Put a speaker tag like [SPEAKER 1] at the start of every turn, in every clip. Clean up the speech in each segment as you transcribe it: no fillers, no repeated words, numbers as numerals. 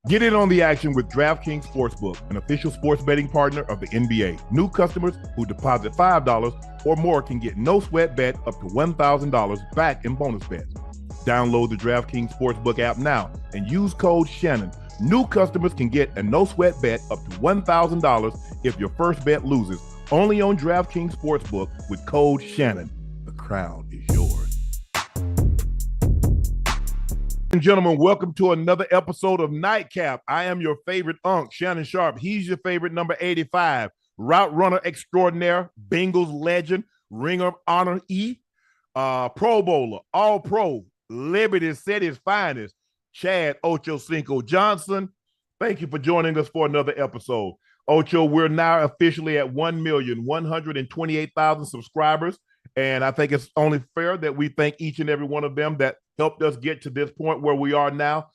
[SPEAKER 1] Get in on the action with DraftKings Sportsbook, an official sports betting partner of the NBA. New customers who deposit $5 or more can get no sweat bet up to $1,000 back in bonus bets. Download the DraftKings Sportsbook app now and use code Shannon. New customers can get a no sweat bet up to $1,000 if your first bet loses. Only on DraftKings Sportsbook with code Shannon. The crown is yours. Ladies and gentlemen, welcome to another episode of Nightcap. I am your favorite Unc, Shannon Sharpe. He's your favorite number 85, route runner extraordinaire, Bengals legend, Ring of Honor Pro Bowler, All Pro, Liberty City's finest, Chad Ochocinco Johnson. Thank you for joining us for another episode. Ocho, we're now officially at 1,128,000 subscribers, and I think it's only fair that we thank each and every one of them that helped us get to this point where we are now.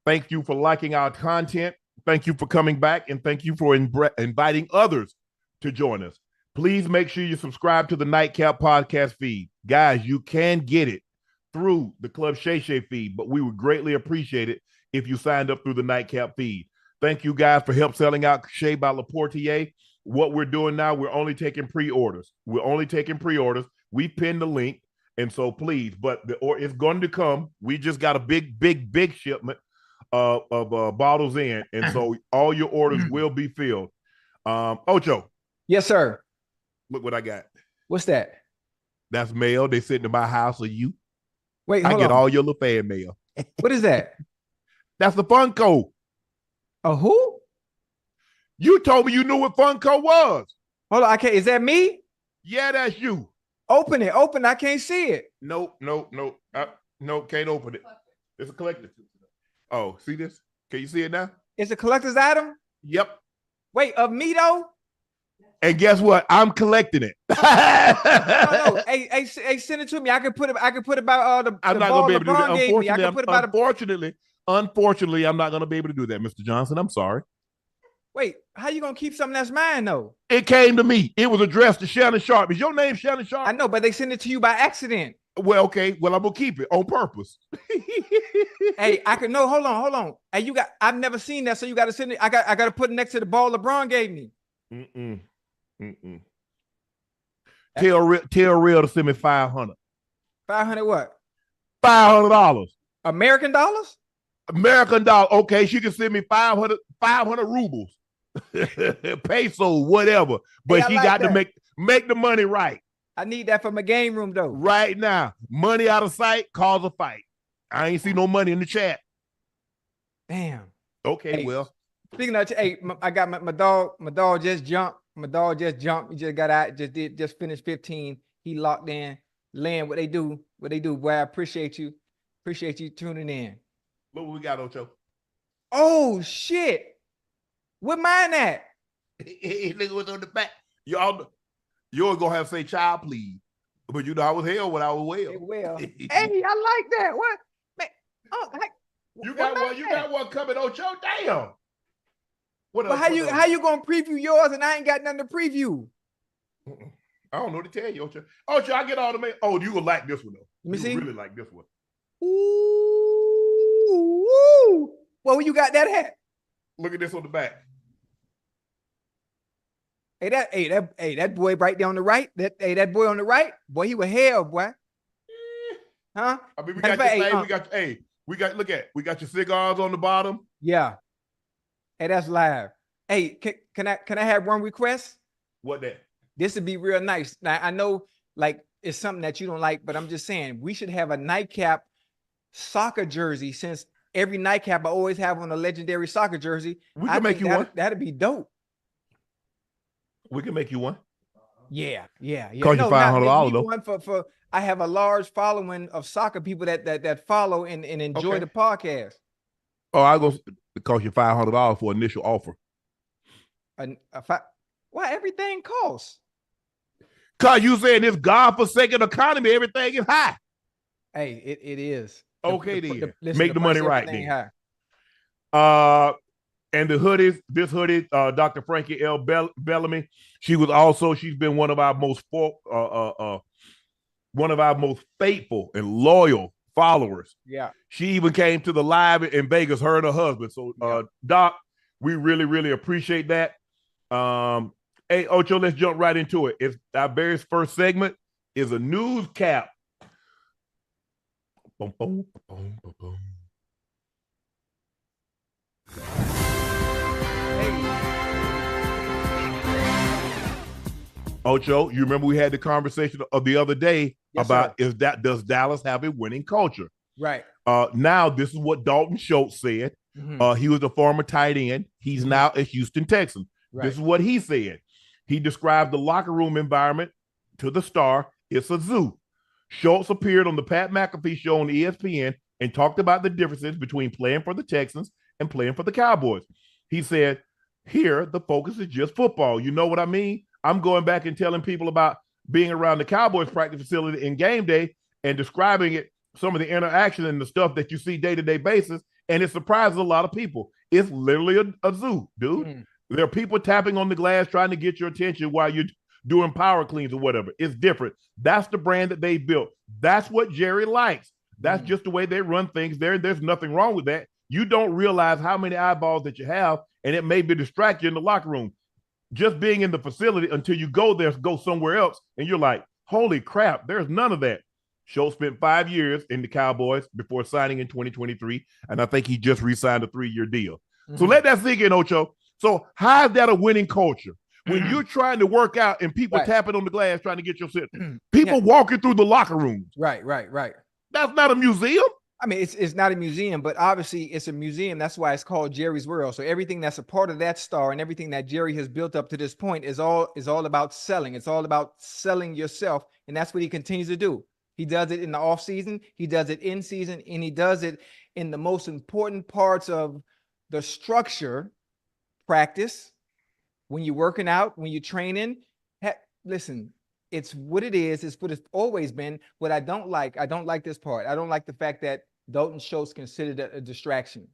[SPEAKER 1] Thank you for liking our content. Thank you for coming back, and thank you for inviting others to join us. Please make sure you subscribe to the Nightcap podcast feed. Guys, you can get it through the Club Shay Shay feed, but we would greatly appreciate it if you signed up through the Nightcap feed. Thank you guys for help selling out Shay by Laportier. What we're doing now, we're only taking pre-orders. We pinned the link, and so please, but it's going to come. We just got a big shipment of bottles in, and so all your orders will be filled. Ocho.
[SPEAKER 2] Yes, sir.
[SPEAKER 1] Look what I got.
[SPEAKER 2] What's that?
[SPEAKER 1] That's mail. They sitting in my house or you.
[SPEAKER 2] Wait,
[SPEAKER 1] I get all your little fan mail.
[SPEAKER 2] What is that?
[SPEAKER 1] That's the funko.
[SPEAKER 2] A who?
[SPEAKER 1] You told me you knew what funko was.
[SPEAKER 2] Hold on, I can't. Is that me?
[SPEAKER 1] Yeah, that's you.
[SPEAKER 2] Open it. Open. I can't see it.
[SPEAKER 1] Nope. No, can't open it. It's a collector. Oh, see this? Can you see it now?
[SPEAKER 2] It's a collector's item?
[SPEAKER 1] Yep.
[SPEAKER 2] Wait, of me though?
[SPEAKER 1] And guess what? I'm collecting it.
[SPEAKER 2] No. Hey, send it to me. I can put it by the
[SPEAKER 1] I'm
[SPEAKER 2] the
[SPEAKER 1] not
[SPEAKER 2] ball
[SPEAKER 1] gonna be able to do that. Unfortunately, I'm not gonna be able to do that, Mr. Johnson. I'm sorry.
[SPEAKER 2] Wait, how you gonna keep something that's mine though?
[SPEAKER 1] It came to me. It was addressed to Shannon Sharpe. Is your name Shannon Sharpe?
[SPEAKER 2] I know, but they sent it to you by accident.
[SPEAKER 1] Well, okay. Well, I'm gonna keep it on purpose.
[SPEAKER 2] Hey, I can no. Hold on. Hey, I've never seen that, so you got to send it. I got to put it next to the ball LeBron gave me.
[SPEAKER 1] Tell Real to send me $500.
[SPEAKER 2] 500 what?
[SPEAKER 1] $500.
[SPEAKER 2] American dollars?
[SPEAKER 1] American dollar. Okay, she can send me 500 rubles. Peso, whatever. But she got to make the money right.
[SPEAKER 2] I need that for my game room though.
[SPEAKER 1] Right now. Money out of sight, cause a fight. I ain't see no money in the chat.
[SPEAKER 2] Damn.
[SPEAKER 1] Okay,
[SPEAKER 2] hey,
[SPEAKER 1] well.
[SPEAKER 2] Speaking of, hey, I got my dog. My dog just jumped. He just got out. Just finished 15. He locked in. Land what they do. Boy, I appreciate you. Appreciate you tuning in.
[SPEAKER 1] Look what we got, Ocho.
[SPEAKER 2] Oh shit. Where mine at?
[SPEAKER 1] Look what's on the back. You're gonna have to say child, please. But you know I was hell when I was well.
[SPEAKER 2] Well. Hey, I like that. What? Man,
[SPEAKER 1] you got one coming, Ocho. Damn.
[SPEAKER 2] Well, how you gonna preview yours and I ain't got nothing to preview?
[SPEAKER 1] I don't know what to tell you, Ocho. Ocho, I get all the mail. Oh, you gonna like this one though.
[SPEAKER 2] Let me see.
[SPEAKER 1] Really like this one.
[SPEAKER 2] Ooh. Well, where you got that at?
[SPEAKER 1] Look at this on the back.
[SPEAKER 2] That boy right there on the right. That boy on the right. Boy, he was hell, boy. Huh?
[SPEAKER 1] I mean, we got we got your cigars on the bottom.
[SPEAKER 2] Yeah. Hey, that's live. Hey, can I have one request?
[SPEAKER 1] What that?
[SPEAKER 2] This would be real nice. Now I know like it's something that you don't like, but I'm just saying we should have a nightcap soccer jersey since every nightcap I always have on a legendary soccer jersey.
[SPEAKER 1] We can make you one.
[SPEAKER 2] That'd be dope.
[SPEAKER 1] We can make you one.
[SPEAKER 2] Yeah.
[SPEAKER 1] Cost you $500 though.
[SPEAKER 2] One for I have a large following of soccer people that follow and enjoy the podcast.
[SPEAKER 1] Oh, I go cost you $500 for initial offer.
[SPEAKER 2] Why everything costs?
[SPEAKER 1] Cause you saying this godforsaken economy, everything is high.
[SPEAKER 2] Hey, it is.
[SPEAKER 1] Okay, then make the money right then.
[SPEAKER 2] High.
[SPEAKER 1] And the hoodies, this hoodie, Dr. Frankie L. Bellamy, she's been one of our most faithful and loyal followers.
[SPEAKER 2] Yeah.
[SPEAKER 1] She even came to the live in Vegas, her and her husband. So, Doc, we really, really appreciate that. Hey, Ocho, let's jump right into it. It's our very first segment is a newscap. Boom, boom, boom, boom, boom. Ocho, you remember we had the conversation of the other day about does Dallas have a winning culture?
[SPEAKER 2] Right.
[SPEAKER 1] Now this is what Dalton Schultz said. He was a former tight end. He's now a Houston Texan. Right. This is what he said. He described the locker room environment to the Star. It's a zoo. Schultz appeared on the Pat McAfee show on ESPN and talked about the differences between playing for the Texans and playing for the Cowboys. He said, here, the focus is just football. You know what I mean? I'm going back and telling people about being around the Cowboys practice facility in game day and describing it, some of the interaction and the stuff that you see day-to-day basis, and it surprises a lot of people. It's literally a zoo, dude. There are people tapping on the glass trying to get your attention while you're doing power cleans or whatever. It's different. That's the brand that they built. That's what Jerry likes. That's just the way they run things there. There's nothing wrong with that. You don't realize how many eyeballs that you have, and it may be distract you in the locker room. Just being in the facility until you go there, go somewhere else, and you're like, holy crap, there's none of that. Schultz spent 5 years in the Cowboys before signing in 2023, and I think he just re-signed a 3-year deal. So let that sink in, Ocho. So how is that a winning culture? When you're trying to work out and people tapping on the glass trying to get your sit, people walking through the locker rooms.
[SPEAKER 2] Right.
[SPEAKER 1] That's not a museum.
[SPEAKER 2] I mean, it's not a museum, but obviously it's a museum. That's why it's called Jerry's World. So everything that's a part of that star and everything that Jerry has built up to this point is all about selling. It's all about selling yourself, and that's what he continues to do. He does it in the off season, he does it in season, and he does it in the most important parts of the structure, practice, when you're working out, when you're training. Listen, it's what it is. It's what it's always been. What I don't like this part. I don't like the fact that Dalton Schultz considered it a distraction.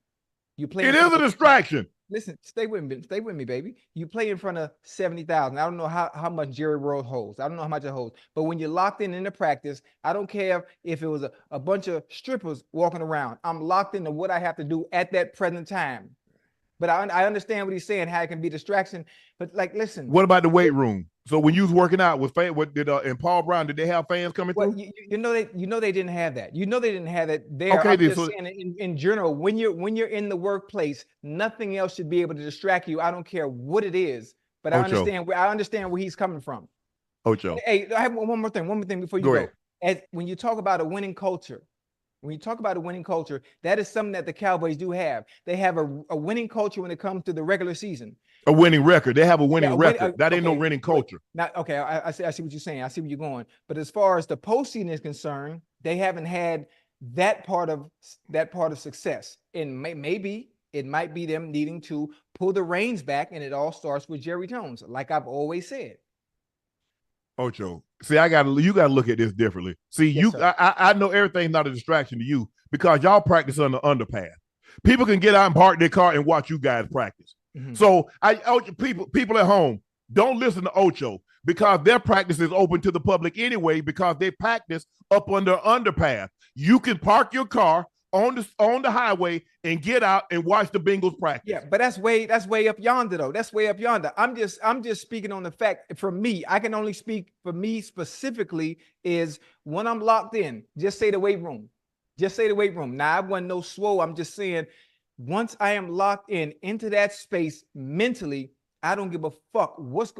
[SPEAKER 2] You play. It
[SPEAKER 1] is a distraction.
[SPEAKER 2] Listen, stay with me, baby. You play in front of 70,000. I don't know how much Jerry World holds. I don't know how much it holds. But when you're locked in the practice, I don't care if it was a bunch of strippers walking around. I'm locked into what I have to do at that present time. But I understand what he's saying, how it can be distraction. But like, listen.
[SPEAKER 1] What about the weight room? So when you was working out with fans, and Paul Brown, did they have fans coming through?
[SPEAKER 2] You know they didn't have that. You know they didn't have that there. Okay, I'm just saying in general, when you're in the workplace, nothing else should be able to distract you. I don't care what it is. But I understand where he's coming from.
[SPEAKER 1] Ocho.
[SPEAKER 2] Hey, I have one more thing before you go. When you talk about a winning culture. When you talk about a winning culture, that is something that the Cowboys do have. They have a winning culture when it comes to the regular season.
[SPEAKER 1] A winning record. They have a winning record. That ain't no winning culture.
[SPEAKER 2] Now, okay, I see what you're saying. I see where you're going. But as far as the postseason is concerned, they haven't had that part of success. And maybe it might be them needing to pull the reins back, and it all starts with Jerry Jones, like I've always said.
[SPEAKER 1] Ocho, see, you gotta look at this differently. See, yes, I know everything's not a distraction to you because y'all practice on the underpass. People can get out and park their car and watch you guys practice. So people at home, don't listen to Ocho because their practice is open to the public anyway because they practice up under underpass. You can park your car on the highway and get out and watch the Bengals practice.
[SPEAKER 2] Yeah, but that's way up yonder though. That's way up yonder. I'm just speaking on the fact for me. I can only speak for me specifically is when I'm locked in. Just say the weight room. Just say the weight room. Now I wasn't no swole. I'm just saying once I am locked into that space mentally, I don't give a fuck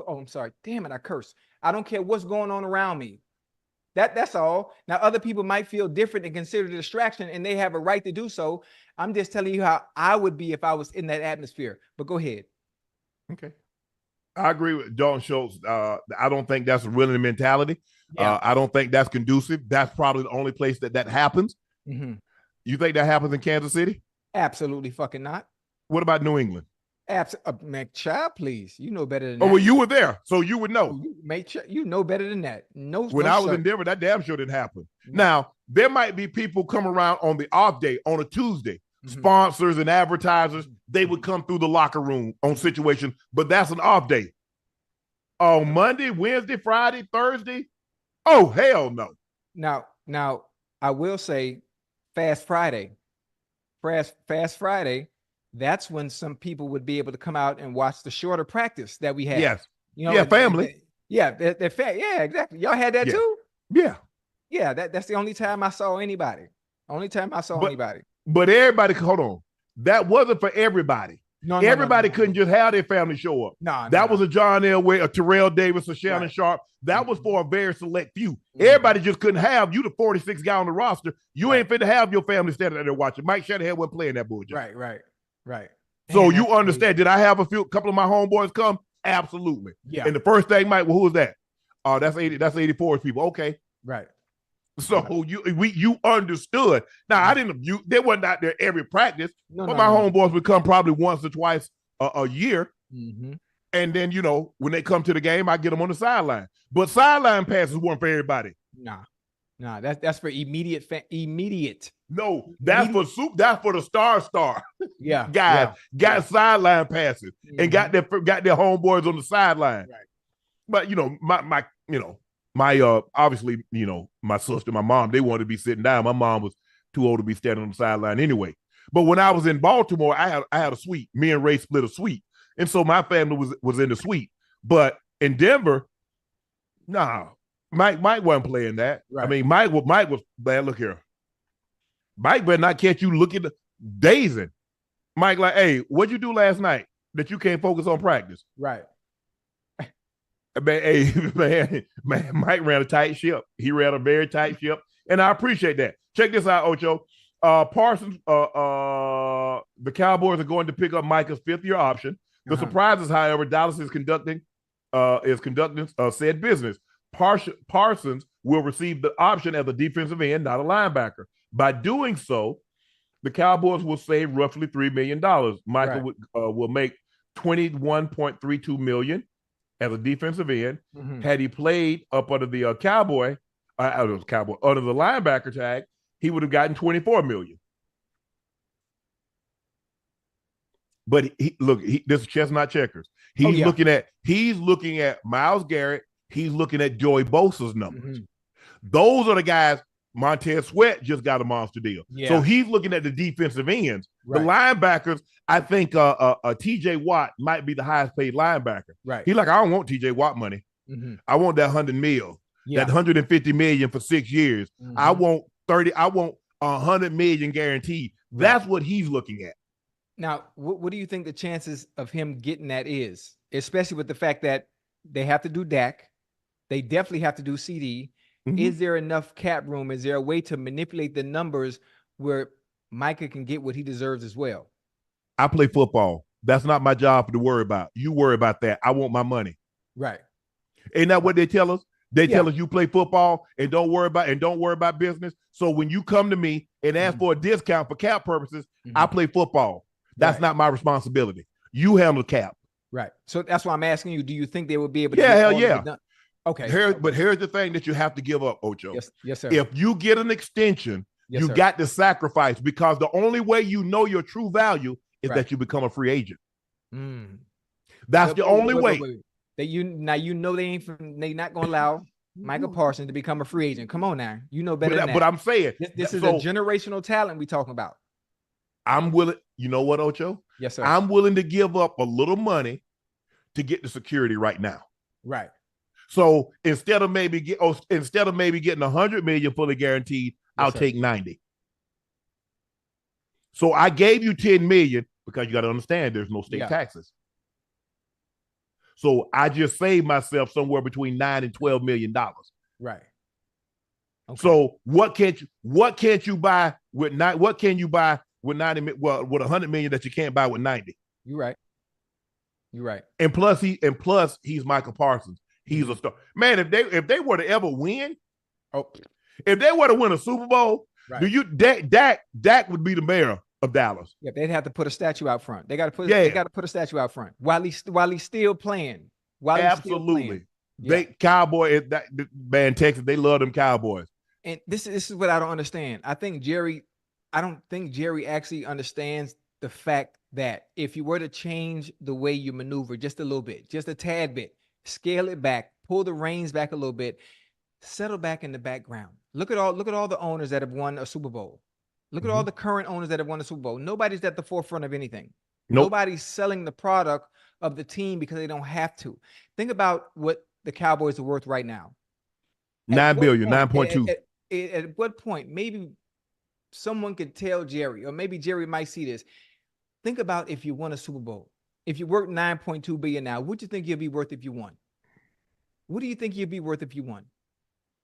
[SPEAKER 2] I'm sorry. Damn it, I curse. I don't care what's going on around me. That's all. Now, other people might feel different and consider it a distraction, and they have a right to do so. I'm just telling you how I would be if I was in that atmosphere. But go ahead.
[SPEAKER 1] Okay. I agree with Dalton Schultz. I don't think that's a winning mentality. Yeah. I don't think that's conducive. That's probably the only place that happens. You think that happens in Kansas City?
[SPEAKER 2] Absolutely fucking not.
[SPEAKER 1] What about New England?
[SPEAKER 2] Man, child, please. You know better than that.
[SPEAKER 1] Oh, well, you were there, so you would know.
[SPEAKER 2] You know better than that.
[SPEAKER 1] When I was in Denver, that damn sure didn't happen. Now, there might be people come around on the off day, on a Tuesday. Sponsors and advertisers, they would come through the locker room on situation, but that's an off day. On Monday, Wednesday, Friday, Thursday? Oh, hell no.
[SPEAKER 2] Now, I will say Fast Friday. Fast Friday, that's when some people would be able to come out and watch the shorter practice that we had.
[SPEAKER 1] Yes.
[SPEAKER 2] You know,
[SPEAKER 1] Yeah, family.
[SPEAKER 2] Yeah, yeah, exactly. Y'all had that
[SPEAKER 1] Yeah.
[SPEAKER 2] too?
[SPEAKER 1] Yeah.
[SPEAKER 2] Yeah, that's the only time I saw anybody. Only time I saw anybody.
[SPEAKER 1] But everybody, hold on. That wasn't for everybody.
[SPEAKER 2] No,
[SPEAKER 1] Everybody couldn't just have their family show up. That was a John Elway, a Terrell Davis, a Shannon Sharpe. That was for a very select few. Everybody just couldn't have you, the 46th guy on the roster. You ain't fit to have your family standing there watching. Mike Shanahan wasn't playing that bullshit.
[SPEAKER 2] Right.
[SPEAKER 1] So you understand, did I have a couple of my homeboys come? Absolutely.
[SPEAKER 2] Yeah.
[SPEAKER 1] And the first thing, Mike, well, who was that? Oh, that's 84's people. Okay.
[SPEAKER 2] Right.
[SPEAKER 1] So you understood. Now they wasn't out there every practice, but my homeboys would come probably once or twice a year.
[SPEAKER 2] Mm-hmm.
[SPEAKER 1] And then, when they come to the game, I get them on the sideline. But sideline passes weren't for everybody.
[SPEAKER 2] Nah, that's for immediate.
[SPEAKER 1] No, that's for the star.
[SPEAKER 2] Yeah.
[SPEAKER 1] Got sideline passes and got their homeboys on the sideline.
[SPEAKER 2] Right.
[SPEAKER 1] But my obviously, my sister, my mom, they wanted to be sitting down. My mom was too old to be standing on the sideline anyway. But when I was in Baltimore, I had a suite. Me and Ray split a suite. And so my family was in the suite. But in Denver, Mike wasn't playing that. Right. I mean, Mike was bad. Look here. Mike better not catch you looking dazing. Mike like, hey, what'd you do last night that you can't focus on practice?
[SPEAKER 2] Right.
[SPEAKER 1] Man, Mike ran a tight ship. He ran a very tight ship, and I appreciate that. Check this out, Ocho. Parsons, the Cowboys are going to pick up Micah's fifth-year option. The surprise is, however, Dallas is conducting said business. Parsons will receive the option as a defensive end, not a linebacker. By doing so, the Cowboys will save roughly $3 million. Micah will make $21.32 million as a defensive end. Mm-hmm. Had he played up under the under the linebacker tag, he would have gotten $24 million. But this is chestnut checkers. He's looking at Myles Garrett. He's looking at Joey Bosa's numbers. Mm-hmm. Those are the guys. Montez Sweat just got a monster deal. Yeah. So he's looking at the defensive ends. Right. The linebackers, I think TJ Watt might be the highest paid linebacker.
[SPEAKER 2] Right.
[SPEAKER 1] He's like, I don't want TJ Watt money. Mm-hmm. I want that $100 million. Yeah. That $150 million for 6 years. Mm-hmm. I want $100 million guaranteed. Right. That's what he's looking at.
[SPEAKER 2] Now, what do you think the chances of him getting that is? Especially with the fact that they have to do Dak. They definitely have to do CD. Mm-hmm. Is there enough cap room? Is there a way to manipulate the numbers where Micah can get what he deserves as well?
[SPEAKER 1] I play football. That's not my job to worry about. You worry about that. I want my money.
[SPEAKER 2] Right.
[SPEAKER 1] Ain't that what they tell us? They tell us you play football and don't worry about business. So when you come to me and ask for a discount for cap purposes, I play football. That's not my responsibility. You handle the cap.
[SPEAKER 2] Right. So that's why I'm asking you, do you think they will be able to
[SPEAKER 1] hell yeah.
[SPEAKER 2] Okay.
[SPEAKER 1] But here's the thing that you have to give up, Ocho.
[SPEAKER 2] Yes, sir.
[SPEAKER 1] If you get an extension, you got to sacrifice, because the only way you know your true value is that you become a free agent. That's the only way.
[SPEAKER 2] They not gonna allow Micah Parsons to become a free agent. Come on now. You know better than that.
[SPEAKER 1] But I'm saying
[SPEAKER 2] this is a generational talent we talking about.
[SPEAKER 1] I'm willing, you know what, Ocho?
[SPEAKER 2] Yes, sir.
[SPEAKER 1] I'm willing to give up a little money to get the security right now.
[SPEAKER 2] Right.
[SPEAKER 1] So instead of maybe getting $100 million fully guaranteed, I'll take 90. So I gave you $10 million because you got to understand there's no state taxes. So I just saved myself somewhere between $9 and $12 million.
[SPEAKER 2] Right. Okay.
[SPEAKER 1] So what can't you buy with what can you buy with 90? Well, with $100 million that you can't buy with 90.
[SPEAKER 2] You're right.
[SPEAKER 1] And plus he's Micah Parsons. He's a star. Man, if they were to ever win, if they were to win a Super Bowl, Dak would be the mayor of Dallas.
[SPEAKER 2] Yeah, they'd have to put a statue out front. They got to put a statue out front while he's still playing.
[SPEAKER 1] Absolutely. Cowboy, Texas, they love them Cowboys.
[SPEAKER 2] And this is what I don't understand. I don't think Jerry actually understands the fact that if you were to change the way you maneuver just a little bit, just a tad bit, scale it back, pull the reins back a little bit, settle back in the background. Look at all the owners that have won a Super Bowl. Look at all the current owners that have won the Super Bowl. Nobody's at the forefront of anything.
[SPEAKER 1] Nope.
[SPEAKER 2] Nobody's selling the product of the team because they don't have to. Think about what the Cowboys are worth right now.
[SPEAKER 1] $9 billion, 9.2.
[SPEAKER 2] At what point, maybe someone could tell Jerry, or maybe Jerry might see this. Think about if you won a Super Bowl. If you work 9.2 billion now, what do you think you'd be worth if you won? What do you think you'd be worth if you won?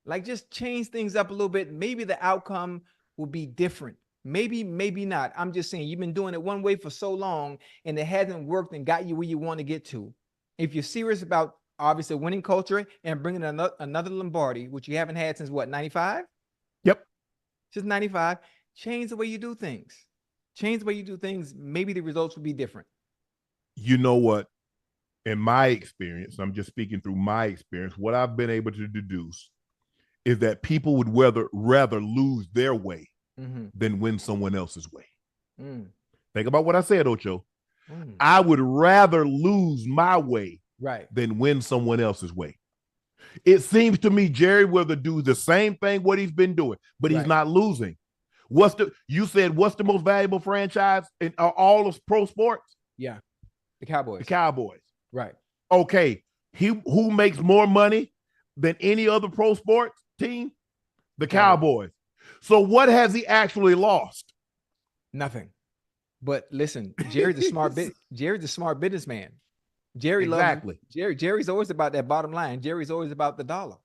[SPEAKER 2] Like, just change things up a little bit. Maybe the outcome will be different. Maybe not. I'm just saying, you've been doing it one way for so long and it hasn't worked and got you where you want to get to. If you're serious about obviously winning culture and bringing another Lombardi, which you haven't had since what, 95?
[SPEAKER 1] Yep.
[SPEAKER 2] Since 95, change the way you do things. Change the way you do things. Maybe the results will be different.
[SPEAKER 1] You know what? In my experience, I'm just speaking through my experience, what I've been able to deduce is that people would rather lose their way than win someone else's way. Think about what I said, Ocho. I would rather lose my way than win someone else's way. It seems to me Jerry will do the same thing what he's been doing, but he's not losing. You said what's the most valuable franchise in all of pro sports?
[SPEAKER 2] Yeah, the Cowboys.
[SPEAKER 1] The Cowboys.
[SPEAKER 2] Right.
[SPEAKER 1] Okay. Who makes more money than any other pro sports team? The Cowboys. So what has he actually lost?
[SPEAKER 2] Nothing. But listen, Jerry's a smart businessman. Jerry
[SPEAKER 1] exactly.
[SPEAKER 2] Loves Jerry's always about that bottom line. Jerry's always about the dollar.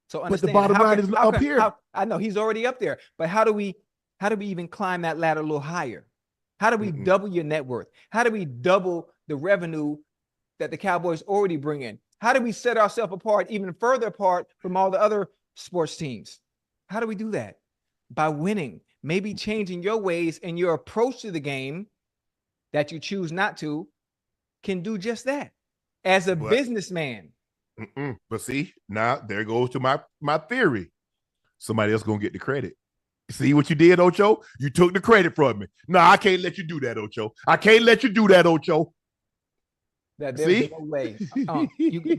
[SPEAKER 2] So understand,
[SPEAKER 1] but the bottom line is up here.
[SPEAKER 2] I know he's already up there, but how do we even climb that ladder a little higher? How do we double your net worth? How do we double the revenue that the Cowboys already bring in? How do we set ourselves apart, even further apart from all the other sports teams? How do we do that? By winning, maybe changing your ways and your approach to the game that you choose not to can do just that as a businessman.
[SPEAKER 1] But see, now there goes to my theory. Somebody else gonna get the credit. See what you did, Ocho? You took the credit from me. No, I can't let you do that, Ocho. I can't let you do that, Ocho.
[SPEAKER 2] There's no way.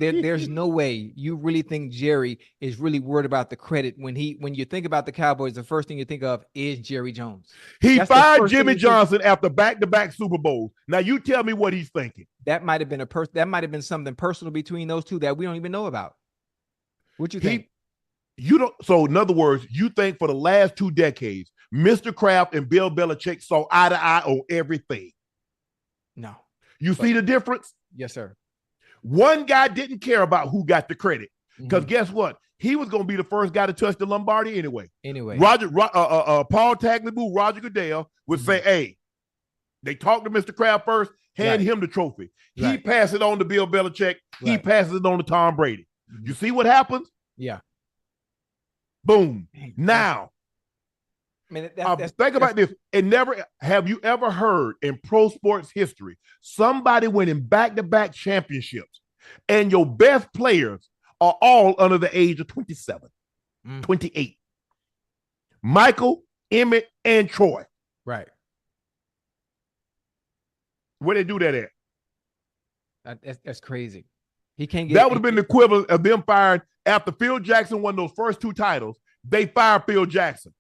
[SPEAKER 2] There's no way you really think Jerry is really worried about the credit when you think about the Cowboys. The first thing you think of is Jerry Jones.
[SPEAKER 1] He fired Jimmy Johnson after back-to-back Super Bowls. Now you tell me what he's thinking.
[SPEAKER 2] That might have been something personal between those two that we don't even know about. What you think?
[SPEAKER 1] You don't. So in other words, you think for the last 2 decades, Mr. Kraft and Bill Belichick saw eye to eye on everything.
[SPEAKER 2] No.
[SPEAKER 1] You see the difference?
[SPEAKER 2] Yes, sir.
[SPEAKER 1] One guy didn't care about who got the credit because guess what? He was going to be the first guy to touch the Lombardi anyway. Paul Tagliabue, Roger Goodell would say, "Hey, they talked to Mr. Kraft first, hand him the trophy. He passed it on to Bill Belichick. He passes it on to Tom Brady. You see what happens?
[SPEAKER 2] Yeah.
[SPEAKER 1] Boom. Now, think about this. Have you ever heard in pro sports history somebody winning back-to-back championships and your best players are all under the age of 27, 28? Michael, Emmett, and Troy.
[SPEAKER 2] Right.
[SPEAKER 1] Where they do that
[SPEAKER 2] at? That's crazy. He can't get
[SPEAKER 1] that would have been the equivalent of them firing after Phil Jackson won those first 2 titles. They fired Phil Jackson.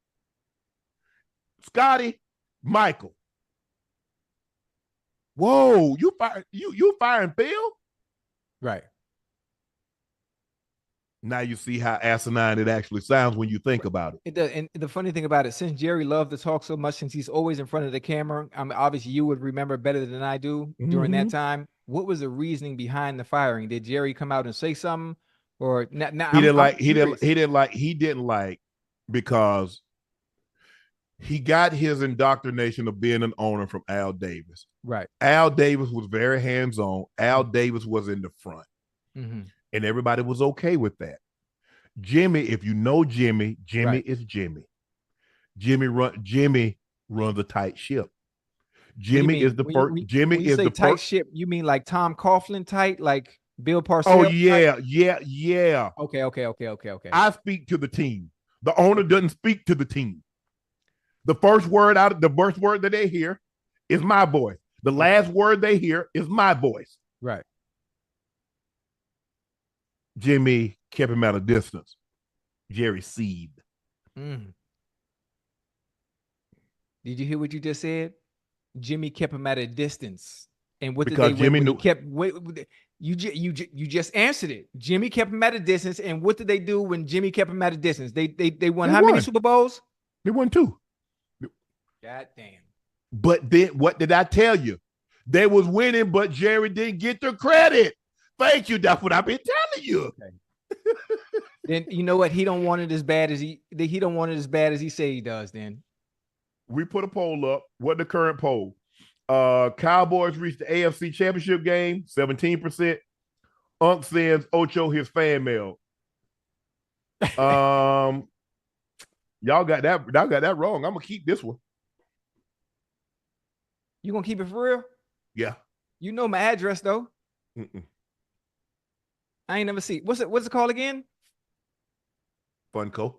[SPEAKER 1] Scotty, Michael. Whoa, you firing Phil?
[SPEAKER 2] Right.
[SPEAKER 1] Now you see how asinine it actually sounds when you think about it.
[SPEAKER 2] It does. And the funny thing about it, since Jerry loved to talk so much, since he's always in front of the camera, obviously you would remember better than I do during that time. What was the reasoning behind the firing? Did Jerry come out and say something, or
[SPEAKER 1] he didn't like because he got his indoctrination of being an owner from Al Davis.
[SPEAKER 2] Right.
[SPEAKER 1] Al Davis was very hands-on. Al Davis was in the front. And everybody was okay with that. Jimmy, if you know Jimmy is Jimmy. Jimmy runs a tight ship. Jimmy is the first. Jimmy is the
[SPEAKER 2] tight ship. You mean like Tom Coughlin tight, like Bill Parcells?
[SPEAKER 1] Oh yeah.
[SPEAKER 2] Okay.
[SPEAKER 1] I speak to the team. The owner doesn't speak to the team. The first word that they hear is my voice. The last word they hear is my voice.
[SPEAKER 2] Right.
[SPEAKER 1] Jimmy kept him at a distance. Jerry seethed.
[SPEAKER 2] Did you hear what you just said? Jimmy kept him at a distance. And what
[SPEAKER 1] Because
[SPEAKER 2] did they
[SPEAKER 1] Jimmy
[SPEAKER 2] win?
[SPEAKER 1] knew.
[SPEAKER 2] You just answered it. Jimmy kept him at a distance. And what did they do when Jimmy kept him at a distance? They won how many Super Bowls?
[SPEAKER 1] They won 2.
[SPEAKER 2] God damn.
[SPEAKER 1] But then what did I tell you? They was winning, but Jerry didn't get the credit. Thank you. That's what I've been telling you.
[SPEAKER 2] Okay. Then you know what? He don't want it as bad as he don't want it as bad as he say he does. Then
[SPEAKER 1] we put a poll up. What the current poll? Cowboys reached the AFC Championship game, 17%. Unc sends Ocho his fan mail. Y'all got that wrong. I'm gonna keep this one.
[SPEAKER 2] You gonna keep it for real?
[SPEAKER 1] Yeah.
[SPEAKER 2] You know my address though. I ain't never seen. What's it called again?
[SPEAKER 1] Funko.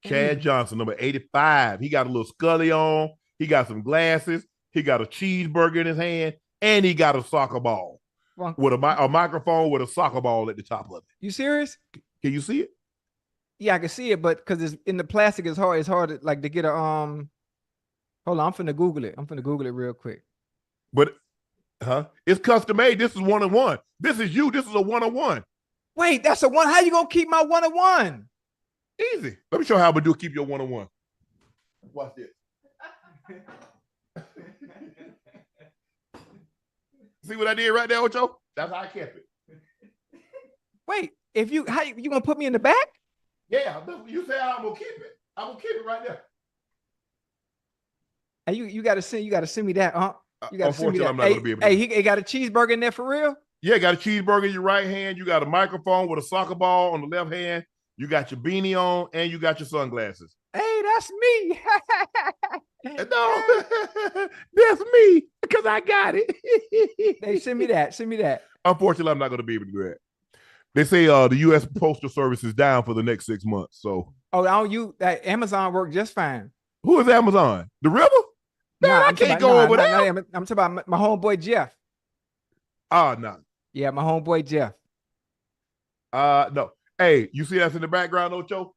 [SPEAKER 1] Chad Johnson, number 85. He got a little scully on. He got some glasses. He got a cheeseburger in his hand, and he got a soccer ball with a microphone with a soccer ball at the top of it.
[SPEAKER 2] You serious?
[SPEAKER 1] Can you see it?
[SPEAKER 2] Yeah, I can see it, but because it's in the plastic, it's hard. It's hard to, like, to get a Hold on, I'm finna Google it. I'm finna Google it real quick.
[SPEAKER 1] But it's custom made. This is 1-on-1. This is you. This is a 1-on-1.
[SPEAKER 2] Wait, that's a one. How you gonna keep my 1-on-1?
[SPEAKER 1] Easy. Let me show you how we do keep your 1-on-1. Watch this. See what I did right there, Ocho? That's how I kept it.
[SPEAKER 2] Wait, how you gonna put me in the back?
[SPEAKER 1] Yeah, you say I'm gonna keep it. I'm gonna keep it right there.
[SPEAKER 2] Hey, you gotta send me that, huh? You gotta send me that.
[SPEAKER 1] I'm not gonna be able to.
[SPEAKER 2] Hey, he got a cheeseburger in there for real?
[SPEAKER 1] Yeah, got a cheeseburger in your right hand. You got a microphone with a soccer ball on the left hand. You got your beanie on, and you got your sunglasses.
[SPEAKER 2] Hey, that's me.
[SPEAKER 1] No, that's me because I got it.
[SPEAKER 2] Hey, send me that. Send me that.
[SPEAKER 1] Unfortunately, I'm not going to be able to do that. They say the U.S. Postal Service is down for the next 6 months. So,
[SPEAKER 2] that Amazon worked just fine.
[SPEAKER 1] Who is Amazon? The River? Man, I can't go over there.
[SPEAKER 2] I'm talking about my homeboy Jeff.
[SPEAKER 1] No.
[SPEAKER 2] Yeah, my homeboy Jeff.
[SPEAKER 1] No. Hey, you see that's in the background, Ocho?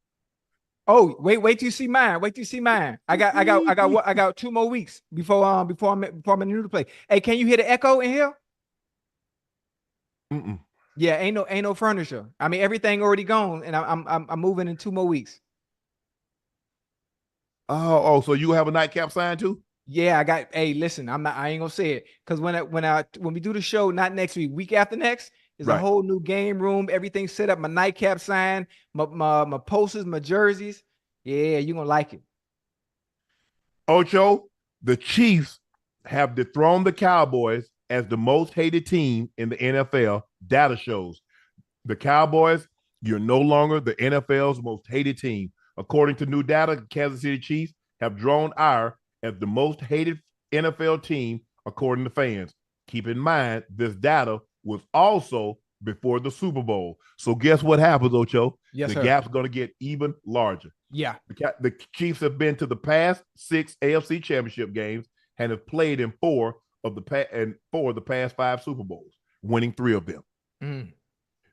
[SPEAKER 2] Oh, wait till you see mine. Wait till you see mine. I got 2 more weeks before I'm in the new play. Hey, can you hear the echo in here? Yeah, ain't no furniture. I mean, everything already gone, and I'm moving in 2 more weeks.
[SPEAKER 1] Oh, so you have a nightcap sign too?
[SPEAKER 2] Yeah, I got. Hey, listen, I ain't gonna say it because when we do the show, not next week after next, there's a whole new game room, everything set up. My nightcap sign, my posters, my jerseys. Yeah, you gonna like it.
[SPEAKER 1] Ocho, the Chiefs have dethroned the Cowboys as the most hated team in the NFL. Data shows the Cowboys, you're no longer the NFL's most hated team. According to new data, Kansas City Chiefs have drawn ire as the most hated NFL team, according to fans. Keep in mind, this data was also before the Super Bowl. So guess what happens, Ocho?
[SPEAKER 2] Yes,
[SPEAKER 1] the gap's going to get even larger.
[SPEAKER 2] Yeah.
[SPEAKER 1] The Chiefs have been to the past 6 AFC Championship games and have played in 4 of the past 5 Super Bowls, winning 3 of them.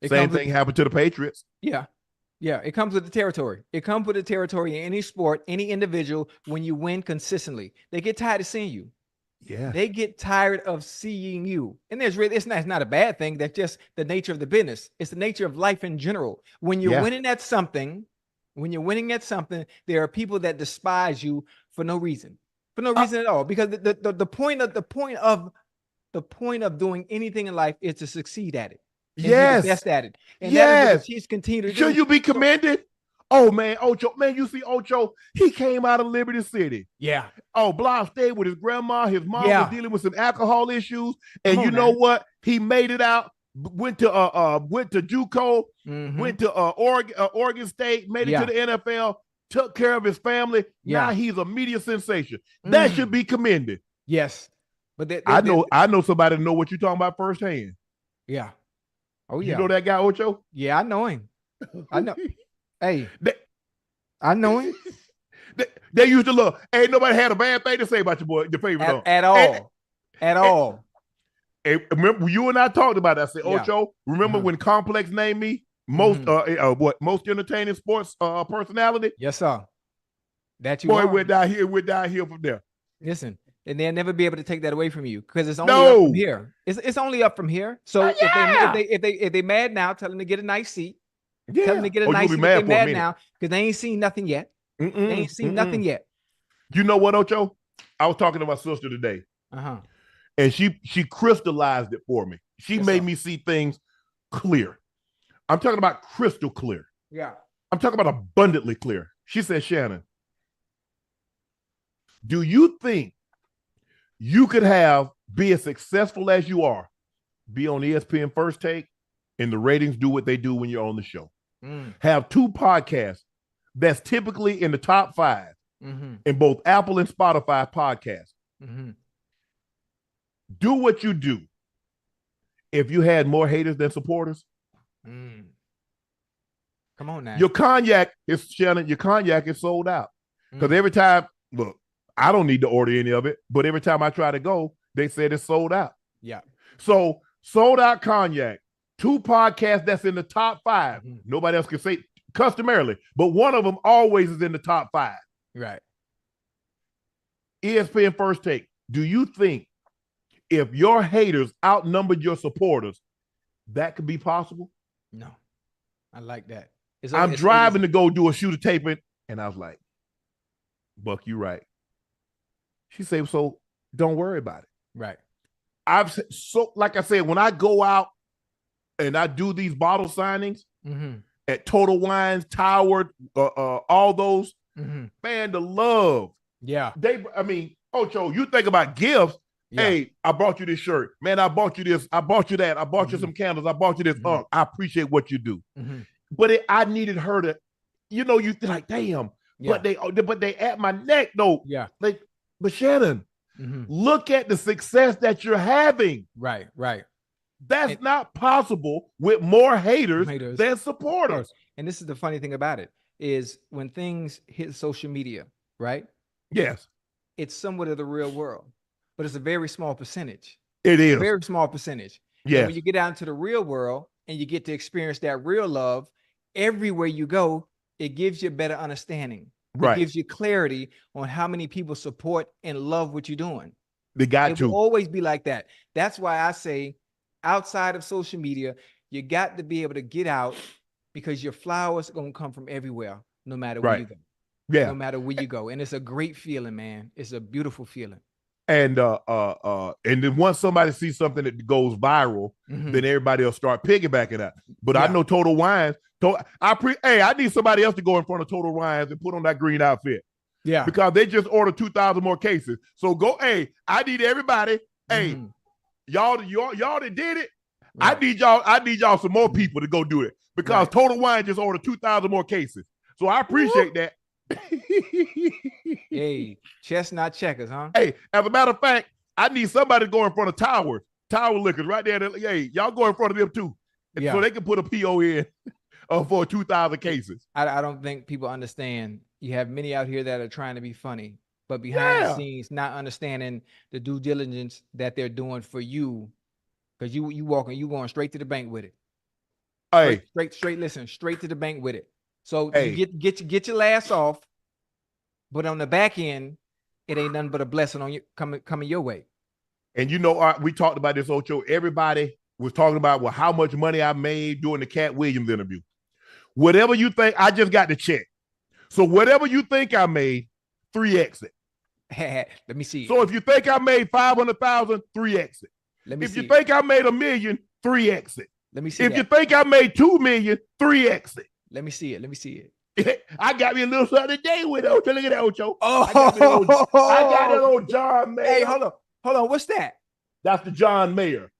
[SPEAKER 1] Same thing happened to the Patriots.
[SPEAKER 2] Yeah. Yeah, it comes with the territory. It comes with the territory in any sport, any individual. When you win consistently, they get tired of seeing you.
[SPEAKER 1] Yeah,
[SPEAKER 2] they get tired of seeing you, and it's not a bad thing. That's just the nature of the business. It's the nature of life in general. When you're winning at something, there are people that despise you for no reason at all. Because the point of doing anything in life is to succeed at it.
[SPEAKER 1] Yes.
[SPEAKER 2] Be the best at it. And that is what the Chiefs continue to do.
[SPEAKER 1] Should you be commended? Oh, man, Ocho. Man, you see Ocho, he came out of Liberty City.
[SPEAKER 2] Yeah.
[SPEAKER 1] Oh, Blah stayed with his grandma. His mom was dealing with some alcohol issues. And you know what? He made it out, went to JUCO, went to Oregon State, made it to the NFL, took care of his family. Yeah. Now he's a media sensation. That should be commended.
[SPEAKER 2] Yes. But
[SPEAKER 1] I know somebody know what you're talking about firsthand.
[SPEAKER 2] Yeah. Oh, yeah.
[SPEAKER 1] You know that guy, Ocho?
[SPEAKER 2] Yeah, I know him. I know. Hey, I know him.
[SPEAKER 1] They used to love. Ain't nobody had a bad thing to say about your boy, your favorite
[SPEAKER 2] at all. At all.
[SPEAKER 1] And remember, you and I talked about that. I said, Ocho, remember when Complex named me most entertaining sports personality?
[SPEAKER 2] Yes, sir. That you
[SPEAKER 1] Boy,
[SPEAKER 2] are.
[SPEAKER 1] went down here from there.
[SPEAKER 2] Listen, and they'll never be able to take that away from you because it's only
[SPEAKER 1] No.
[SPEAKER 2] up from here. It's only up from here. So if they mad now, tell them to get a nice seat.
[SPEAKER 1] Yeah.
[SPEAKER 2] Tell them to get a
[SPEAKER 1] You'll
[SPEAKER 2] nice
[SPEAKER 1] be
[SPEAKER 2] seat.
[SPEAKER 1] mad
[SPEAKER 2] If
[SPEAKER 1] for
[SPEAKER 2] they
[SPEAKER 1] a
[SPEAKER 2] mad
[SPEAKER 1] minute.
[SPEAKER 2] now because they ain't seen nothing yet. They ain't seen nothing yet.
[SPEAKER 1] You know what, Ocho? I was talking to my sister today, and she crystallized it for me. She made me see things clear. I'm talking about crystal clear.
[SPEAKER 2] Yeah.
[SPEAKER 1] I'm talking about abundantly clear. She said, Shannon, do you think you could be as successful as you are, be on ESPN First Take, and the ratings do what they do when you're on the show? Have 2 podcasts that's typically in the top 5 in both Apple and Spotify podcasts. Do what you do if you had more haters than supporters.
[SPEAKER 2] Come on now.
[SPEAKER 1] Your cognac is sold out. Because every time, look, I don't need to order any of it, but every time I try to go, they said it's sold out.
[SPEAKER 2] Yeah.
[SPEAKER 1] So sold out cognac, 2 podcasts that's in the top 5. Nobody else can say customarily, but one of them always is in the top 5.
[SPEAKER 2] Right.
[SPEAKER 1] ESPN First Take. Do you think if your haters outnumbered your supporters, that could be possible?
[SPEAKER 2] No. I like that.
[SPEAKER 1] I'm driving to go do a shooter taping, and I was like, Buck, you right. She said, so don't worry about it.
[SPEAKER 2] Right.
[SPEAKER 1] Like I said, when I go out and I do these bottle signings at Total Wines, Tower, all those, man, the love.
[SPEAKER 2] Yeah.
[SPEAKER 1] Ocho, you think about gifts. Yeah. Hey, I bought you this shirt. Man, I bought you this. I bought you that. I bought you some candles. I bought you this. I appreciate what you do. But I needed her to, you like, damn. Yeah. But they at my neck though.
[SPEAKER 2] Yeah.
[SPEAKER 1] But Shannon, look at the success that you're having.
[SPEAKER 2] Right.
[SPEAKER 1] That's not possible with more haters than supporters.
[SPEAKER 2] And this is the funny thing about it is when things hit social media, right?
[SPEAKER 1] Yes.
[SPEAKER 2] It's somewhat of the real world, but it's a very small percentage.
[SPEAKER 1] It is.
[SPEAKER 2] A very small percentage.
[SPEAKER 1] Yeah.
[SPEAKER 2] When you get out into the real world and you get to experience that real love, everywhere you go, it gives you a better understanding. Right. It gives you clarity on how many people support and love what you're doing. It will always be like that. That's why I say outside of social media, you got to be able to get out because your flowers are going to come from everywhere, no matter where you go.
[SPEAKER 1] Yeah.
[SPEAKER 2] No matter where you go. And it's a great feeling, man. It's a beautiful feeling.
[SPEAKER 1] And then once somebody sees something that goes viral, then everybody will start piggybacking that. But I know Total Wines. I need somebody else to go in front of Total Wines and put on that green outfit. Yeah. Because they just ordered 2,000 more cases. So I need everybody. Hey, y'all that did it. Right. I need y'all some more people to go do it. Because Total Wine just ordered 2,000 more cases. So I appreciate that.
[SPEAKER 2] Hey, chestnut checkers, huh?
[SPEAKER 1] Hey, as a matter of fact, I need somebody to go in front of Tower Liquors right there. Hey, y'all go in front of them too. So they can put a PO in for 2,000 cases.
[SPEAKER 2] I don't think people understand. You have many out here that are trying to be funny, but behind the scenes, not understanding the due diligence that they're doing for you. Because you going straight to the bank with it.
[SPEAKER 1] Hey,
[SPEAKER 2] straight to the bank with it. So you get your last off, but on the back end, it ain't nothing but a blessing on you coming your way.
[SPEAKER 1] And we talked about this, Ocho. Everybody was talking about how much money I made during the Katt Williams interview. Whatever you think, I just got the check. So whatever you think I made, 3x it.
[SPEAKER 2] Let me see.
[SPEAKER 1] So if you think I made 500,000, 3x it. If you think I made $1 million, 3x it.
[SPEAKER 2] Let me see.
[SPEAKER 1] If you think I made 2 million, 3x it.
[SPEAKER 2] Let me see it.
[SPEAKER 1] I got me a little something today with Ocho. Look at that, Ocho.
[SPEAKER 2] Oh,
[SPEAKER 1] I got that old John Mayer.
[SPEAKER 2] Hey, hold on. What's that?
[SPEAKER 1] That's the John Mayer.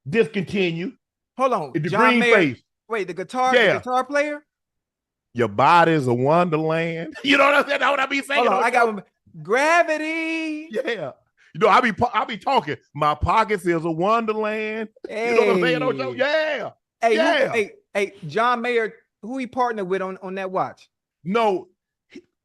[SPEAKER 1] Discontinue.
[SPEAKER 2] Hold on.
[SPEAKER 1] The John green Mayer. Face.
[SPEAKER 2] Wait, the guitar player?
[SPEAKER 1] Your body's a wonderland. You know what I'm saying? That's what I be saying.
[SPEAKER 2] Hold on, I got one. Gravity.
[SPEAKER 1] Yeah. I be talking. My pockets is a wonderland. Hey. You know what I'm saying, Ocho? Yeah.
[SPEAKER 2] Hey, John Mayer, who he partnered with on that watch?
[SPEAKER 1] No,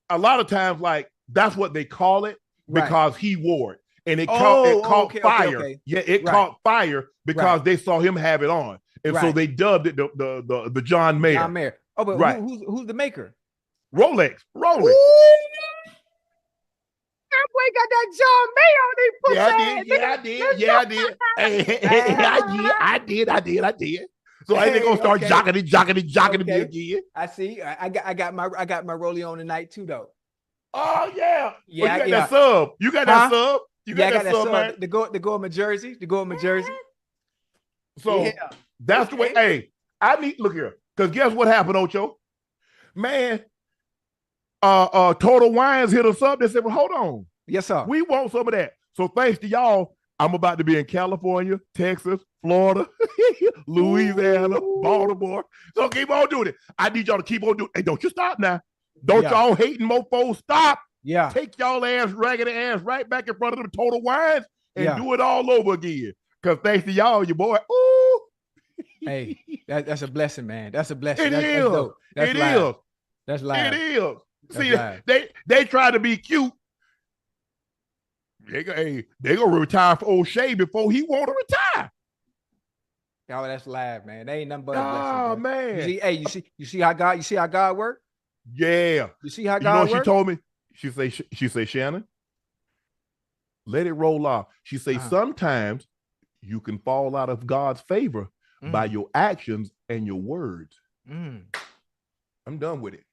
[SPEAKER 1] a lot of times, that's what they call it because he wore it. And it caught fire. Okay. Yeah, it caught fire because they saw him have it on. And so they dubbed it the John Mayer.
[SPEAKER 2] John Mayer. Oh, but who's the maker?
[SPEAKER 1] Rolex.
[SPEAKER 2] Ooh. boy got that John Mayo. They put
[SPEAKER 1] Yeah, I did. I did. So ain't they gonna start jocking me again?
[SPEAKER 2] I see. I got my rollie on tonight too, though.
[SPEAKER 1] Oh yeah.
[SPEAKER 2] Yeah,
[SPEAKER 1] you got that sub. You got that sub.
[SPEAKER 2] I got that sub, man. To go in my jersey.
[SPEAKER 1] So that's the way. Hey, I need look here. Because guess what happened, Ocho? Man, Total Wines hit us up. They said, well, hold on.
[SPEAKER 2] Yes, sir.
[SPEAKER 1] We want some of that. So thanks to y'all, I'm about to be in California, Texas, Florida, Louisiana, Baltimore. So keep on doing it. I need y'all to keep on doing it. Hey, don't you stop now. Don't y'all hating mofos stop.
[SPEAKER 2] Yeah.
[SPEAKER 1] Take y'all raggedy ass right back in front of the Total Wines and do it all over again. Because thanks to y'all, your boy, ooh.
[SPEAKER 2] Hey, that's a blessing, man. That's a blessing.
[SPEAKER 1] That's dope. That's live.
[SPEAKER 2] That's live.
[SPEAKER 1] It is. See, they try to be cute. They gonna retire for O'Shea before he want to retire.
[SPEAKER 2] Oh, that's live, man. They ain't nothing but a blessing. Oh
[SPEAKER 1] man.
[SPEAKER 2] You see how God work?
[SPEAKER 1] Yeah.
[SPEAKER 2] You see how God work?
[SPEAKER 1] She told me. She say, Shannon, let it roll off. She say, sometimes you can fall out of God's favor by your actions and your words. I'm done with it.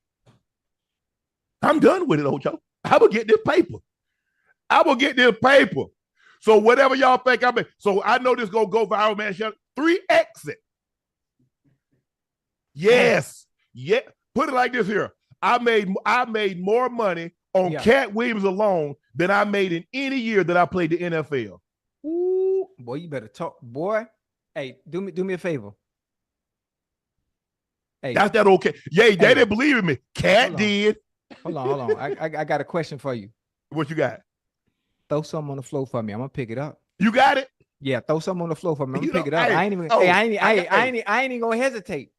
[SPEAKER 1] Ocho. I will get this paper. So whatever y'all think I mean. So I know this gonna go viral, man. 3 exit. Yes. Yeah. Put it like this here. I made more money on Katt Williams alone than I made in any year that I played the NFL.
[SPEAKER 2] Ooh, boy, you better talk, boy. Hey, do me a favor. Hey,
[SPEAKER 1] that's that okay. Yeah, they didn't believe in me. Katt did.
[SPEAKER 2] Hold on. I got a question for you.
[SPEAKER 1] What you got?
[SPEAKER 2] Throw something on the floor for me. I'm gonna pick it up.
[SPEAKER 1] You got it?
[SPEAKER 2] Yeah, throw something on the floor for me. I'm gonna pick it up. I ain't even gonna hesitate.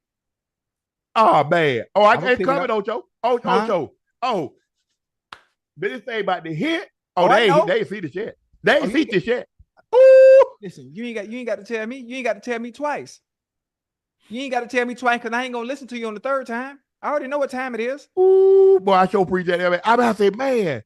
[SPEAKER 1] Oh man. Oh, it's coming, Ocho. Ocho. Oh. Did it say about the hit? Oh, they see the shit. They see the shit. Ooh.
[SPEAKER 2] Listen, you ain't got to tell me. You ain't got to tell me twice. You ain't got to tell me twice because I ain't gonna listen to you on the third time. I already know what time it is.
[SPEAKER 1] Ooh, boy, I sure appreciate that. I'm about to say, man.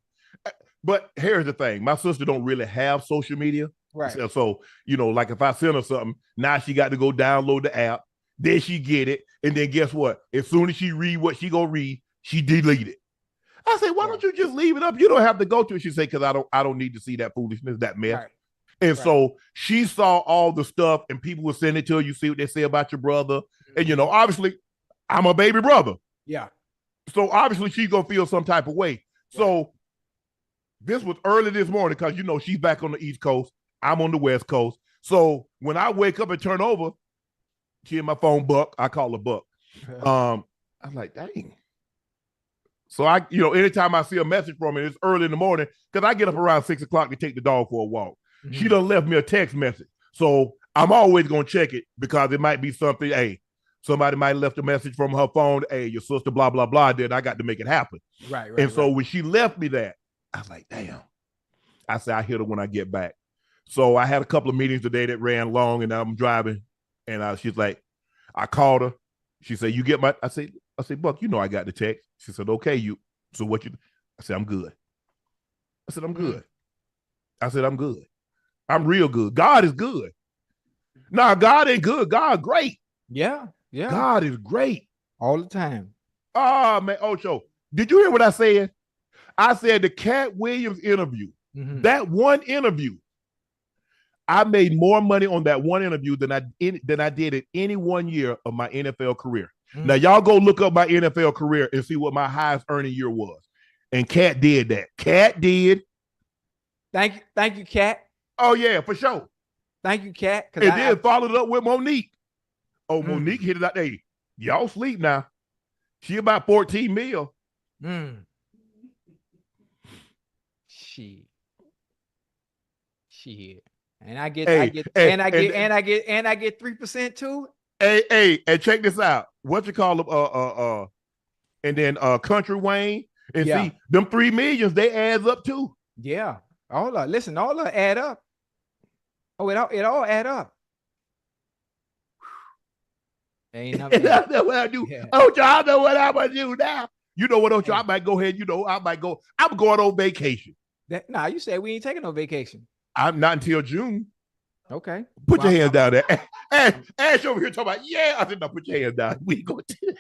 [SPEAKER 1] But here's the thing. My sister don't really have social media.
[SPEAKER 2] Right.
[SPEAKER 1] So, like if I send her something, now she got to go download the app. Then she get it. And then guess what? As soon as she read what she gonna read, she delete it. I say, why don't you just leave it up? You don't have to go to it. She say, because I don't need to see that foolishness, that mess. Right. And so she saw all the stuff and people would send it to her. You see what they say about your brother. And, obviously, I'm a baby brother.
[SPEAKER 2] Yeah.
[SPEAKER 1] So obviously she's going to feel some type of way. So this was early this morning because, she's back on the East Coast. I'm on the West Coast. So when I wake up and turn over, she in my phone, Buck. I call her Buck. I'm like, dang. So I, anytime I see a message from her, it's early in the morning because I get up around 6 o'clock to take the dog for a walk. Mm-hmm. She done left me a text message. So I'm always going to check it because it might be something, hey, somebody might have left a message from her phone, hey, your sister, blah, blah, blah, then I got to make it happen.
[SPEAKER 2] Right.
[SPEAKER 1] And so when she left me that, I was like, damn. I said, I hit her when I get back. So I had a couple of meetings today that ran long and I'm driving. And she's like, I called her. She said, you get my, I said, Buck, I got the text. She said, okay, so what you, I said, I'm good. I said, I'm good. I'm real good. God is good. Nah, God ain't good. God great.
[SPEAKER 2] Yeah.
[SPEAKER 1] God is great.
[SPEAKER 2] All the time.
[SPEAKER 1] Oh, man, Ocho, did you hear what I said? I said the Katt Williams interview, that one interview, I made more money on that one interview than I did in any 1 year of my NFL career. Now, y'all go look up my NFL career and see what my highest earning year was. And Katt did that. Katt did.
[SPEAKER 2] Thank you, Katt.
[SPEAKER 1] Oh, yeah, for sure.
[SPEAKER 2] Thank you, Katt.
[SPEAKER 1] And then followed up with Monique. Oh, Monique hit it out there. Y'all sleep now. She about 14 mil.
[SPEAKER 2] Shit. And I get 3% too.
[SPEAKER 1] Hey, and check this out. What you call them? And then Country Wayne. And see, them 3 millions, they adds up too.
[SPEAKER 2] Yeah. All that add up. Oh, it all add up. Ain't nothing.
[SPEAKER 1] That's what I do. Yeah. Ocho, I know what I'm gonna do now. You know what, Ocho? I might go ahead. I'm going on vacation.
[SPEAKER 2] Nah, you said we ain't taking no vacation.
[SPEAKER 1] I'm not until June.
[SPEAKER 2] Okay.
[SPEAKER 1] Put your hands down there. Ash over here talking about, yeah. I said, no, put your hands down. We go to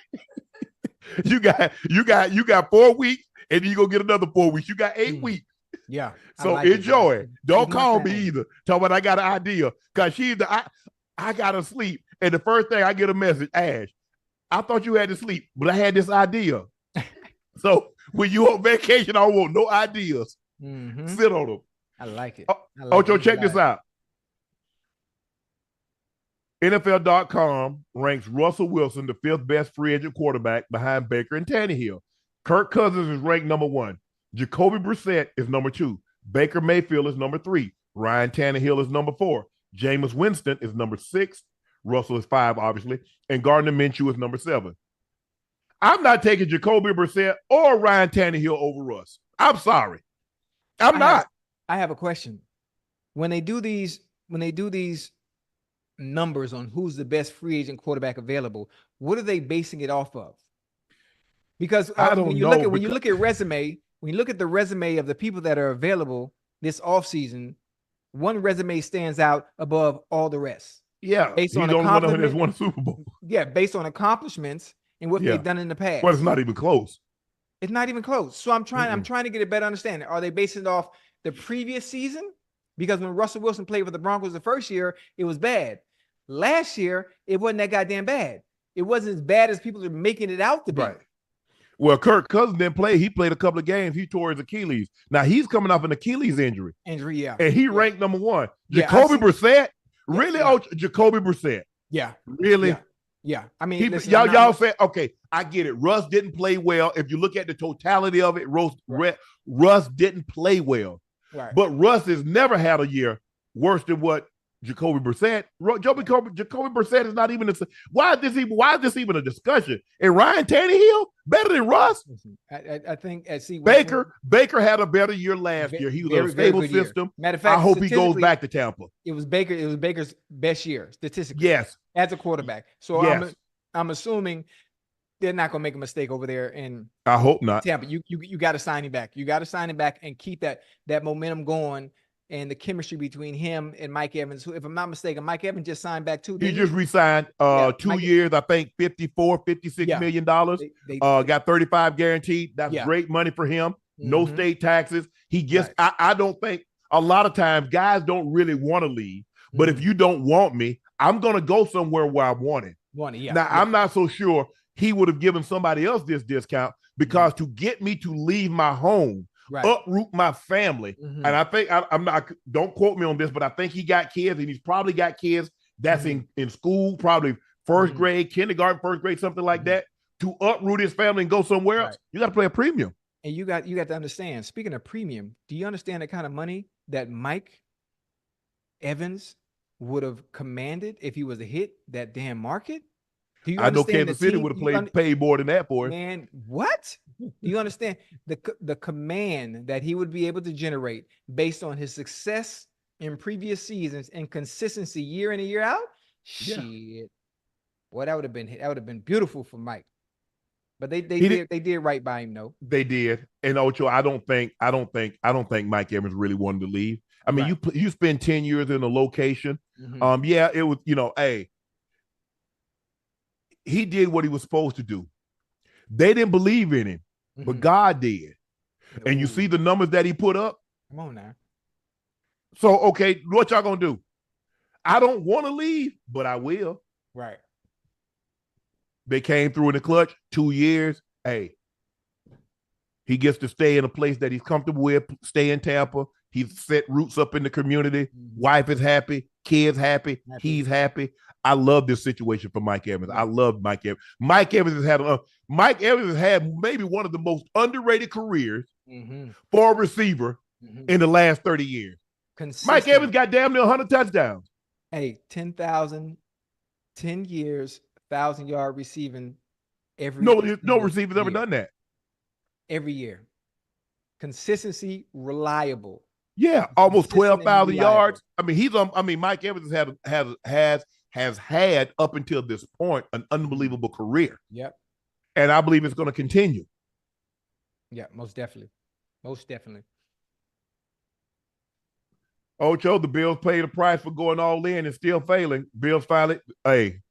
[SPEAKER 1] you got 4 weeks, and you go get another 4 weeks. You got 8 weeks.
[SPEAKER 2] Yeah.
[SPEAKER 1] So enjoy it. Don't call me either. Talk about I got an idea. Cause I gotta sleep. And the first thing I get a message, Ash, I thought you had to sleep, but I had this idea. So when you on vacation, I don't want no ideas. Sit on them.
[SPEAKER 2] I like it.
[SPEAKER 1] Ocho, check this out. NFL.com ranks Russell Wilson the 5th best free agent quarterback behind Baker and Tannehill. Kirk Cousins is ranked number 1. Jacoby Brissett is number 2. Baker Mayfield is number 3. Ryan Tannehill is number 4. Jameis Winston is number 6. Russell is 5, obviously. And Gardner Minshew is number 7. I'm not taking Jacoby Brissett or Ryan Tannehill over Russ. I'm sorry. I'm not.
[SPEAKER 2] I have a question. When they do these numbers on who's the best free agent quarterback available, what are they basing it off of? Because when you look at the resume of the people that are available this offseason, one resume stands out above all the rest.
[SPEAKER 1] Yeah,
[SPEAKER 2] based
[SPEAKER 1] on accomplishments. Won a Super Bowl.
[SPEAKER 2] Yeah, based on accomplishments and what they've done in the past.
[SPEAKER 1] Well, it's not even close.
[SPEAKER 2] It's not even close. So I'm trying to get a better understanding. Are they basing it off the previous season? Because when Russell Wilson played for the Broncos the first year, it was bad. Last year, it wasn't that goddamn bad. It wasn't as bad as people are making it out to be.
[SPEAKER 1] Right. Well, Kirk Cousins didn't play. He played a couple of games. He tore his Achilles. Now he's coming off an Achilles injury.
[SPEAKER 2] Yeah.
[SPEAKER 1] And he ranked number 1. Jacoby Brissett? Really? Yeah. Oh, Jacoby Brissett.
[SPEAKER 2] Yeah.
[SPEAKER 1] Really?
[SPEAKER 2] Yeah. I mean,
[SPEAKER 1] y'all said, okay, I get it. Russ didn't play well. If you look at the totality of it, Russ didn't play well.
[SPEAKER 2] Right.
[SPEAKER 1] But Russ has never had a year worse than what Jacoby Brissett. Jacoby Brissett is not even why is this even a discussion? And Ryan Tannehill better than Russ?
[SPEAKER 2] I think
[SPEAKER 1] Baker had a better year last year. He was in a stable system.
[SPEAKER 2] Matter of fact,
[SPEAKER 1] I hope he goes back to Tampa.
[SPEAKER 2] It was Baker's best year statistically.
[SPEAKER 1] Yes,
[SPEAKER 2] as a quarterback. So
[SPEAKER 1] yes.
[SPEAKER 2] I'm assuming they're not going to make a mistake over there in
[SPEAKER 1] I hope not.
[SPEAKER 2] Tampa. You got to sign him back. You got to sign him back and keep that momentum going. And the chemistry between him and Mike Evans, who, if I'm not mistaken, Mike Evans just signed back too.
[SPEAKER 1] He just re-signed 2 years, I think $56 million. Got 35 guaranteed. That's great money for him. No state taxes. He gets, I don't think, a lot of times guys don't really want to leave. But if you don't want me, I'm going to go somewhere where I want it. Now, I'm not so sure he would have given somebody else this discount because to get me to leave my home, uproot my family. And I think I'm not, don't quote me on this, but I think he got kids and he's probably got kids that's in school, probably first grade, kindergarten, first grade, something like that. To uproot his family and go somewhere else, you got to play a premium.
[SPEAKER 2] And you got to understand, speaking of premium, do you understand the kind of money that Mike Evans would have commanded if he was to hit that damn market?
[SPEAKER 1] I know Kansas City would have paid more than that for it.
[SPEAKER 2] Man, what? Do you understand the command that he would be able to generate based on his success in previous seasons and consistency year in and year out? Shit. Boy, that would have been beautiful for Mike. But they did right by him, though.
[SPEAKER 1] They did. And Ocho, I don't think Mike Evans really wanted to leave. I mean, you spend 10 years in a location. It was, hey, he did what he was supposed to do. They didn't believe in him, but God did. And you see the numbers that he put up?
[SPEAKER 2] Come on now.
[SPEAKER 1] So, okay, what y'all gonna do? I don't want to leave, but I will.
[SPEAKER 2] Right.
[SPEAKER 1] They came through in the clutch 2 years. Hey, he gets to stay in a place that he's comfortable with, stay in Tampa. He's set roots up in the community. Wife is happy, kids happy, he's happy. I love this situation for Mike Evans. I love Mike Evans. Mike Evans has had maybe one of the most underrated careers for a receiver in the last 30 years. Mike Evans got damn near 100 touchdowns.
[SPEAKER 2] Hey, 10 years, 1,000-yard receiving every year.
[SPEAKER 1] No receiver's ever done that.
[SPEAKER 2] Every year. Consistency, reliable.
[SPEAKER 1] Yeah, almost 12,000 yards. I mean, Mike Evans has had up until this point an unbelievable career.
[SPEAKER 2] Yep.
[SPEAKER 1] And I believe it's going to continue.
[SPEAKER 2] Yeah, most definitely. Most definitely.
[SPEAKER 1] Ocho, the Bills paid the price for going all in and still failing. Bills finally, hey,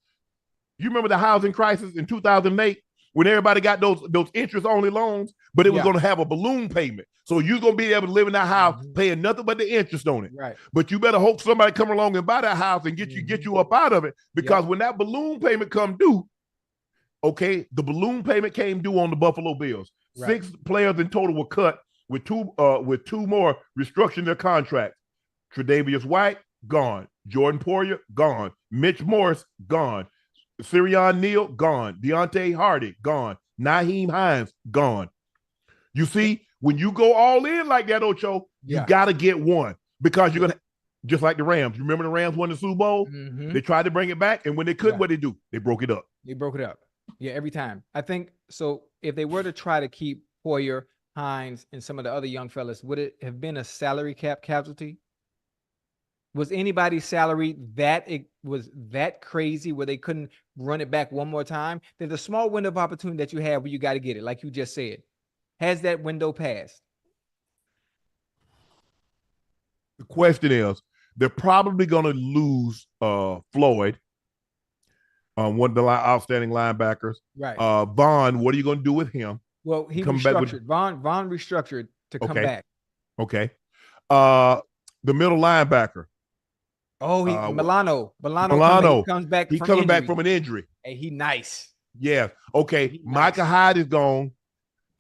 [SPEAKER 1] you remember the housing crisis in 2008 when everybody got those interest only loans, but it was going to have a balloon payment. So you're going to be able to live in that house paying nothing but the interest on it.
[SPEAKER 2] Right.
[SPEAKER 1] But you better hope somebody come along and buy that house and get you up out of it, because when that balloon payment come due, okay, the balloon payment came due on the Buffalo Bills. Right. 6 players in total were cut with two more restructuring their contracts. Tre'Davious White, gone. Jordan Poyer, gone. Mitch Morse, gone. Sirianni Neal, gone. Deontay Hardy, gone. Nyheim Hines, gone. You see, when you go all in like that, Ocho, you got to get one, because you're going to, just like the Rams. You remember the Rams won the Super Bowl? They tried to bring it back, and when they couldn't, what they do? They broke it up.
[SPEAKER 2] They broke it up. Yeah, every time. I think, so if they were to try to keep Poyer, Hines, and some of the other young fellas, would it have been a salary cap casualty? Was anybody's salary was that crazy where they couldn't run it back one more time? There's a small window of opportunity that you have where you got to get it, like you just said. Has that window passed?
[SPEAKER 1] The question is, they're probably going to lose Floyd, one of the outstanding linebackers.
[SPEAKER 2] Right.
[SPEAKER 1] Vaughn, what are you going to do with him?
[SPEAKER 2] Well, he restructured. Vaughn restructured to come back.
[SPEAKER 1] Okay. The middle linebacker.
[SPEAKER 2] Oh, Milano comes back.
[SPEAKER 1] He's coming back from an injury.
[SPEAKER 2] Hey, he nice.
[SPEAKER 1] Yeah. Okay. Micah Hyde is gone.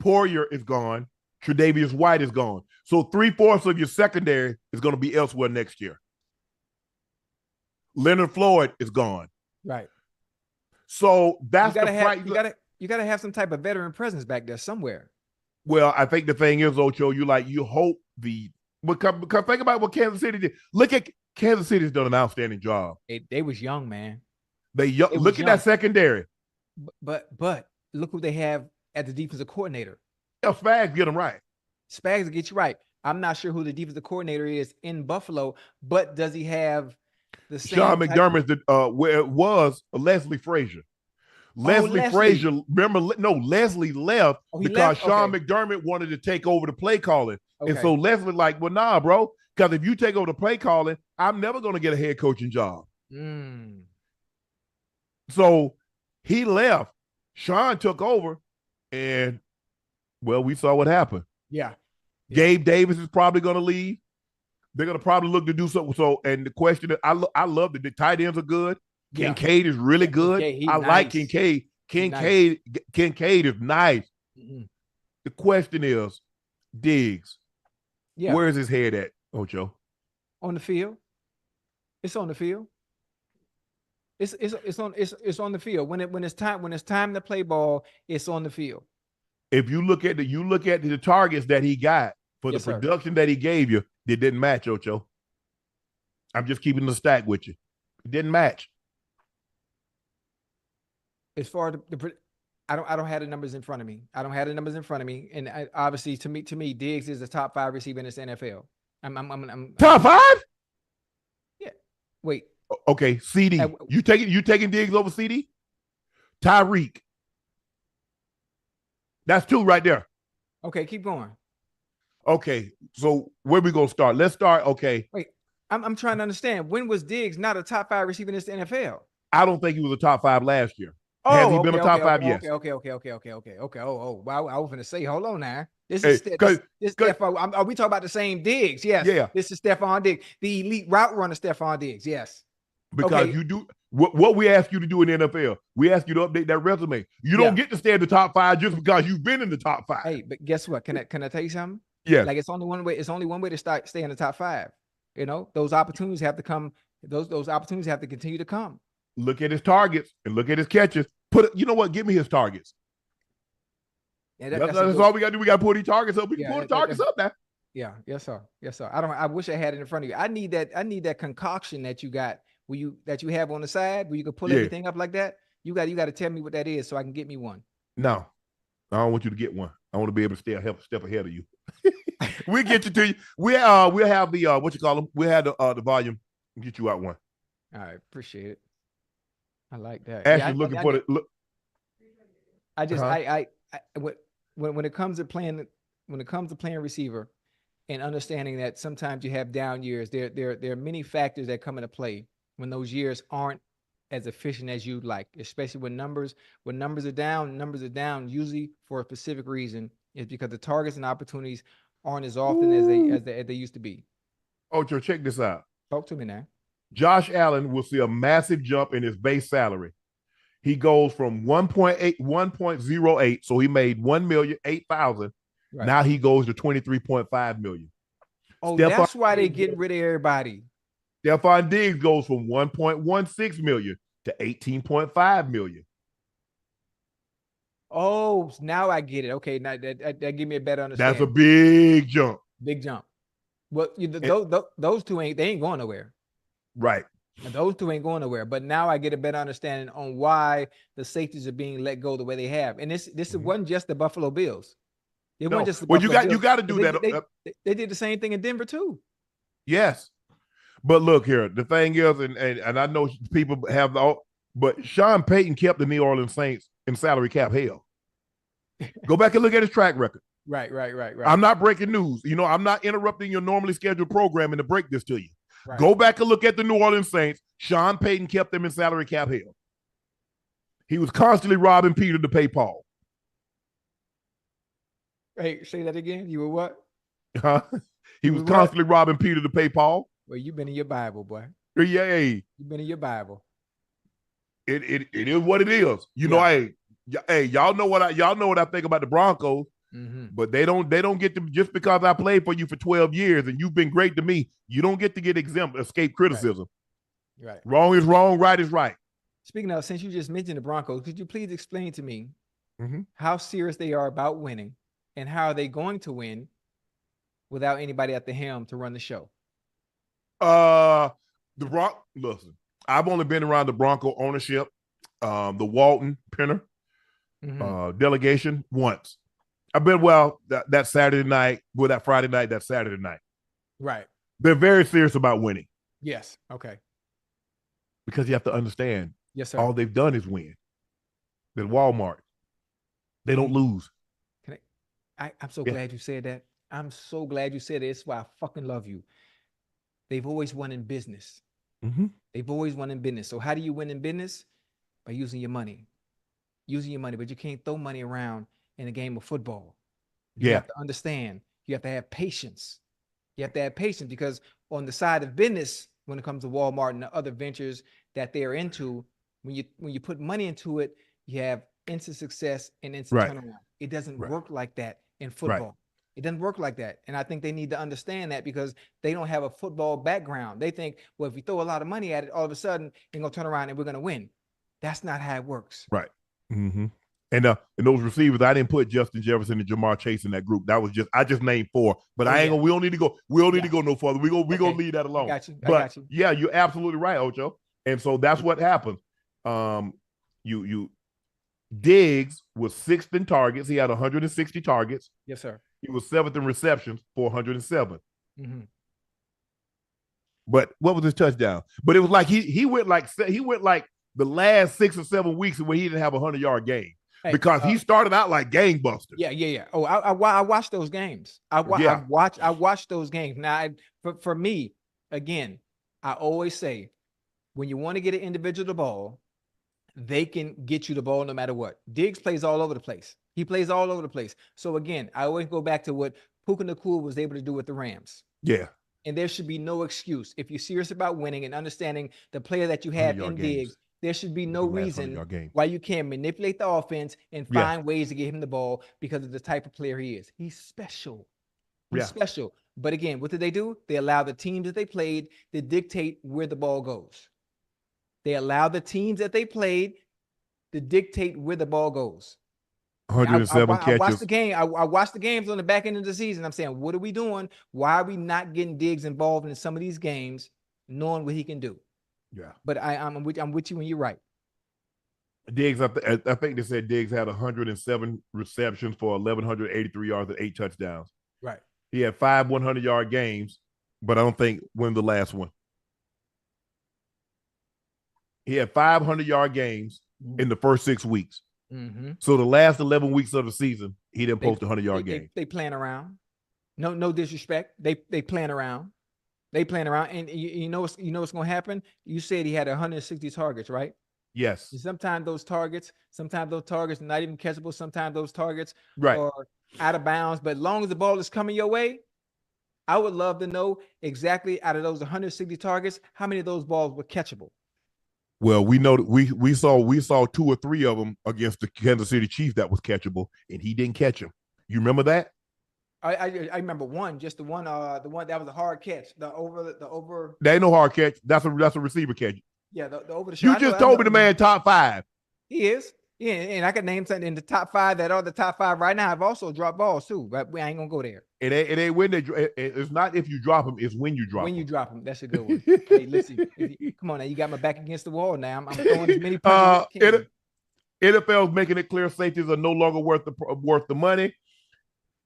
[SPEAKER 1] Poyer is gone. Tre'Davious White is gone. So 3/4 of your secondary is going to be elsewhere next year. Leonard Floyd is gone.
[SPEAKER 2] Right.
[SPEAKER 1] So that's
[SPEAKER 2] you gotta have some type of veteran presence back there somewhere.
[SPEAKER 1] Well, I think the thing is, Ocho, you hope because think about what Kansas City did. Look at Kansas City's done an outstanding job.
[SPEAKER 2] They was young, man.
[SPEAKER 1] Look at that secondary.
[SPEAKER 2] But look who they have at the defensive coordinator.
[SPEAKER 1] Yeah, Spags get them right.
[SPEAKER 2] Spags will get you right. I'm not sure who the defensive coordinator is in Buffalo, but does he have the same?
[SPEAKER 1] Sean McDermott's where it was Leslie Frazier. Leslie Frazier, remember? No, Leslie left because Sean McDermott wanted to take over the play calling. And so Leslie like, well, nah, bro, because if you take over the play calling, I'm never going to get a head coaching job. So he left. Sean took over, and, well, we saw what happened.
[SPEAKER 2] Yeah.
[SPEAKER 1] Gabe Davis is probably going to leave. They're going to probably look to do something. So, and the question is, I love that the tight ends are good. Kincaid is really good. I like Kincaid. Kincaid is nice. The question is, Diggs. Yeah. Where is his head at, Ocho?
[SPEAKER 2] On the field. It's on the field. It's on the field. When it's time to play ball, it's on the field.
[SPEAKER 1] If you look at the targets that he got for the production that he gave you, it didn't match, Ocho. I'm just keeping the stack with you. It didn't match.
[SPEAKER 2] As far as I don't have the numbers in front of me. And obviously, to me, Diggs is the top 5 receiver in this NFL. I'm
[SPEAKER 1] top 5?
[SPEAKER 2] Yeah. Wait.
[SPEAKER 1] Okay, CD. You taking Diggs over CD? Tyreek. That's 2 right there.
[SPEAKER 2] Okay, keep going.
[SPEAKER 1] Okay, so where we gonna start? Let's start. Okay.
[SPEAKER 2] Wait, I'm trying to understand. When was Diggs not a top 5 receiver in this NFL?
[SPEAKER 1] I don't think he was a top 5 last year. Has he been a top 5? Yes.
[SPEAKER 2] Okay. Oh, wow. I was going to say, hold on now. This is Stephon. Are we talking about the same Diggs? Yes.
[SPEAKER 1] Yeah.
[SPEAKER 2] This is Stephon Diggs, the elite route runner, Stephon Diggs. Yes.
[SPEAKER 1] Because you do what we ask you to do in the NFL. We ask you to update that resume. You don't get to stay in the top 5 just because you've been in the top 5.
[SPEAKER 2] Hey, but guess what? Can I tell you something?
[SPEAKER 1] Yeah.
[SPEAKER 2] Like it's only one way to stay in the top 5. You know, those opportunities have to come. Those opportunities have to continue to come.
[SPEAKER 1] Look at his targets and look at his catches. You know what? Give me his targets. Yeah, that's all we got to do. We got to pull these targets up. We can pull the targets up now.
[SPEAKER 2] Yeah. Yes, sir. I wish I had it in front of you. I need that concoction that you got that you have on the side where you can pull everything up like that. You got to tell me what that is so I can get me one.
[SPEAKER 1] No, I don't want you to get one. I want to be able to stay a step ahead of you. We'll get you to you. We'll have the what you call them. We'll have the volume and get you out one.
[SPEAKER 2] All right, appreciate it. I like that.
[SPEAKER 1] Actually, looking for it. Look.
[SPEAKER 2] I just when it comes to playing receiver, and understanding that sometimes you have down years. There are many factors that come into play when those years aren't as efficient as you'd like, especially when numbers are down usually for a specific reason. Is because the targets and opportunities aren't as often as they used to be.
[SPEAKER 1] Ocho, check this out.
[SPEAKER 2] Talk to me now.
[SPEAKER 1] Josh Allen will see a massive jump in his base salary. He goes from 1.08, so he made 1,008,000.
[SPEAKER 2] Right.
[SPEAKER 1] Now he goes to 23.5 million.
[SPEAKER 2] Oh, that's why they getting rid of everybody.
[SPEAKER 1] Stephon Diggs goes from 1.16 million to 18.5 million.
[SPEAKER 2] Oh, now I get it. Okay, now that give me a better understanding.
[SPEAKER 1] That's a big jump.
[SPEAKER 2] Big jump. Well, those two ain't going nowhere.
[SPEAKER 1] Right.
[SPEAKER 2] Those two ain't going nowhere. But now I get a better understanding on why the safeties are being let go the way they have. And this wasn't just the Buffalo Bills. It wasn't just the Buffalo Bills.
[SPEAKER 1] You got to do that.
[SPEAKER 2] They did the same thing in Denver too.
[SPEAKER 1] Yes. But look here, the thing is, and I know people have but Sean Payton kept the New Orleans Saints in salary cap hell. Go back and look at his track record.
[SPEAKER 2] Right.
[SPEAKER 1] I'm not breaking news. I'm not interrupting your normally scheduled programming to break this to you.
[SPEAKER 2] Right.
[SPEAKER 1] Go back and look at the New Orleans Saints. Sean Payton kept them in salary cap hell. He was constantly robbing Peter to pay Paul.
[SPEAKER 2] Hey, say that again. You were what?
[SPEAKER 1] Huh? He was constantly robbing Peter to pay Paul.
[SPEAKER 2] Well, you've been in your Bible, boy.
[SPEAKER 1] Yeah.
[SPEAKER 2] You've been in your Bible.
[SPEAKER 1] It is what it is. Hey, y'all know what I think about the Broncos.
[SPEAKER 2] Mm-hmm.
[SPEAKER 1] But they don't get to, just because I played for you for 12 years and you've been great to me, you don't get to get escape criticism.
[SPEAKER 2] Right.
[SPEAKER 1] Wrong is wrong, right is right.
[SPEAKER 2] Speaking of, since you just mentioned the Broncos, could you please explain to me how serious they are about winning and how are they going to win without anybody at the helm to run the show?
[SPEAKER 1] Listen, I've only been around the Bronco ownership, the Walton Penner delegation once. I've been that Saturday night, that Friday night, that Saturday night.
[SPEAKER 2] Right.
[SPEAKER 1] They're very serious about winning.
[SPEAKER 2] Yes. Okay.
[SPEAKER 1] Because you have to understand,
[SPEAKER 2] yes, sir.
[SPEAKER 1] All they've done is win. At Walmart, they don't lose.
[SPEAKER 2] I'm so glad you said that. I'm so glad you said it. It's why I fucking love you. They've always won in business.
[SPEAKER 1] Mm-hmm.
[SPEAKER 2] They've always won in business. So how do you win in business? By using your money. But you can't throw money around in a game of football. You have to understand. You have to have patience. Because on the side of business, when it comes to Walmart and the other ventures that they're into, when you put money into it, you have instant success and instant turnaround. It doesn't work like that in football. Right. It doesn't work like that. And I think they need to understand that because they don't have a football background. They think, well, if we throw a lot of money at it, all of a sudden, they're going to turn around and we're going to win. That's not how it works.
[SPEAKER 1] Right. Mm-hmm. And those receivers, I didn't put Justin Jefferson and Jamar Chase in that group. That was I just named 4. But we don't need to go. We don't need to go no further. We're gonna leave that alone.
[SPEAKER 2] I got you.
[SPEAKER 1] Yeah, you're absolutely right, Ocho. And so that's what happened. Diggs was 6th in targets. He had 160 targets.
[SPEAKER 2] Yes, sir.
[SPEAKER 1] He was 7th in receptions for 107.
[SPEAKER 2] Mm-hmm.
[SPEAKER 1] But what was his touchdown? But it was like he went like the last 6 or 7 weeks where he didn't have a 100-yard game. Because he started out like gangbusters.
[SPEAKER 2] Yeah. Oh, I watched those games. I watched those games. Now, for me, again, I always say, when you want to get an individual the ball, they can get you the ball no matter what. Diggs plays all over the place. He plays all over the place. So again, I always go back to what Puka Nacua was able to do with the Rams.
[SPEAKER 1] Yeah.
[SPEAKER 2] And there should be no excuse. If you're serious about winning and understanding the player that you have in Diggs, there should be no reason why you can't manipulate the offense and find ways to get him the ball because of the type of player he is. He's special. He's special. But again, what did they do? They allowed the teams that they played to dictate where the ball goes. They allowed the teams that they played to dictate where the ball goes.
[SPEAKER 1] 107 catches.
[SPEAKER 2] I watched the game. I watched the games on the back end of the season. I'm saying, what are we doing? Why are we not getting Diggs involved in some of these games, knowing what he can do?
[SPEAKER 1] Yeah,
[SPEAKER 2] but I'm with you when you're right.
[SPEAKER 1] Diggs, I think they said Diggs had 107 receptions for 1,183 yards and 8 touchdowns.
[SPEAKER 2] Right.
[SPEAKER 1] He had 5 100-yard games, but I don't think win the last one. He had 500-yard games in the first 6 weeks.
[SPEAKER 2] Mm-hmm.
[SPEAKER 1] So the last 11 weeks of the season, he didn't post a 100-yard game.
[SPEAKER 2] They playing around. No disrespect. They playing around. They playing around, and you know what's going to happen. You said he had 160 targets, right?
[SPEAKER 1] Yes.
[SPEAKER 2] And sometimes those targets are not even catchable. Sometimes those targets
[SPEAKER 1] Right.
[SPEAKER 2] are out of bounds. But as long as the ball is coming your way, I would love to know exactly out of those 160 targets, how many of those balls were catchable.
[SPEAKER 1] Well, we know that we saw 2 or 3 of them against the Kansas City Chiefs that was catchable, and he didn't catch them. You remember that?
[SPEAKER 2] I remember one, just the one that was a hard catch. The over.
[SPEAKER 1] That ain't no hard catch. That's a receiver catch.
[SPEAKER 2] Yeah, the over the
[SPEAKER 1] You
[SPEAKER 2] shot.
[SPEAKER 1] just told me the man top 5.
[SPEAKER 2] He is. Yeah, and I could name something in the top 5 that are the top 5 right now. Have also dropped balls too, but we ain't gonna go there.
[SPEAKER 1] It ain't when it's not if you drop them, it's when you drop them.
[SPEAKER 2] When you drop them, that's a good one. Hey, listen, come on now, you got my back against the wall now. I'm throwing as many punches as I can.
[SPEAKER 1] NFL's making it clear safeties are no longer worth the money.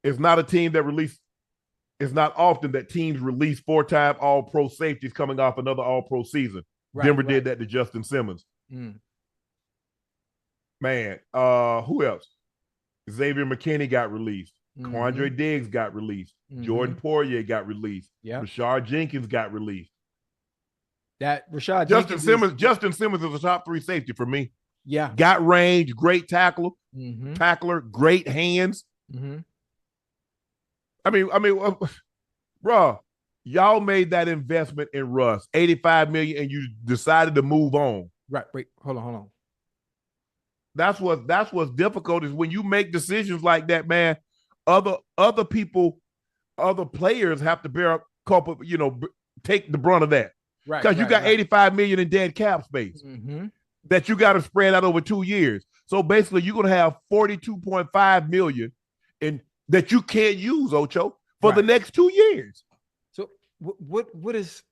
[SPEAKER 1] It's not a team that release. It's not often that teams release 4-time All-Pro safeties coming off another All-Pro season.
[SPEAKER 2] Right,
[SPEAKER 1] Denver did that to Justin Simmons. Man, who else? Xavier McKinney got released. Quandre Diggs got released. Jordan Poirier got released. Rashard Jenkins got released. Justin Simmons is a top 3 safety for me.
[SPEAKER 2] Yeah.
[SPEAKER 1] Got range, great tackler, great hands. I mean, bro, y'all made that investment in Russ, $85 million, and you decided to move on.
[SPEAKER 2] Right. Wait, hold on.
[SPEAKER 1] That's what's difficult is when you make decisions like that, man. Other people, other players have to bear a couple, take the brunt of that.
[SPEAKER 2] Right.
[SPEAKER 1] Because you got $85 million in dead cap space that you got to spread out over 2 years. So basically, you're gonna have $42.5 million in that you can't use, Ocho, for the next 2 years.
[SPEAKER 2] So what is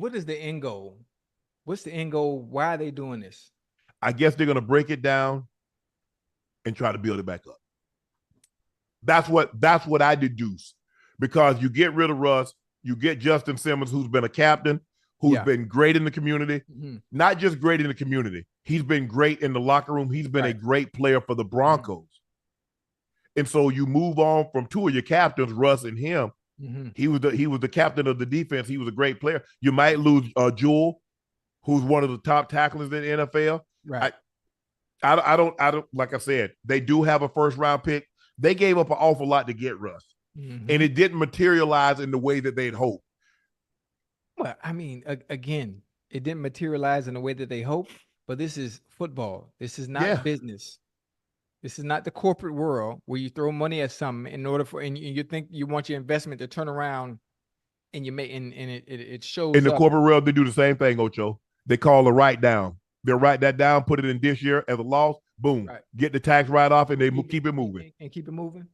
[SPEAKER 2] the end goal? What's the end goal? Why are they doing this?
[SPEAKER 1] I guess they're gonna break it down and try to build it back up. That's what I deduce, because you get rid of Russ, you get Justin Simmons, who's been a captain, who's been great in the community, not just great in the community. He's been great in the locker room. He's been a great player for the Broncos. And so you move on from 2 of your captains, Russ and him. He was the captain of the defense. He was a great player. You might lose Jewel, who's one of the top tacklers in the NFL.
[SPEAKER 2] Right.
[SPEAKER 1] I don't like I said, they do have a first round pick. They gave up an awful lot to get Russ. And it didn't materialize in the way that they'd hoped.
[SPEAKER 2] Well, I mean, again, it didn't materialize in the way that they hoped, but this is football. This is not business. This is not the corporate world where you throw money at something in order for, and you think you want your investment to turn around, and you make, and it shows.
[SPEAKER 1] In the corporate world, they do the same thing, Ocho. They call a write down. They'll write that down, put it in this year as a loss. Boom, get the tax write off, and they keep it moving.
[SPEAKER 2] And keep it moving.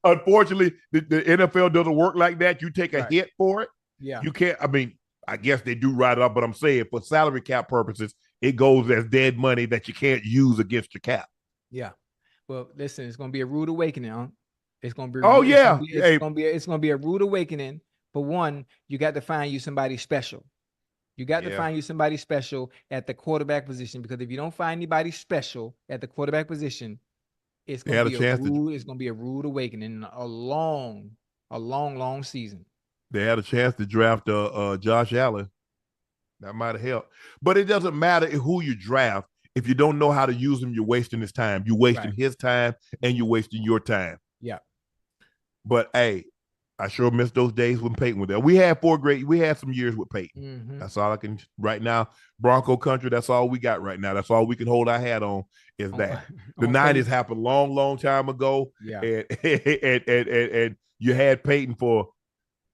[SPEAKER 1] Unfortunately, the NFL doesn't work like that. You take a hit for it.
[SPEAKER 2] Yeah,
[SPEAKER 1] you can't. I mean, I guess they do write it off, but I'm saying for salary cap purposes, it goes as dead money that you can't use against your cap.
[SPEAKER 2] Yeah. Well, listen, it's going to be a rude awakening, huh? It's going to be. It's going to be a rude awakening. For one, you got to find you somebody special. You got to find you somebody special at the quarterback position, because if you don't find anybody special at the quarterback position, it's going to be a rude awakening, a long season.
[SPEAKER 1] They had a chance to draft Josh Allen. That might have helped. But it doesn't matter who you draft. If you don't know how to use him, you're wasting his time. You're wasting his time, and you're wasting your time.
[SPEAKER 2] Yeah.
[SPEAKER 1] But, hey, I sure miss those days when Peyton was there. We had some years with Peyton. That's all I can right now. Bronco country, that's all we got right now. That's all we can hold our hat on is that. The 90s happened long time ago.
[SPEAKER 2] Yeah.
[SPEAKER 1] And you had Peyton for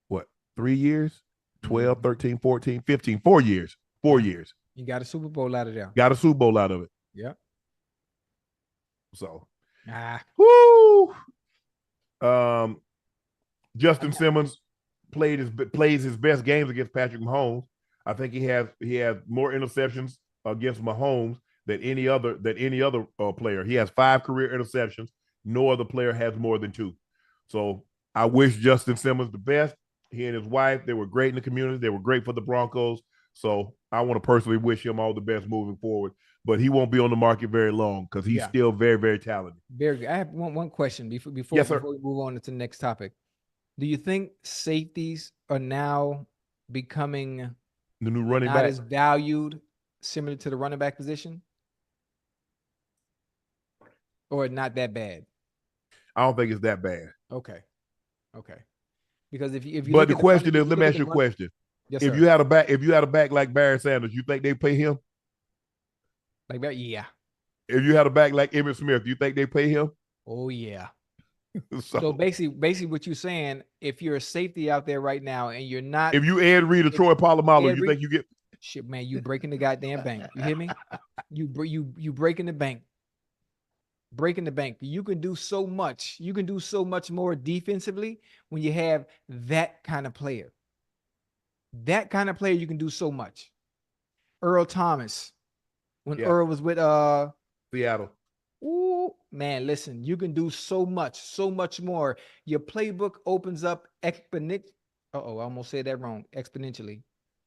[SPEAKER 1] what, 3 years? 12, 13, 14, 15, 4 years. 4 years.
[SPEAKER 2] You got a Super Bowl out of there.
[SPEAKER 1] Got a Super Bowl out of it.
[SPEAKER 2] Yeah.
[SPEAKER 1] So.
[SPEAKER 2] Woo.
[SPEAKER 1] Justin Simmons plays his best games against Patrick Mahomes. I think he has more interceptions against Mahomes than any other player. He has 5 career interceptions. No other player has more than 2. So I wish Justin Simmons the best. He and his wife, they were great in the community. They were great for the Broncos. So I want to personally wish him all the best moving forward. But he won't be on the market very long because he's still very, very talented.
[SPEAKER 2] Very good. I have one question before
[SPEAKER 1] Yes, sir.
[SPEAKER 2] we move on to the next topic. Do you think safeties are now becoming
[SPEAKER 1] the new running
[SPEAKER 2] not
[SPEAKER 1] back
[SPEAKER 2] as valued, similar to the running back position, or not that bad?
[SPEAKER 1] I don't think it's that bad.
[SPEAKER 2] Okay. Because if you
[SPEAKER 1] but the question is, let me ask you a question.
[SPEAKER 2] Yes,
[SPEAKER 1] if
[SPEAKER 2] sir.
[SPEAKER 1] you had a back like Barry Sanders, you think they pay him?
[SPEAKER 2] Like that, yeah.
[SPEAKER 1] If you had a back like Emmitt Smith, you think they pay him?
[SPEAKER 2] Oh yeah. So basically, what you're saying, if you're a safety out there right now and you're not,
[SPEAKER 1] if you Ed Reed or Troy Polamalu, you think you get
[SPEAKER 2] shit, man? You breaking the goddamn bank. You hear me? You breaking the bank. Breaking the bank. You can do so much. You can do so much more defensively when you have that kind of player. That kind of player, you can do so much. Earl Thomas, when Earl was with
[SPEAKER 1] Seattle.
[SPEAKER 2] Ooh, man, listen, you can do so much more. Your playbook opens up exponentially. I almost said that wrong. Exponentially.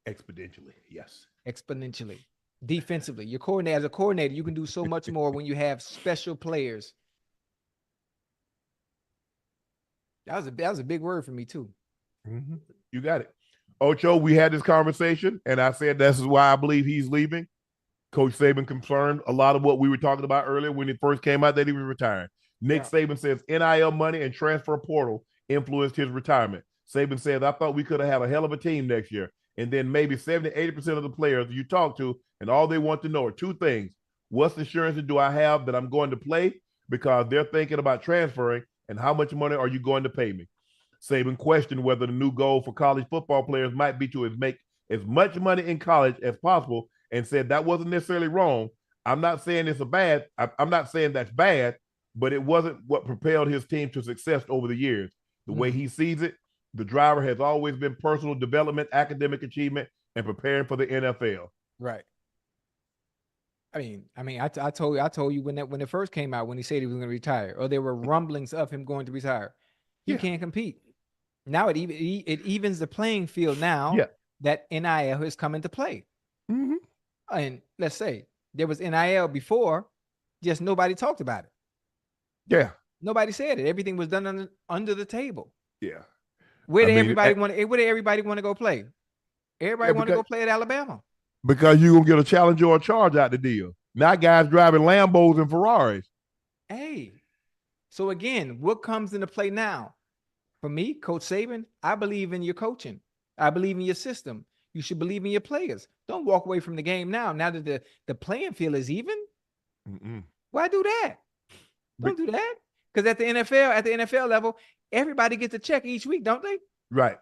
[SPEAKER 1] Exponentially, yes.
[SPEAKER 2] Exponentially. Defensively, your coordinator, as a coordinator, you can do so much more when you have special players. That was a big word for me too.
[SPEAKER 1] Mm-hmm. You got it. Ocho, we had this conversation, and I said this is why I believe he's leaving. Coach Saban confirmed a lot of what we were talking about earlier when it first came out that he was retiring. Nick Saban says NIL money and transfer portal influenced his retirement. Saban says, I thought we could have had a hell of a team next year. And then maybe 70-80% of the players you talk to, and all they want to know are two things. What assurance do I have that I'm going to play? Because they're thinking about transferring, and how much money are you going to pay me? Saban questioned whether the new goal for college football players might be to make as much money in college as possible, and said that wasn't necessarily wrong. I'm not saying it's I'm not saying that's bad, but it wasn't what propelled his team to success over the years. The way he sees it, the driver has always been personal development, academic achievement, and preparing for the NFL.
[SPEAKER 2] Right. I told you when it first came out, when he said he was going to retire, or there were rumblings of him going to retire. He can't compete. Now it evens the playing field now that NIL has come into play.
[SPEAKER 1] Mm-hmm.
[SPEAKER 2] And let's say there was NIL before, just nobody talked about it.
[SPEAKER 1] Yeah.
[SPEAKER 2] Nobody said it. Everything was done under the table.
[SPEAKER 1] Yeah.
[SPEAKER 2] Where did everybody want to go play? Everybody want to go play at Alabama.
[SPEAKER 1] Because you're going to get a challenger or a charge out the deal. Now guys driving Lambos and Ferraris.
[SPEAKER 2] Hey. So again, what comes into play now? For me, Coach Saban, I believe in your coaching. I believe in your system. You should believe in your players. Don't walk away from the game now that the playing field is even.
[SPEAKER 1] Mm-mm.
[SPEAKER 2] Why do that? Don't do that. Because at the NFL level, everybody gets a check each week, don't they?
[SPEAKER 1] Right.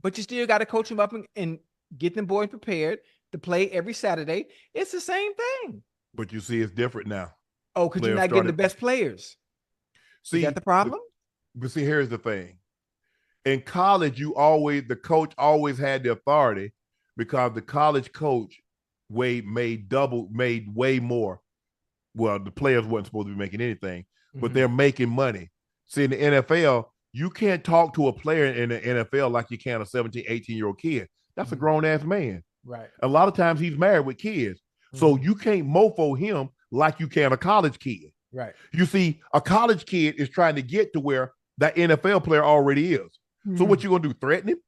[SPEAKER 2] But you still got to coach them up and get them boys prepared to play every Saturday. It's the same thing.
[SPEAKER 1] But you see, it's different now.
[SPEAKER 2] Oh, because you're not getting the best players. See, is that the problem?
[SPEAKER 1] But see, here's the thing. In college, the coach always had the authority because the college coach made way more. Well, the players wasn't supposed to be making anything, but they're making money. See, in the NFL, you can't talk to a player in the NFL like you can a 17, 18-year-old kid. That's a grown-ass man.
[SPEAKER 2] Right.
[SPEAKER 1] A lot of times he's married with kids. So you can't mofo him like you can a college kid.
[SPEAKER 2] Right.
[SPEAKER 1] You see, a college kid is trying to get to where that NFL player already is. So what you going to do, threaten him?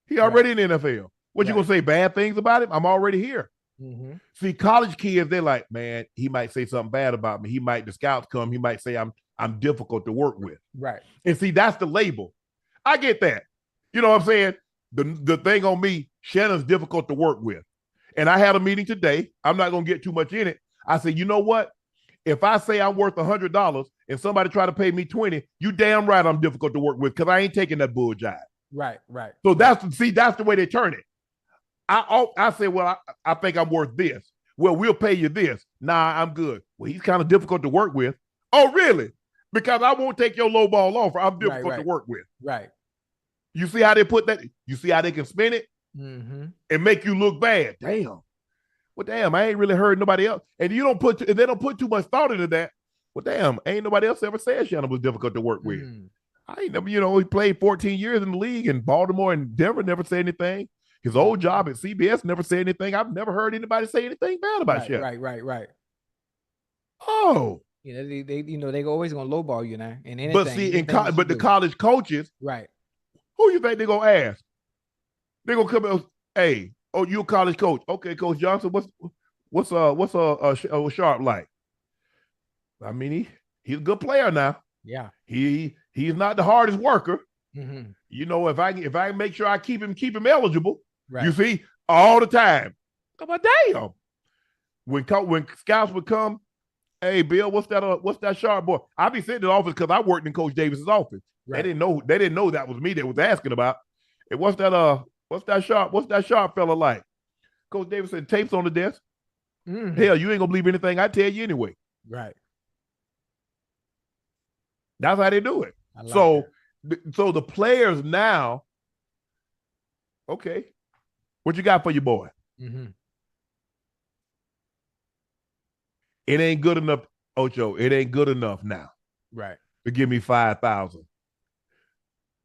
[SPEAKER 1] He already in the NFL. What you going to say, bad things about him? I'm already here. See, college kids, they're like, man, he might say something bad about me. The scouts come, he might say I'm difficult to work with.
[SPEAKER 2] Right.
[SPEAKER 1] And see, that's the label. I get that. You know what I'm saying? The thing on me, Shannon's difficult to work with. And I had a meeting today. I'm not going to get too much in it. I said, you know what? If I say I'm worth $100 and somebody try to pay me $20, you damn right I'm difficult to work with because I ain't taking that bull jive.
[SPEAKER 2] Right, right.
[SPEAKER 1] So that's the way they turn it. I say, well, I think I'm worth this. Well, we'll pay you this. Nah, I'm good. Well, he's kind of difficult to work with. Oh, really? Because I won't take your low ball offer. I'm difficult to work with.
[SPEAKER 2] Right.
[SPEAKER 1] You see how they put that? You see how they can spin it and make you look bad? Damn. Well, damn, I ain't really heard nobody else. And they don't put too much thought into that. Well, damn, ain't nobody else ever said Shannon was difficult to work with. I ain't never, he played 14 years in the league, and Baltimore and Denver never said anything. His old job at CBS never said anything. I've never heard anybody say anything bad about Shep.
[SPEAKER 2] Right.
[SPEAKER 1] Oh.
[SPEAKER 2] They always gonna lowball you now. And anything.
[SPEAKER 1] But see, but the college coaches,
[SPEAKER 2] right?
[SPEAKER 1] Who you think they're gonna ask? They're gonna come and, hey, oh, you a college coach? Okay, Coach Johnson, what's Sharpe like? I mean, he's a good player now.
[SPEAKER 2] Yeah.
[SPEAKER 1] He's not the hardest worker.
[SPEAKER 2] Mm-hmm.
[SPEAKER 1] You know, if I make sure I keep him eligible,
[SPEAKER 2] right.
[SPEAKER 1] You see, all the time. I'm like, damn. When scouts would come, hey, Bill, what's that Sharpe boy? I be sitting in the office because I worked in Coach Davis's office. Right. They didn't know that was me they was asking about. And what's that Sharpe fella like? Coach Davis said, tapes on the desk. Mm-hmm. Hell, you ain't gonna believe anything I tell you anyway.
[SPEAKER 2] Right.
[SPEAKER 1] That's how they do it. So the players now, okay, what you got for your boy? Mm-hmm. It ain't good enough, Ocho. It ain't good enough now.
[SPEAKER 2] Right.
[SPEAKER 1] To give me 5,000.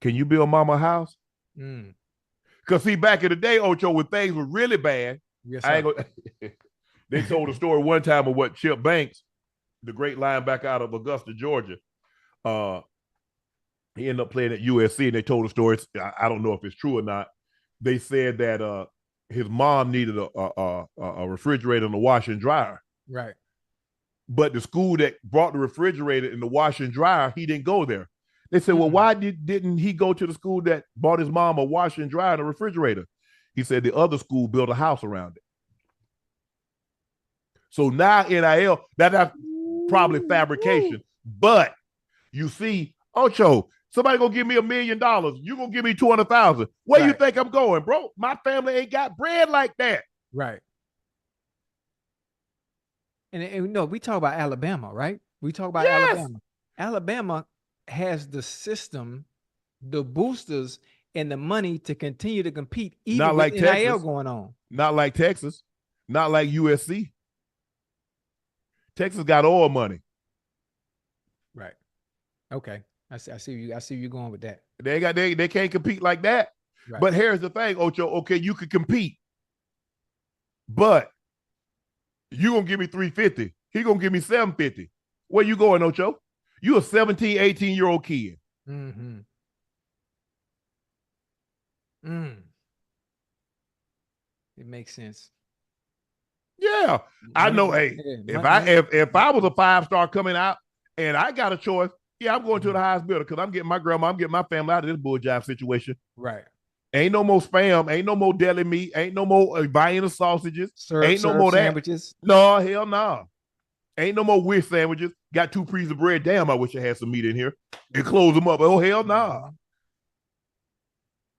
[SPEAKER 1] Can you build mama a house? Because see, back in the day, Ocho, when things were really bad,
[SPEAKER 2] yes,
[SPEAKER 1] they told a story one time of what Chip Banks, the great linebacker out of Augusta, Georgia, he ended up playing at USC, and they told a story. I don't know if it's true or not. They said that his mom needed a refrigerator and a washer and dryer.
[SPEAKER 2] Right.
[SPEAKER 1] But the school that brought the refrigerator and the washer and dryer, he didn't go there. They said, well, why didn't he go to the school that bought his mom a washer and dryer and a refrigerator? He said the other school built a house around it. So now NIL, that's probably fabrication. But you see, Ocho, somebody gonna give me $1 million. You gonna give me 200,000. Where you think I'm going, bro? My family ain't got bread like that.
[SPEAKER 2] Right. And no, we talk about Alabama, right? We talk about Alabama. Alabama has the system, the boosters, and the money to continue to compete, even
[SPEAKER 1] not like
[SPEAKER 2] with
[SPEAKER 1] NIL
[SPEAKER 2] Texas. Going on.
[SPEAKER 1] Not like Texas. Not like USC. Texas got oil money.
[SPEAKER 2] Right. Okay. I see you going with that.
[SPEAKER 1] They can't compete like that. Right. But here's the thing, Ocho. Okay, you could compete, but you gonna give me 350. He gonna give me 750. Where you going, Ocho? You a 17, 18-year-old kid.
[SPEAKER 2] Mm-hmm. It makes sense.
[SPEAKER 1] Yeah, I know. Hey, if I was a 5-star coming out and I got a choice, yeah, I'm going to the highest bidder because I'm getting my grandma, I'm getting my family out of this bull jive situation.
[SPEAKER 2] Right.
[SPEAKER 1] Ain't no more spam. Ain't no more deli meat. Ain't no more buying the sausages. Ain't no more
[SPEAKER 2] sandwiches.
[SPEAKER 1] That. No, hell no. Nah. Ain't no more wish sandwiches. Got 2 pieces of bread. Damn, I wish I had some meat in here. And close them up. Oh, hell nah.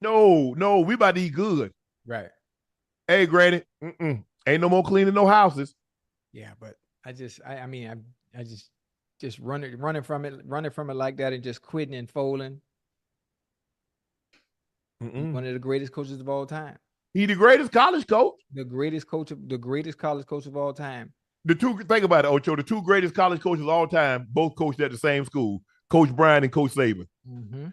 [SPEAKER 1] No, we about to eat good.
[SPEAKER 2] Right.
[SPEAKER 1] Hey, granny, ain't no more cleaning no houses.
[SPEAKER 2] Yeah, but I just running from it like that and just quitting and folding. One of the greatest coaches of all time.
[SPEAKER 1] He the greatest college coach.
[SPEAKER 2] The greatest college coach of all time.
[SPEAKER 1] Think about it, Ocho. The 2 greatest college coaches of all time both coached at the same school. Coach Bryant and Coach Saban. Mm-hmm.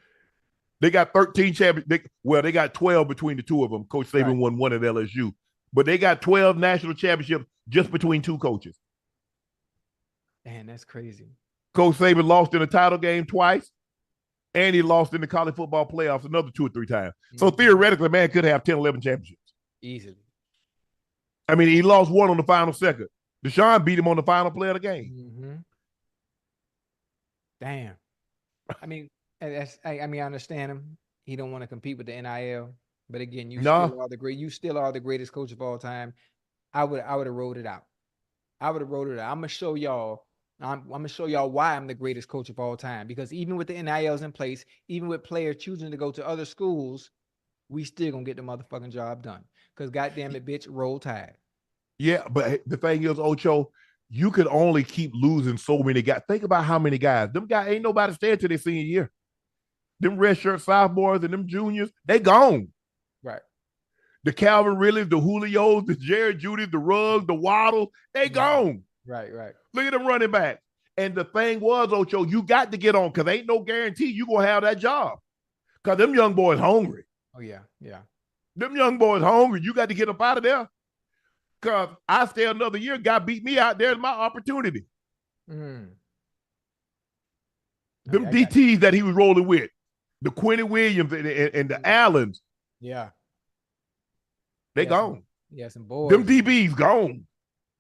[SPEAKER 1] They got 13 champions. They got 12 between the 2 of them. Coach Saban won 1 at LSU. But they got 12 national championships just between 2 coaches.
[SPEAKER 2] Man, that's crazy.
[SPEAKER 1] Coach Saban lost in a title game twice, and he lost in the college football playoffs another 2 or 3 times. Mm-hmm. So theoretically, man could have 10, 11 championships.
[SPEAKER 2] Easily.
[SPEAKER 1] I mean, he lost 1 on the final second. Deshaun beat him on the final play of the game.
[SPEAKER 2] Mm-hmm. Damn. I mean, I understand him. He don't want to compete with the NIL. But again, you still are the greatest coach of all time. I would have rolled it out. I'm gonna show y'all. I'm gonna show y'all why I'm the greatest coach of all time. Because even with the NILs in place, even with players choosing to go to other schools, we still gonna get the motherfucking job done. Because goddamn it, bitch, roll tide.
[SPEAKER 1] Yeah, but the thing is, Ocho, you could only keep losing so many guys. Think about how many guys. Them guys ain't nobody staying till their senior year. Them redshirt sophomores and them juniors, they gone.
[SPEAKER 2] Right.
[SPEAKER 1] The Calvin Ridleys, the Julios, the Jared Judys, the Ruggs, the Waddles, they gone.
[SPEAKER 2] Right.
[SPEAKER 1] Look at them running back. And the thing was, Ocho, you got to get on because ain't no guarantee you going to have that job because them young boys hungry.
[SPEAKER 2] Oh, yeah.
[SPEAKER 1] Them young boys hungry. You got to get up out of there. Because I stay another year, guy beat me out there. It's my opportunity.
[SPEAKER 2] Mm.
[SPEAKER 1] Them DTs that he was rolling with, the Quentin Williams and the Allens.
[SPEAKER 2] Yeah.
[SPEAKER 1] They gone.
[SPEAKER 2] Yeah, some boys.
[SPEAKER 1] Them DBs gone.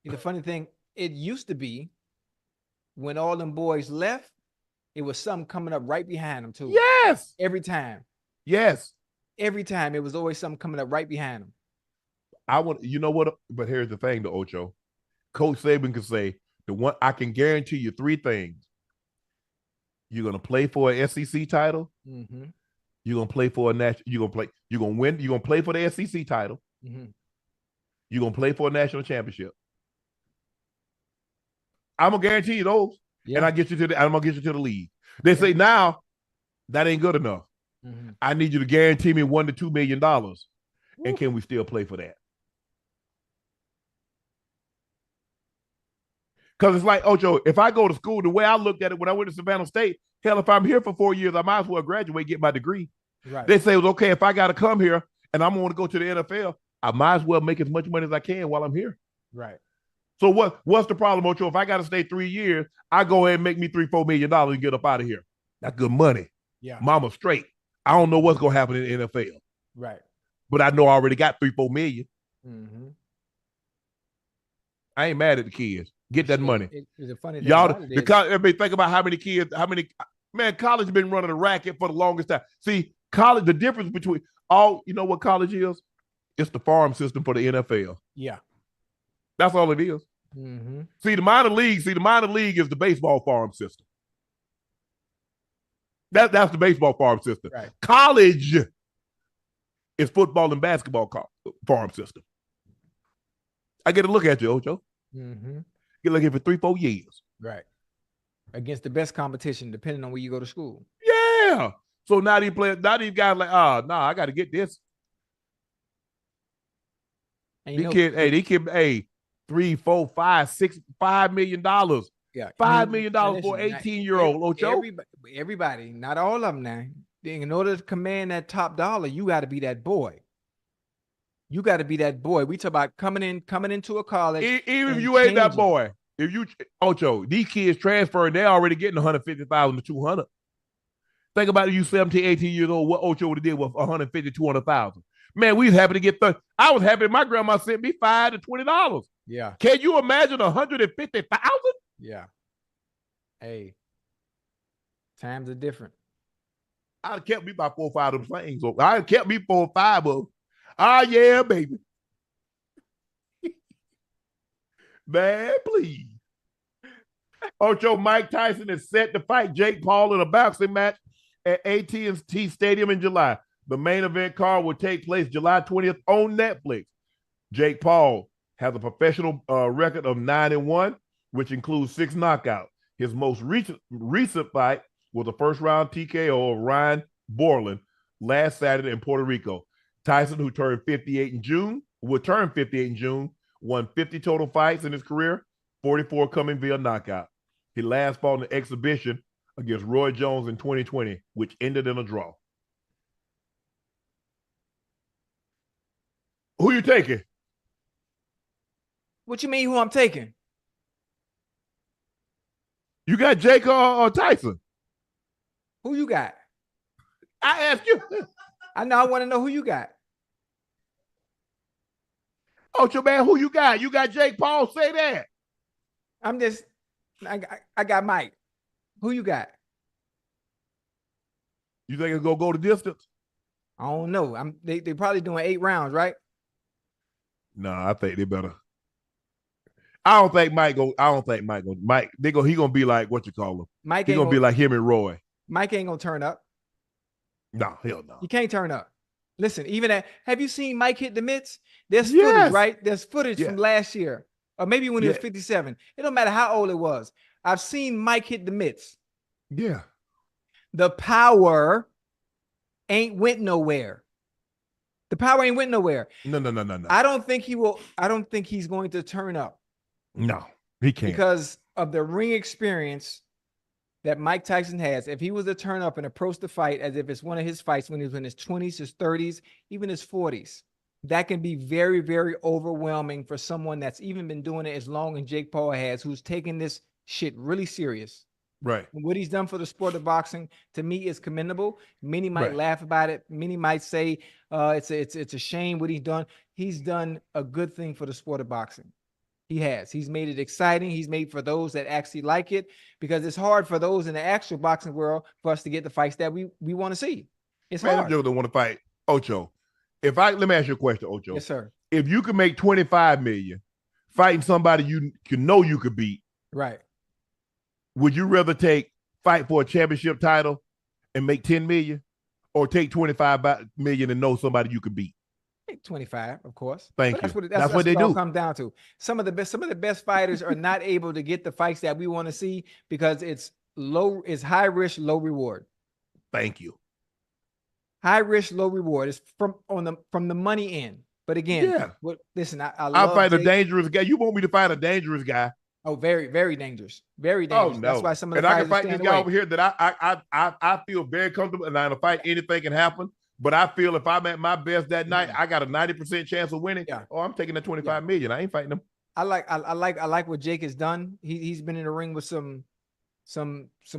[SPEAKER 2] The funny thing, it used to be when all them boys left, it was something coming up right behind them too.
[SPEAKER 1] Yes.
[SPEAKER 2] Every time.
[SPEAKER 1] Yes.
[SPEAKER 2] Every time it was always something coming up right behind them.
[SPEAKER 1] You know what? But here's the thing, though, Ocho. Coach Saban can say I can guarantee you 3 things. You're gonna play for an SEC title.
[SPEAKER 2] Mm-hmm.
[SPEAKER 1] You're gonna play for a national. You're gonna win. You're gonna play for the SEC title.
[SPEAKER 2] Mm-hmm.
[SPEAKER 1] You're gonna play for a national championship. I'm gonna guarantee you those, and I'm gonna get you to the league. They say now that ain't good enough.
[SPEAKER 2] Mm-hmm.
[SPEAKER 1] I need you to guarantee me $1 to $2 million, and can we still play for that? Because it's like, Ocho, if I go to school, the way I looked at it when I went to Savannah State, hell, if I'm here for 4 years, I might as well graduate, get my degree.
[SPEAKER 2] Right.
[SPEAKER 1] They say it was okay if I got to come here and I'm going to go to the NFL, I might as well make as much money as I can while I'm here.
[SPEAKER 2] Right.
[SPEAKER 1] So what's the problem, Ocho? If I got to stay 3 years, I go ahead and make me $3-4 million and get up out of here. That's good money.
[SPEAKER 2] Yeah.
[SPEAKER 1] Mama straight. I don't know what's going to happen in the NFL.
[SPEAKER 2] Right.
[SPEAKER 1] But I know I already got $3-4 million.
[SPEAKER 2] Mm-hmm.
[SPEAKER 1] I ain't mad at the kids. Get that money.
[SPEAKER 2] It's a funny thing.
[SPEAKER 1] Y'all, think about college been running a racket for the longest time. See, college, the difference between you know what college is? It's the farm system for the NFL.
[SPEAKER 2] Yeah.
[SPEAKER 1] That's all it is.
[SPEAKER 2] Mm-hmm.
[SPEAKER 1] See, the minor league is the baseball farm system. That's the baseball farm system.
[SPEAKER 2] Right.
[SPEAKER 1] College is football and basketball farm system. I get a look at you, Ocho.
[SPEAKER 2] Mm-hmm.
[SPEAKER 1] Get looking for 3-4 years.
[SPEAKER 2] Right. Against the best competition, depending on where you go to school.
[SPEAKER 1] Yeah. So now these guys like, I got to get this.
[SPEAKER 2] And
[SPEAKER 1] these kids, $3, $4, $5, $6, $5 million.
[SPEAKER 2] Yeah.
[SPEAKER 1] $5 million for an 18-year-old, Ocho.
[SPEAKER 2] Everybody, not all of them now. In order to command that top dollar, you got to be that boy. You got to be that boy. We talk about coming into a college.
[SPEAKER 1] Even if you ain't that boy, Ocho, these kids transferring, they're already getting 150,000 to 200. Think about it, you 17, 18 years old, what Ocho would have did with 150, 200,000. Man, we was happy to get 30. I was happy my grandma sent me $5 to $20.
[SPEAKER 2] Yeah.
[SPEAKER 1] Can you imagine 150,000?
[SPEAKER 2] Yeah. Hey, times are different.
[SPEAKER 1] I'd kept me by 4 or 5 of them things. I kept me 4 or 5 of them. Yeah, baby. Man, please. Ocho, Mike Tyson is set to fight Jake Paul in a boxing match at AT&T Stadium in July. The main event card will take place July 20th on Netflix. Jake Paul has a professional record of 9-1, which includes 6 knockouts. His most recent fight was a first-round TKO of Ryan Borland last Saturday in Puerto Rico. Tyson, who turned 58 in June, won 50 total fights in his career, 44 coming via knockout. He last fought in an exhibition against Roy Jones in 2020, which ended in a draw. Who you taking?
[SPEAKER 2] What you mean who I'm taking?
[SPEAKER 1] You got Jake or Tyson?
[SPEAKER 2] Who you got?
[SPEAKER 1] I asked you.
[SPEAKER 2] I want to know who you got.
[SPEAKER 1] Ocho, man, who you got? You got Jake Paul? Say that.
[SPEAKER 2] I got Mike. Who you got?
[SPEAKER 1] You think it's gonna go the distance?
[SPEAKER 2] I don't know. They probably doing 8 rounds, right?
[SPEAKER 1] No, I think they better. I don't think Mike go. He gonna be like what you call him.
[SPEAKER 2] Mike
[SPEAKER 1] he gonna be like him and Roy.
[SPEAKER 2] Mike ain't gonna turn up.
[SPEAKER 1] No, hell no.
[SPEAKER 2] He can't turn up. Listen, have you seen Mike hit the mitts? There's footage, right? There's footage from last year, or maybe when he was 57. It don't matter how old it was. I've seen Mike hit the mitts.
[SPEAKER 1] Yeah.
[SPEAKER 2] The power ain't went nowhere. The power ain't went nowhere.
[SPEAKER 1] No.
[SPEAKER 2] I don't think he will. I don't think he's going to turn up.
[SPEAKER 1] No, he can't.
[SPEAKER 2] Because of the ring experience that Mike Tyson has, if he was to turn up and approach the fight as if it's one of his fights when he was in his 20s, his 30s, even his 40s, that can be very, very overwhelming for someone that's even been doing it as long as Jake Paul has, who's taking this shit really serious.
[SPEAKER 1] Right.
[SPEAKER 2] What he's done for the sport of boxing, to me, is commendable. Many might laugh about it. Many might say it's a shame what he's done. He's done a good thing for the sport of boxing. He has. He's made it exciting. He's made for those that actually like it, because it's hard for those in the actual boxing world for us to get the fights that we want to see. It's hard.
[SPEAKER 1] Joe don't want to fight Ocho. Let me ask you a question, Ocho.
[SPEAKER 2] Yes, sir.
[SPEAKER 1] If you could make $25 million fighting somebody you know you could beat,
[SPEAKER 2] right?
[SPEAKER 1] Would you rather fight for a championship title and make $10 million, or take $25 million and know somebody you could beat?
[SPEAKER 2] 25, of course.
[SPEAKER 1] Thank you.
[SPEAKER 2] That's what
[SPEAKER 1] they do.
[SPEAKER 2] Comes down to. Some of the best fighters are not able to get the fights that we want to see because it's high risk, low reward.
[SPEAKER 1] Thank you.
[SPEAKER 2] High risk, low reward. It's from the money end. But again, listen, I
[SPEAKER 1] fight a dangerous guy. You want me to fight a dangerous guy?
[SPEAKER 2] Oh, very, very dangerous. Very dangerous.
[SPEAKER 1] Oh, no.
[SPEAKER 2] That's why some of the
[SPEAKER 1] I can fight this guy over here that I feel very comfortable, and in a fight, anything can happen. But I feel if I'm at my best that night, I got a 90% chance of winning. Yeah. Oh, I'm taking that $25 million. I ain't fighting him.
[SPEAKER 2] I like what Jake has done. He's been in the ring with some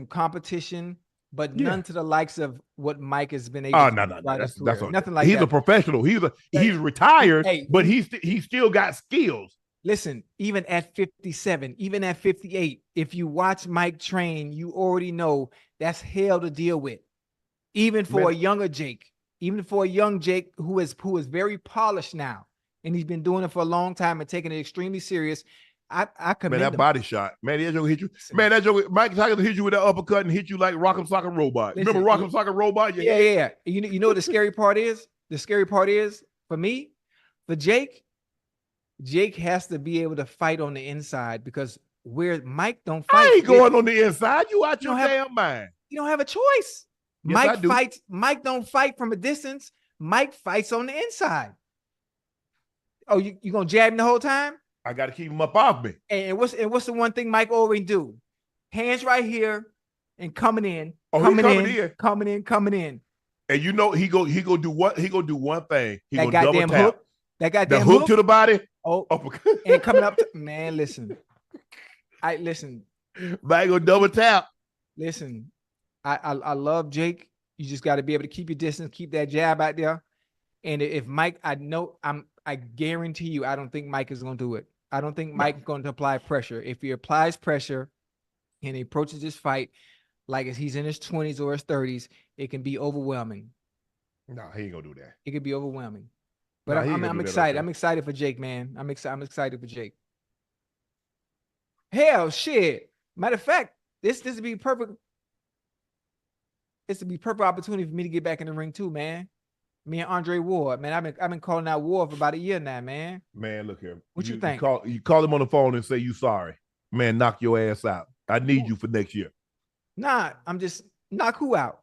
[SPEAKER 2] competition, but none to the likes of what Mike has been able to do. No. That's nothing like that.
[SPEAKER 1] He's a professional. He's retired, but he still got skills.
[SPEAKER 2] Listen, even at 57, even at 58, if you watch Mike train, you already know that's hell to deal with. Even for a younger Jake, even for a young Jake who is very polished now, and he's been doing it for a long time and taking it extremely serious. I commend him.
[SPEAKER 1] Body shot, man, that joke hit you. Man, that joke, Mike Tyson hit you with that uppercut and hit you like Rock'em Sock'em Robot. Remember Rock'em Sock'em Robot?
[SPEAKER 2] Yeah. You know what the scary part is? The scary part is, for me, for Jake has to be able to fight on the inside, because where Mike don't fight.
[SPEAKER 1] I ain't going on the inside. You out your damn mind.
[SPEAKER 2] You don't have a choice.
[SPEAKER 1] Yes,
[SPEAKER 2] Mike don't fight from a distance. Mike fights on the inside. Oh, you gonna jab him the whole time?
[SPEAKER 1] I gotta keep him up off me.
[SPEAKER 2] And what's the one thing Mike always do? Hands right here and coming in. Coming in.
[SPEAKER 1] And you know he go do what? He gonna do one thing. He
[SPEAKER 2] that
[SPEAKER 1] gonna
[SPEAKER 2] goddamn
[SPEAKER 1] double tap.
[SPEAKER 2] Hook. That goddamn
[SPEAKER 1] hook to the body.
[SPEAKER 2] Oh, and coming up to, man, listen. Listen.
[SPEAKER 1] Mike gonna double tap.
[SPEAKER 2] Listen, I love Jake. You just got to be able to keep your distance, keep that jab out there. And if Mike, I guarantee you, I don't think Mike is going to do it. I don't think Mike's going to apply pressure. If he applies pressure and he approaches this fight like he's in his 20s or his 30s, it can be overwhelming.
[SPEAKER 1] No, he ain't gonna do that.
[SPEAKER 2] It could be overwhelming. But I'm excited. I'm excited for Jake, man. I'm excited for Jake. Hell, shit. Matter of fact, this would be perfect. This would be perfect opportunity for me to get back in the ring too, man. Me and Andre Ward, man. I've been calling out Ward for about a year now, man.
[SPEAKER 1] Man, look here.
[SPEAKER 2] What you think?
[SPEAKER 1] You call him on the phone and say you sorry. Man, knock your ass out. I need you for next year.
[SPEAKER 2] Nah, I'm just knock who out?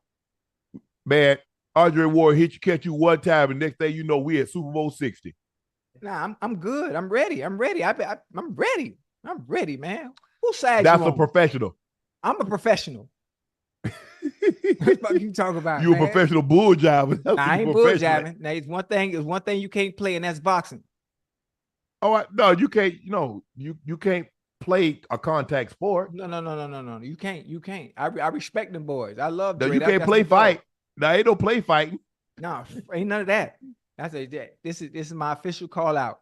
[SPEAKER 1] Man, Andre Ward catch you one time, and next thing you know, we at Super Bowl 60.
[SPEAKER 2] Nah, I'm good. I'm ready. I'm ready, man. Who side
[SPEAKER 1] That's
[SPEAKER 2] you
[SPEAKER 1] a
[SPEAKER 2] on?
[SPEAKER 1] professional.
[SPEAKER 2] I'm a professional. What you talking about?
[SPEAKER 1] You a professional bull jobber.
[SPEAKER 2] Nah, I ain't bull jabbing. Now, it's one thing you can't play, and that's boxing.
[SPEAKER 1] Oh no, you can't. You can't play a contact sport.
[SPEAKER 2] No. You can't. I respect them boys. I love.
[SPEAKER 1] No, you can't play fight. No, ain't no play fighting.
[SPEAKER 2] No, ain't none of that. This is my official call out,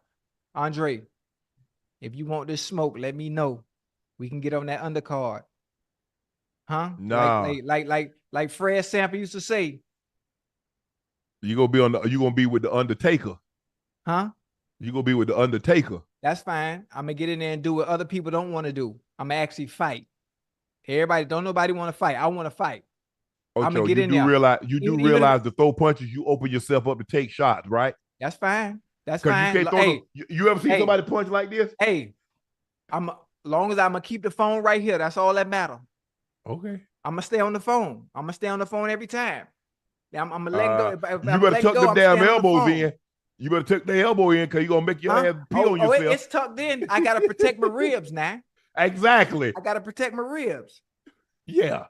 [SPEAKER 2] Andre. If you want this smoke, let me know. We can get on that undercard. Huh?
[SPEAKER 1] No.
[SPEAKER 2] Like Fred Sanford used to say.
[SPEAKER 1] You gonna be with the Undertaker.
[SPEAKER 2] Huh?
[SPEAKER 1] You gonna be with the Undertaker.
[SPEAKER 2] That's fine. I'm gonna get in there and do what other people don't want to do. I'm gonna actually fight. Nobody want to fight. I want to fight.
[SPEAKER 1] Ocho,
[SPEAKER 2] I'm gonna get in there.
[SPEAKER 1] You do realize to throw punches, you open yourself up to take shots, right?
[SPEAKER 2] That's fine. That's fine.
[SPEAKER 1] You, can't you ever see somebody punch like this?
[SPEAKER 2] Hey, long as I'm gonna keep the phone right here, that's all that matters.
[SPEAKER 1] Okay.
[SPEAKER 2] I'm gonna stay on the phone. I'm gonna stay on the phone every time. I'm gonna let go.
[SPEAKER 1] You better tuck them damn elbows in. You better tuck the elbow in because you're gonna make your ass pee on yourself.
[SPEAKER 2] It's tucked in. I gotta protect my ribs now.
[SPEAKER 1] Exactly.
[SPEAKER 2] I gotta protect my ribs.
[SPEAKER 1] Yeah.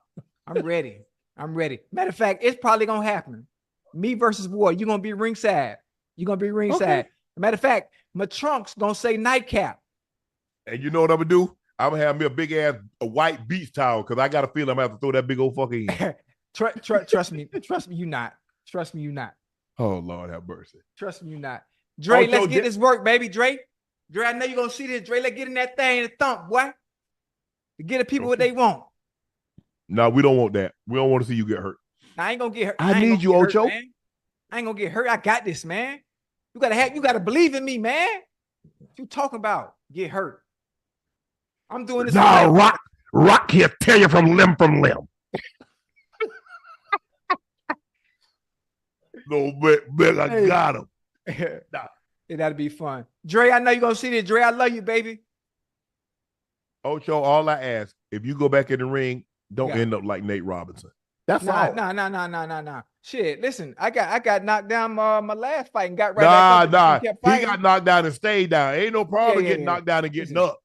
[SPEAKER 2] I'm ready. I'm ready. Matter of fact, it's probably gonna happen. Me versus Ward. You're gonna be ringside. You're gonna be ringside.
[SPEAKER 1] Okay.
[SPEAKER 2] Matter of fact, my trunk's gonna say Nightcap.
[SPEAKER 1] And you know what I'm gonna do? I'm gonna have me a big ass a white beach towel because I got a feeling I'm gonna have to throw that big old fucker in.
[SPEAKER 2] Trust me. Trust me, you not. Trust me, you not.
[SPEAKER 1] Oh Lord have mercy.
[SPEAKER 2] Trust me, you not. Dre,
[SPEAKER 1] Ocho,
[SPEAKER 2] let's get this work, baby. Dre, I know you're gonna see this. Dre, let's get in that thing and thump, boy. To get the people what they want.
[SPEAKER 1] No, we don't want that. We don't want to see you get hurt.
[SPEAKER 2] I ain't gonna get hurt.
[SPEAKER 1] I need you, Ocho.
[SPEAKER 2] Hurt, man. I ain't gonna get hurt. I got this, man. You gotta believe in me, man. What you talking about? Get hurt. I'm doing this.
[SPEAKER 1] Nah, Rock here tear you from limb. No, but I got him.
[SPEAKER 2] Nah. That'll be fun. Dre, I know you're gonna see this. Dre, I love you, baby.
[SPEAKER 1] Ocho, all I ask, if you go back in the ring, don't end up like Nate Robinson. That's all.
[SPEAKER 2] Nah. Shit, listen, I got knocked down my last fight and got right back up.
[SPEAKER 1] He got knocked down and stayed down. Ain't no problem getting knocked down and getting up.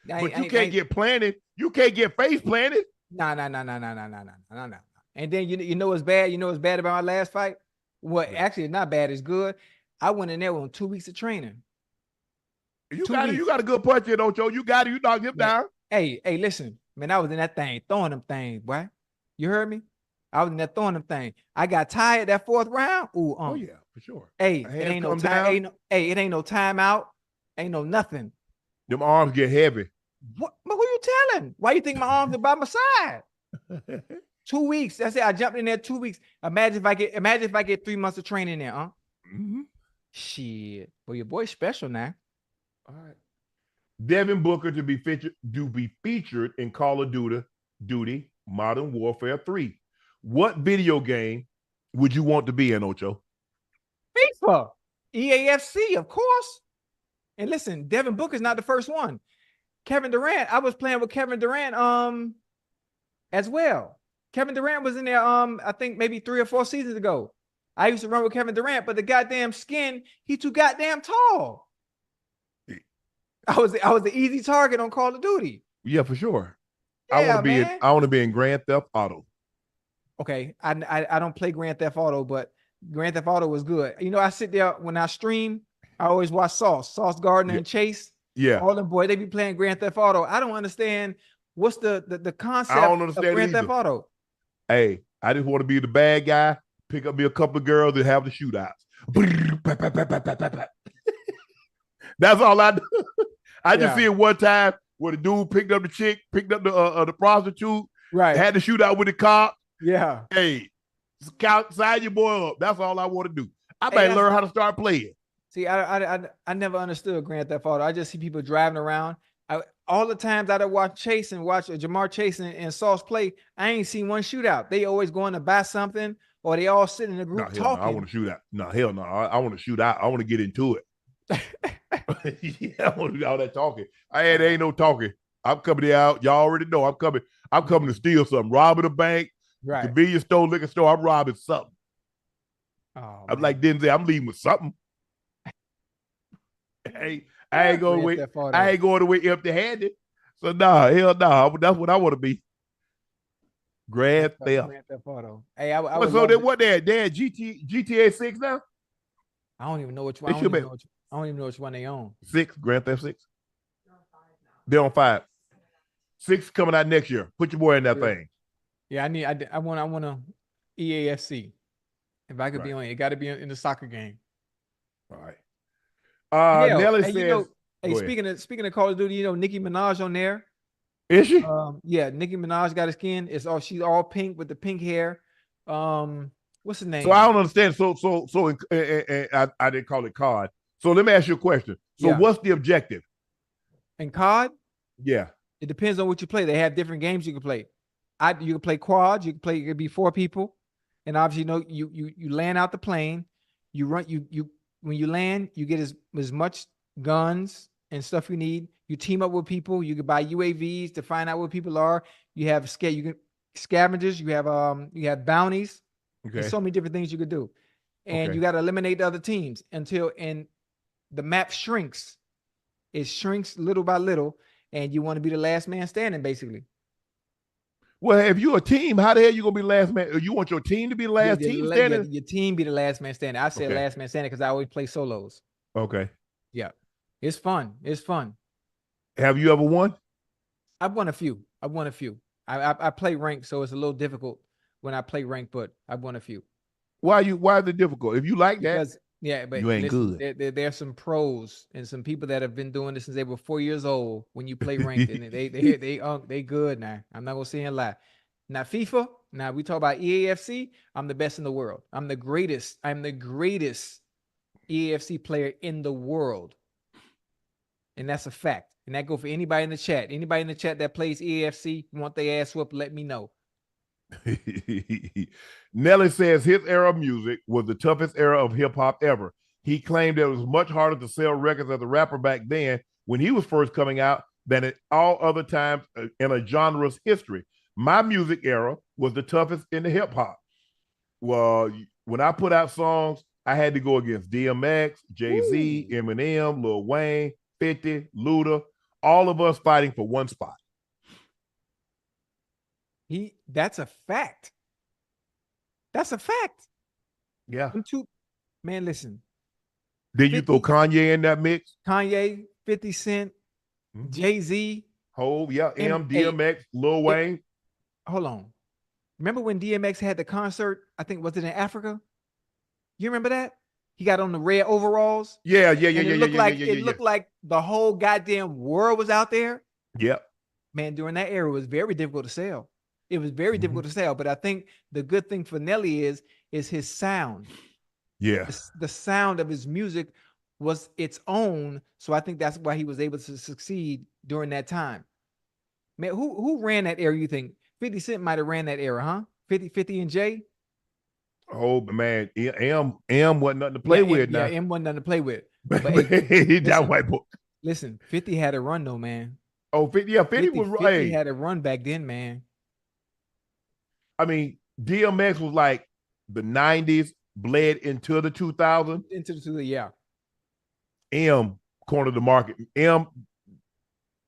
[SPEAKER 1] But you can't get planted. You can't get face planted.
[SPEAKER 2] Nah. And then you know what's bad? You know what's bad about my last fight? What actually it's not bad, it's good. I went in there on 2 weeks of training.
[SPEAKER 1] You got a good punch in, Ocho. You got it. You knocked him down.
[SPEAKER 2] Hey, listen, man, I was in that thing throwing them things, boy. You heard me? I was in there throwing them things. I got tired that fourth round. Ooh,
[SPEAKER 1] oh yeah, for sure.
[SPEAKER 2] Hey, it ain't no time. It ain't no timeout. Ain't no nothing.
[SPEAKER 1] Them arms get heavy.
[SPEAKER 2] What? But who you telling? Why you think my arms are by my side? 2 weeks. That's it. I jumped in there 2 weeks. Imagine if I get 3 months of training there, huh?
[SPEAKER 1] Mm-hmm.
[SPEAKER 2] Shit. Well, your boy's special now.
[SPEAKER 1] All right. Devin Booker to be featured in Call of Duty Modern Warfare 3. What video game would you want to be in, Ocho?
[SPEAKER 2] FIFA. EAFC, of course. And listen, Devin Booker's not the first one. Kevin Durant. I was playing with Kevin Durant as well. Kevin Durant was in there I think maybe 3 or 4 seasons ago. I used to run with Kevin Durant, but the goddamn skin, he too goddamn tall. I was the easy target on Call of Duty.
[SPEAKER 1] Yeah, for sure.
[SPEAKER 2] Yeah,
[SPEAKER 1] I want to be in Grand Theft Auto.
[SPEAKER 2] Okay, I don't play Grand Theft Auto, but Grand Theft Auto was good. You know, I sit there when I stream, I always watch Sauce Gardner and Chase.
[SPEAKER 1] Yeah,
[SPEAKER 2] all them boys, they be playing Grand Theft Auto. I don't understand what's the concept
[SPEAKER 1] of
[SPEAKER 2] Grand Theft Auto.
[SPEAKER 1] Hey, I just want to be the bad guy, pick up me a couple of girls and have the shootouts. That's all I do. I just see it one time where the dude picked up the chick, picked up the prostitute,
[SPEAKER 2] right?
[SPEAKER 1] Had to shoot out with the cop.
[SPEAKER 2] Yeah.
[SPEAKER 1] Hey, sign your boy up. That's all I want to do. I better learn how to start playing.
[SPEAKER 2] See, I never understood Grand Theft Auto. I just see people driving around. All the times I'd watch Jamar Chase and Sauce play, I ain't seen one shootout. They always going to buy something or they all sitting in a group talking.
[SPEAKER 1] No, I want to shoot out. No, hell no. I want to shoot out. I want to get into it. Yeah, I want to do all that talking. There ain't no talking. I'm coming out. Y'all already know I'm coming. I'm coming to steal something. Robbing a bank,
[SPEAKER 2] right?
[SPEAKER 1] Convenience store, liquor store. I'm robbing something.
[SPEAKER 2] Oh,
[SPEAKER 1] I'm like Denzel. I'm leaving with something. Hey, I ain't going away empty-handed. So hell no. That's what I want to be. Grand Theft
[SPEAKER 2] Auto.
[SPEAKER 1] Hey, so then what? They had GTA 6 now.
[SPEAKER 2] I don't even know which one. I don't even know which one they own. 6,
[SPEAKER 1] Grand Theft 6. They're on 5. 6 coming out next year. Put your boy in that thing.
[SPEAKER 2] Yeah, I want a EAFC. If I could be on it, got to be in the soccer game.
[SPEAKER 1] All right. Nelly says.
[SPEAKER 2] You know, speaking of Call of Duty, you know Nicki Minaj on there.
[SPEAKER 1] Is she?
[SPEAKER 2] Yeah, Nicki Minaj got her skin. She's all pink with the pink hair. What's the name?
[SPEAKER 1] So I don't understand. So I didn't call it COD. So let me ask you a question. So what's the objective?
[SPEAKER 2] In COD?
[SPEAKER 1] Yeah.
[SPEAKER 2] It depends on what you play. They have different games you can play. You can play quads. It could be 4 people, and obviously, you land out the plane. You run. When you land, you get as much guns and stuff you need. You team up with people. You can buy UAVs to find out where people are. You have scavengers. You have bounties.
[SPEAKER 1] Okay.
[SPEAKER 2] There's so many different things you could do, and you got to eliminate the other teams until the map shrinks. It shrinks little by little, and you want to be the last man standing, basically.
[SPEAKER 1] Well, if you're a team, how the hell you gonna be last man? You want your team to be last team standing?
[SPEAKER 2] Your team be the last man standing. I said last man standing because I always play solos.
[SPEAKER 1] Okay.
[SPEAKER 2] Yeah. It's fun. It's fun.
[SPEAKER 1] Have you ever won?
[SPEAKER 2] I've won a few. I play rank, so it's a little difficult when I play rank, but I've won a few.
[SPEAKER 1] Why is it difficult? If you like
[SPEAKER 2] because,
[SPEAKER 1] that,
[SPEAKER 2] yeah, but
[SPEAKER 1] you ain't
[SPEAKER 2] listen,
[SPEAKER 1] good.
[SPEAKER 2] there's some pros and some people that have been doing this since they were 4 years old. When you play ranked, and they good now. I'm not gonna say and lie. Now FIFA. Now we talk about EAFC. I'm the best in the world. I'm the greatest EAFC player in the world, and that's a fact. And that go for anybody in the chat. Anybody in the chat that plays EAFC, want their ass whooped, let me know.
[SPEAKER 1] Nelly says his era of music was the toughest era of hip hop ever. He claimed that it was much harder to sell records as a rapper back then when he was first coming out than at all other times in a genre's history. My music era was the toughest in the hip hop. Well, when I put out songs, I had to go against DMX, Jay-Z, Eminem, Lil Wayne, 50, Luda, all of us fighting for one spot.
[SPEAKER 2] That's a fact. That's a fact.
[SPEAKER 1] Yeah.
[SPEAKER 2] Man, listen.
[SPEAKER 1] Did you throw Kanye in that mix?
[SPEAKER 2] Kanye, 50 Cent, Jay-Z.
[SPEAKER 1] Hov, yeah, DMX, Lil Wayne.
[SPEAKER 2] Hold on. Remember when DMX had the concert? I think, was it in Africa? You remember that? He got on the red overalls.
[SPEAKER 1] Yeah.
[SPEAKER 2] It looked like the whole goddamn world was out there.
[SPEAKER 1] Yep.
[SPEAKER 2] Man, during that era, it was very difficult to sell. It was very difficult to sell. But I think the good thing for Nelly is his sound.
[SPEAKER 1] Yeah.
[SPEAKER 2] The sound of his music was its own. So I think that's why he was able to succeed during that time. Man, who ran that era, you think? 50 Cent might have ran that era, huh? 50 and J?
[SPEAKER 1] Oh, man. M wasn't nothing to play with now.
[SPEAKER 2] Yeah, M wasn't nothing to play with.
[SPEAKER 1] But that white boy.
[SPEAKER 2] Listen, 50 had a run, though, man.
[SPEAKER 1] Oh, 50 was right.
[SPEAKER 2] 50 had a run back then, man.
[SPEAKER 1] I mean, DMX was like the 90s, bled into the 2000s.
[SPEAKER 2] Yeah.
[SPEAKER 1] M cornered the market. M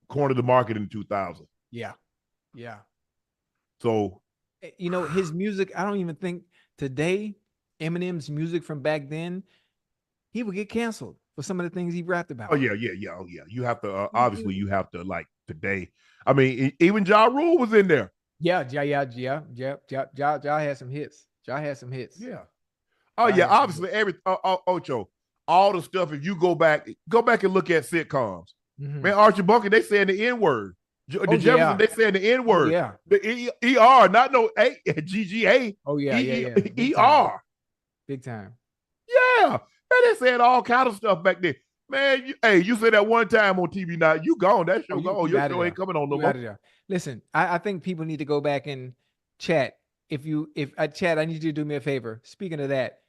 [SPEAKER 1] cornered the market in 2000.
[SPEAKER 2] Yeah.
[SPEAKER 1] So,
[SPEAKER 2] his music, I don't even think today, Eminem's music from back then, he would get canceled for some of the things he rapped about.
[SPEAKER 1] Oh, yeah. You have to, obviously, you have to, like, today. I mean, even Ja Rule was in there.
[SPEAKER 2] Yeah. Ja had some hits.
[SPEAKER 1] Yeah. Oh, yeah. Obviously, Ocho, all the stuff. If you go back and look at sitcoms. Man, Archie Bunker, they saying the N-word. The Jefferson, they saying the N-word.
[SPEAKER 2] Yeah.
[SPEAKER 1] The ER, not no A, GGA.
[SPEAKER 2] Oh, yeah.
[SPEAKER 1] ER.
[SPEAKER 2] Big time.
[SPEAKER 1] Yeah. Man, they said all kind of stuff back then. Man, you said that one time on TV now, you gone. That show gone. Your show ain't coming on no more.
[SPEAKER 2] Listen, I think people need to go back and chat. Chat, I need you to do me a favor. Speaking of that,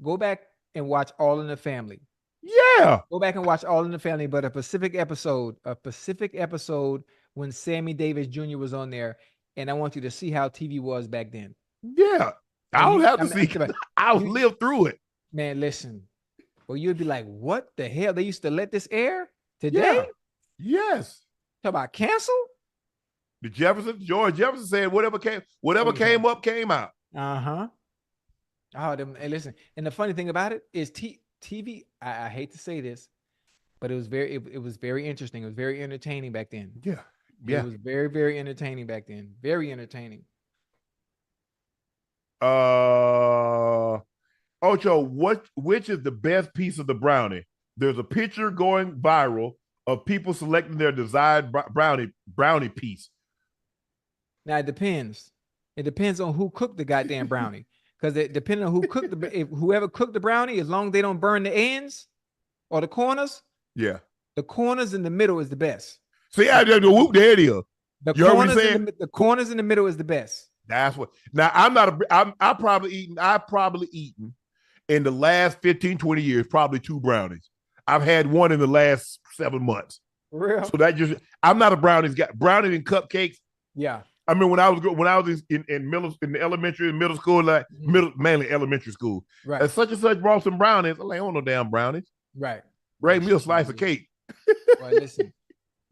[SPEAKER 2] go back and watch All in the Family.
[SPEAKER 1] Yeah.
[SPEAKER 2] Go back and watch All in the Family, but a Pacific episode when Sammy Davis Jr. was on there, and I want you to see how TV was back then.
[SPEAKER 1] Yeah. I don't have to see it. I'll live through it.
[SPEAKER 2] Man, listen. Well, you'd be like, what the hell? They used to let this air today?
[SPEAKER 1] Yeah. Yes.
[SPEAKER 2] Talk about cancel?
[SPEAKER 1] George Jefferson said whatever came up, came out.
[SPEAKER 2] Uh-huh. Oh, listen. And the funny thing about it is TV, I hate to say this, but it was very interesting. It was very entertaining back then.
[SPEAKER 1] Yeah.
[SPEAKER 2] It was very, very entertaining back then. Very entertaining.
[SPEAKER 1] Ocho, which is the best piece of the brownie? There's a picture going viral of people selecting their desired brownie piece.
[SPEAKER 2] Now it depends. It depends on who cooked the goddamn brownie. Because depending on who cooked whoever cooked the brownie, as long as they don't burn the ends or the corners.
[SPEAKER 1] Yeah.
[SPEAKER 2] The corners in the middle is the best.
[SPEAKER 1] See, there it is.
[SPEAKER 2] The corners in the middle is the best.
[SPEAKER 1] That's what. Now I've probably eaten in the last 15, 20 years, probably 2 brownies. I've had one in the last 7 months.
[SPEAKER 2] For real?
[SPEAKER 1] So I'm not a brownies guy. Brownies and cupcakes.
[SPEAKER 2] Yeah.
[SPEAKER 1] I mean, when I was in the elementary and middle school, mainly elementary school,
[SPEAKER 2] right?
[SPEAKER 1] And such brought some brownies. I'm like, I don't know damn brownies.
[SPEAKER 2] Right.
[SPEAKER 1] Bring me a slice of cake.
[SPEAKER 2] Well, listen,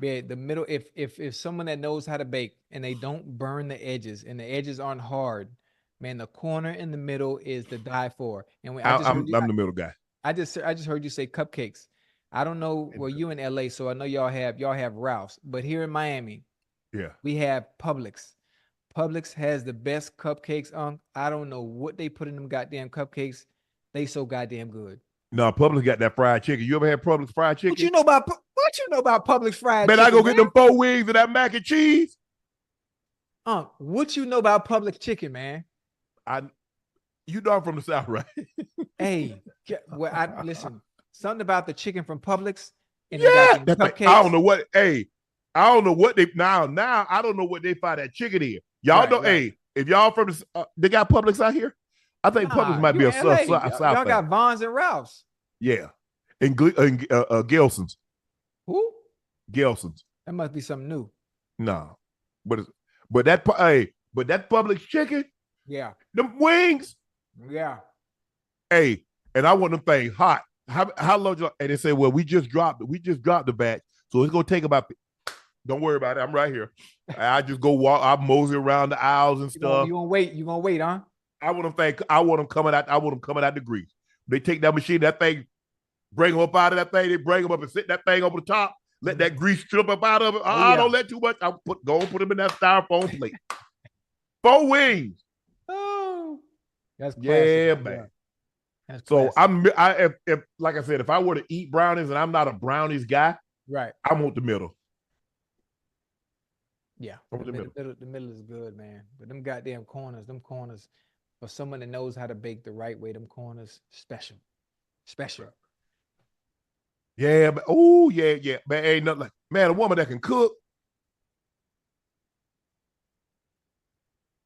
[SPEAKER 2] Man, the middle, if someone that knows how to bake and they don't burn the edges and the edges aren't hard, man, the corner in the middle is the die for. And when I just heard
[SPEAKER 1] I'm the middle guy.
[SPEAKER 2] I just heard you say cupcakes. I don't know. Well, you in LA, so I know y'all have Ralph's, but here in Miami,
[SPEAKER 1] Yeah,
[SPEAKER 2] we have Publix. Publix has the best cupcakes. I don't know what they put in them goddamn cupcakes. They so goddamn good.
[SPEAKER 1] no, Publix got that fried chicken. You ever had Publix fried chicken?
[SPEAKER 2] What you know about Publix fried
[SPEAKER 1] Man,
[SPEAKER 2] chicken?
[SPEAKER 1] I go get them 4 wings and that mac and cheese.
[SPEAKER 2] What you know about Publix chicken, man?
[SPEAKER 1] You know I'm from the South, right?
[SPEAKER 2] Hey, listen. Something about the chicken from Publix and
[SPEAKER 1] Yeah,
[SPEAKER 2] the cupcakes.
[SPEAKER 1] I don't know what. Hey, I don't know what they now. I don't know what they find that chicken in. Y'all know.
[SPEAKER 2] Right.
[SPEAKER 1] Hey, if y'all from they got Publix out here. I think Publix might be a South.
[SPEAKER 2] Y'all got Vons and Ralph's.
[SPEAKER 1] Yeah, and Gelson's.
[SPEAKER 2] Who?
[SPEAKER 1] Gelson's.
[SPEAKER 2] That must be something new.
[SPEAKER 1] No, but that Publix chicken.
[SPEAKER 2] Yeah.
[SPEAKER 1] Them wings.
[SPEAKER 2] Yeah.
[SPEAKER 1] Hey, and I want them things hot. How long? And they say, well, we just dropped the batch, so it's gonna take about. Don't worry about it. I'm right here. I just go walk. I mosey around the aisles and stuff.
[SPEAKER 2] You gonna wait? You gonna wait, huh?
[SPEAKER 1] I want them coming out. I want them coming out the grease. They take that machine, that thing, bring them up out of that thing. They bring them up and sit that thing over the top. Let that grease strip up out of it. I don't let too much. I put them in that styrofoam plate. 4 wings.
[SPEAKER 2] Oh, that's classic.
[SPEAKER 1] Yeah, man. So if like I said, if I were to eat brownies and I'm not a brownies guy,
[SPEAKER 2] right,
[SPEAKER 1] I want the middle.
[SPEAKER 2] Yeah, the middle is good, man. But them goddamn corners, for someone that knows how to bake the right way, them corners, special.
[SPEAKER 1] Yeah, but oh yeah, man, ain't nothing like, man, a woman that can cook.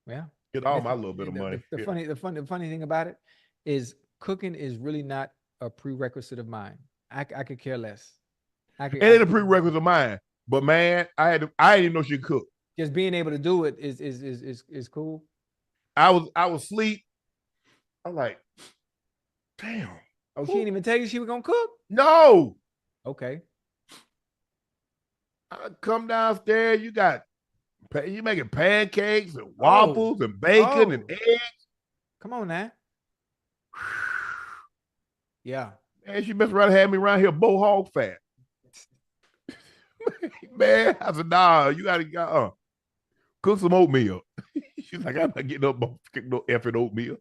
[SPEAKER 2] Yeah,
[SPEAKER 1] get all my little bit of money.
[SPEAKER 2] The funny thing about it is cooking is really not a prerequisite of mine. I could care less.
[SPEAKER 1] It ain't a prerequisite of mine. But man, I didn't even know she could cook.
[SPEAKER 2] Just being able to do it is cool.
[SPEAKER 1] I was asleep. I'm like, damn.
[SPEAKER 2] Oh, she didn't even tell you she was gonna cook?
[SPEAKER 1] No.
[SPEAKER 2] Okay.
[SPEAKER 1] I come downstairs. You making pancakes and waffles and bacon and eggs.
[SPEAKER 2] Come on now. Yeah.
[SPEAKER 1] Man, she messed around and had me around here bow hog fat. Man, I said, nah, you gotta cook some oatmeal. She's like, I'm not getting no effing oatmeal.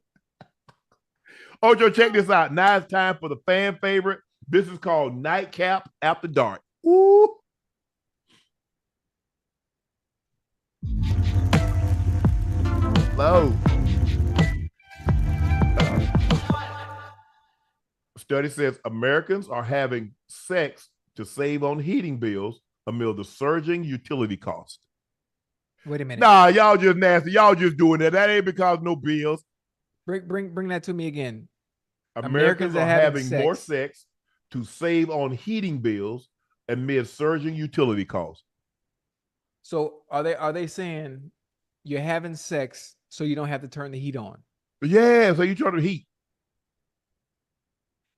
[SPEAKER 1] Ocho, check this out. Now it's time for the fan favorite. This is called Nightcap After Dark. Ooh. Hello. Study says Americans are having sex to save on heating bills amid the surging utility cost.
[SPEAKER 2] Wait a minute.
[SPEAKER 1] Nah, y'all just nasty. Y'all just doing that. That ain't because no bills.
[SPEAKER 2] Bring that to me again.
[SPEAKER 1] Americans are having more sex to save on heating bills amid surging utility costs.
[SPEAKER 2] So are they saying you're having sex so you don't have to turn the heat on?
[SPEAKER 1] Yeah, so you turn the heat.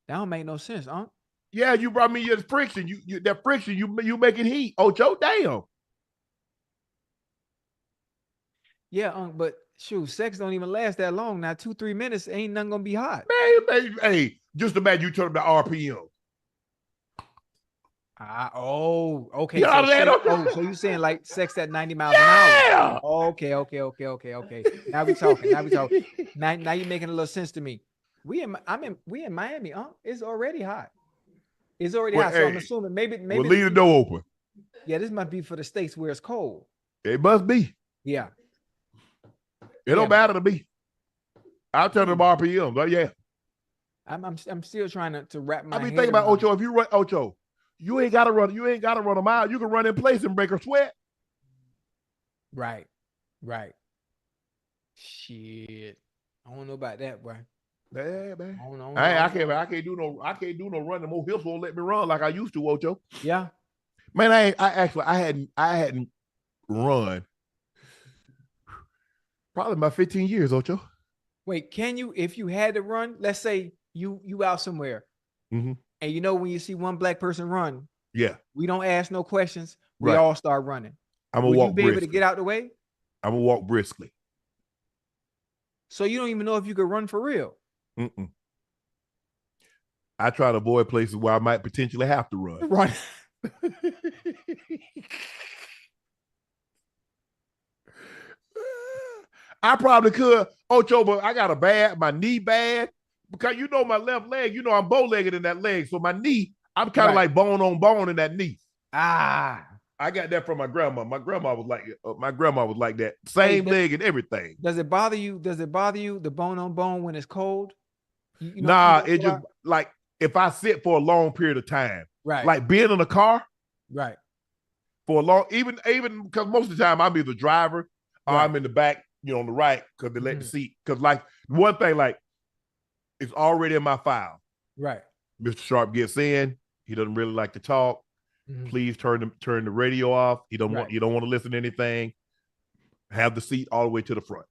[SPEAKER 2] That don't make no sense, huh?
[SPEAKER 1] Yeah, you brought me your friction. That friction, you making heat. Ocho, damn.
[SPEAKER 2] Yeah, but shoot, sex don't even last that long. Now 2-3 minutes ain't nothing gonna be hot.
[SPEAKER 1] Man, hey, just imagine you turn up the RPM.
[SPEAKER 2] Okay.
[SPEAKER 1] So
[SPEAKER 2] you saying like sex at 90 miles an hour? Okay. Now we talking. Now you're making a little sense to me. We in Miami, huh? It's already hot. It's already hot. So I'm assuming maybe
[SPEAKER 1] we'll leave the door open.
[SPEAKER 2] Yeah, this must be for the states where it's cold.
[SPEAKER 1] It must be.
[SPEAKER 2] Yeah.
[SPEAKER 1] It don't matter to me. I'll turn the RPM, but yeah.
[SPEAKER 2] I'm still trying to wrap my head.
[SPEAKER 1] Think about Ocho. If you run Ocho, you ain't gotta run a mile. You can run in place and break her sweat.
[SPEAKER 2] Right. Shit. I don't know about that, boy.
[SPEAKER 1] Yeah, man. I can't do no running. More hips won't let me run like I used to, Ocho.
[SPEAKER 2] Yeah.
[SPEAKER 1] Man, I hadn't run probably about 15 years, Ocho.
[SPEAKER 2] Wait, can you, if you had to run, let's say you out somewhere, and you know when you see one black person run,
[SPEAKER 1] yeah,
[SPEAKER 2] we don't ask no questions. We all start running.
[SPEAKER 1] I'm gonna
[SPEAKER 2] Will
[SPEAKER 1] walk
[SPEAKER 2] you be
[SPEAKER 1] briskly.
[SPEAKER 2] able to get out the way?
[SPEAKER 1] I'm gonna walk briskly.
[SPEAKER 2] So you don't even know if you could run for real.
[SPEAKER 1] Mm-mm. I try to avoid places where I might potentially have to run.
[SPEAKER 2] Run.
[SPEAKER 1] I probably could, Ocho, but I got my knee bad, because you know my left leg, I'm bow-legged in that leg. So my knee, I'm kind of like bone on bone in that knee.
[SPEAKER 2] Ah.
[SPEAKER 1] I got that from my grandma. My grandma was like that. Same leg and everything.
[SPEAKER 2] Does it bother you? The bone on bone when it's cold?
[SPEAKER 1] Nah, it just like if I sit for a long period of time.
[SPEAKER 2] Right.
[SPEAKER 1] Like being in a car.
[SPEAKER 2] Right.
[SPEAKER 1] For a long, even because most of the time I'm either driver or I'm in the back, on the right, because they let the seat. Because like one thing, like it's already in my file.
[SPEAKER 2] Right.
[SPEAKER 1] Mr. Sharpe gets in. He doesn't really like to talk. Please turn the radio off. You don't want to listen to anything. Have the seat all the way to the front.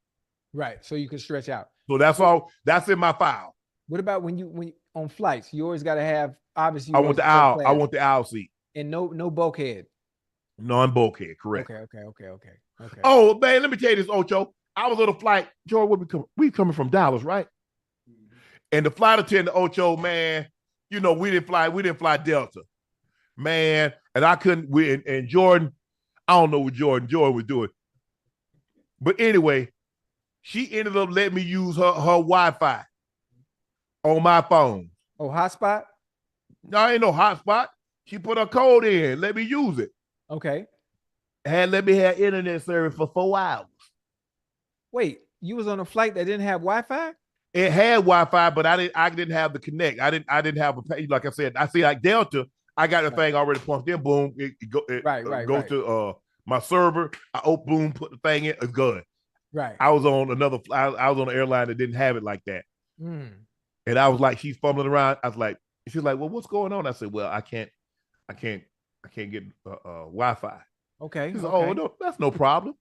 [SPEAKER 2] Right. So you can stretch out.
[SPEAKER 1] So that's all. That's in my file.
[SPEAKER 2] What about when you on flights? You always got to have, obviously.
[SPEAKER 1] I want the aisle. I want the aisle seat.
[SPEAKER 2] And no bulkhead.
[SPEAKER 1] Non-bulkhead, correct.
[SPEAKER 2] Okay.
[SPEAKER 1] Oh man, let me tell you this, Ocho. I was on a flight. George, we coming from Dallas, right? And the flight attendant, Ocho, man, we didn't fly Delta. Man, and I couldn't. And Jordan, I don't know what Jordan was doing, but anyway, she ended up letting me use her Wi-Fi on my phone.
[SPEAKER 2] Oh, hotspot?
[SPEAKER 1] No, ain't no hotspot. She put her code in, let me use it.
[SPEAKER 2] Okay.
[SPEAKER 1] Let me have internet service for 4 hours.
[SPEAKER 2] Wait, you was on a flight that didn't have Wi-Fi?
[SPEAKER 1] It had Wi-Fi, but I didn't have the connect. I didn't have a pay. Like I said, I see like Delta. I got the thing already punched in. Boom, it goes to my server. Boom, put the thing in. It's good.
[SPEAKER 2] Right.
[SPEAKER 1] I was on another. I was on an airline that didn't have it like that. And I was like, she's fumbling around. I was like, she's like, well, what's going on? I said, well, I can't get Wi-Fi.
[SPEAKER 2] Okay.
[SPEAKER 1] She's like, oh no, that's no problem.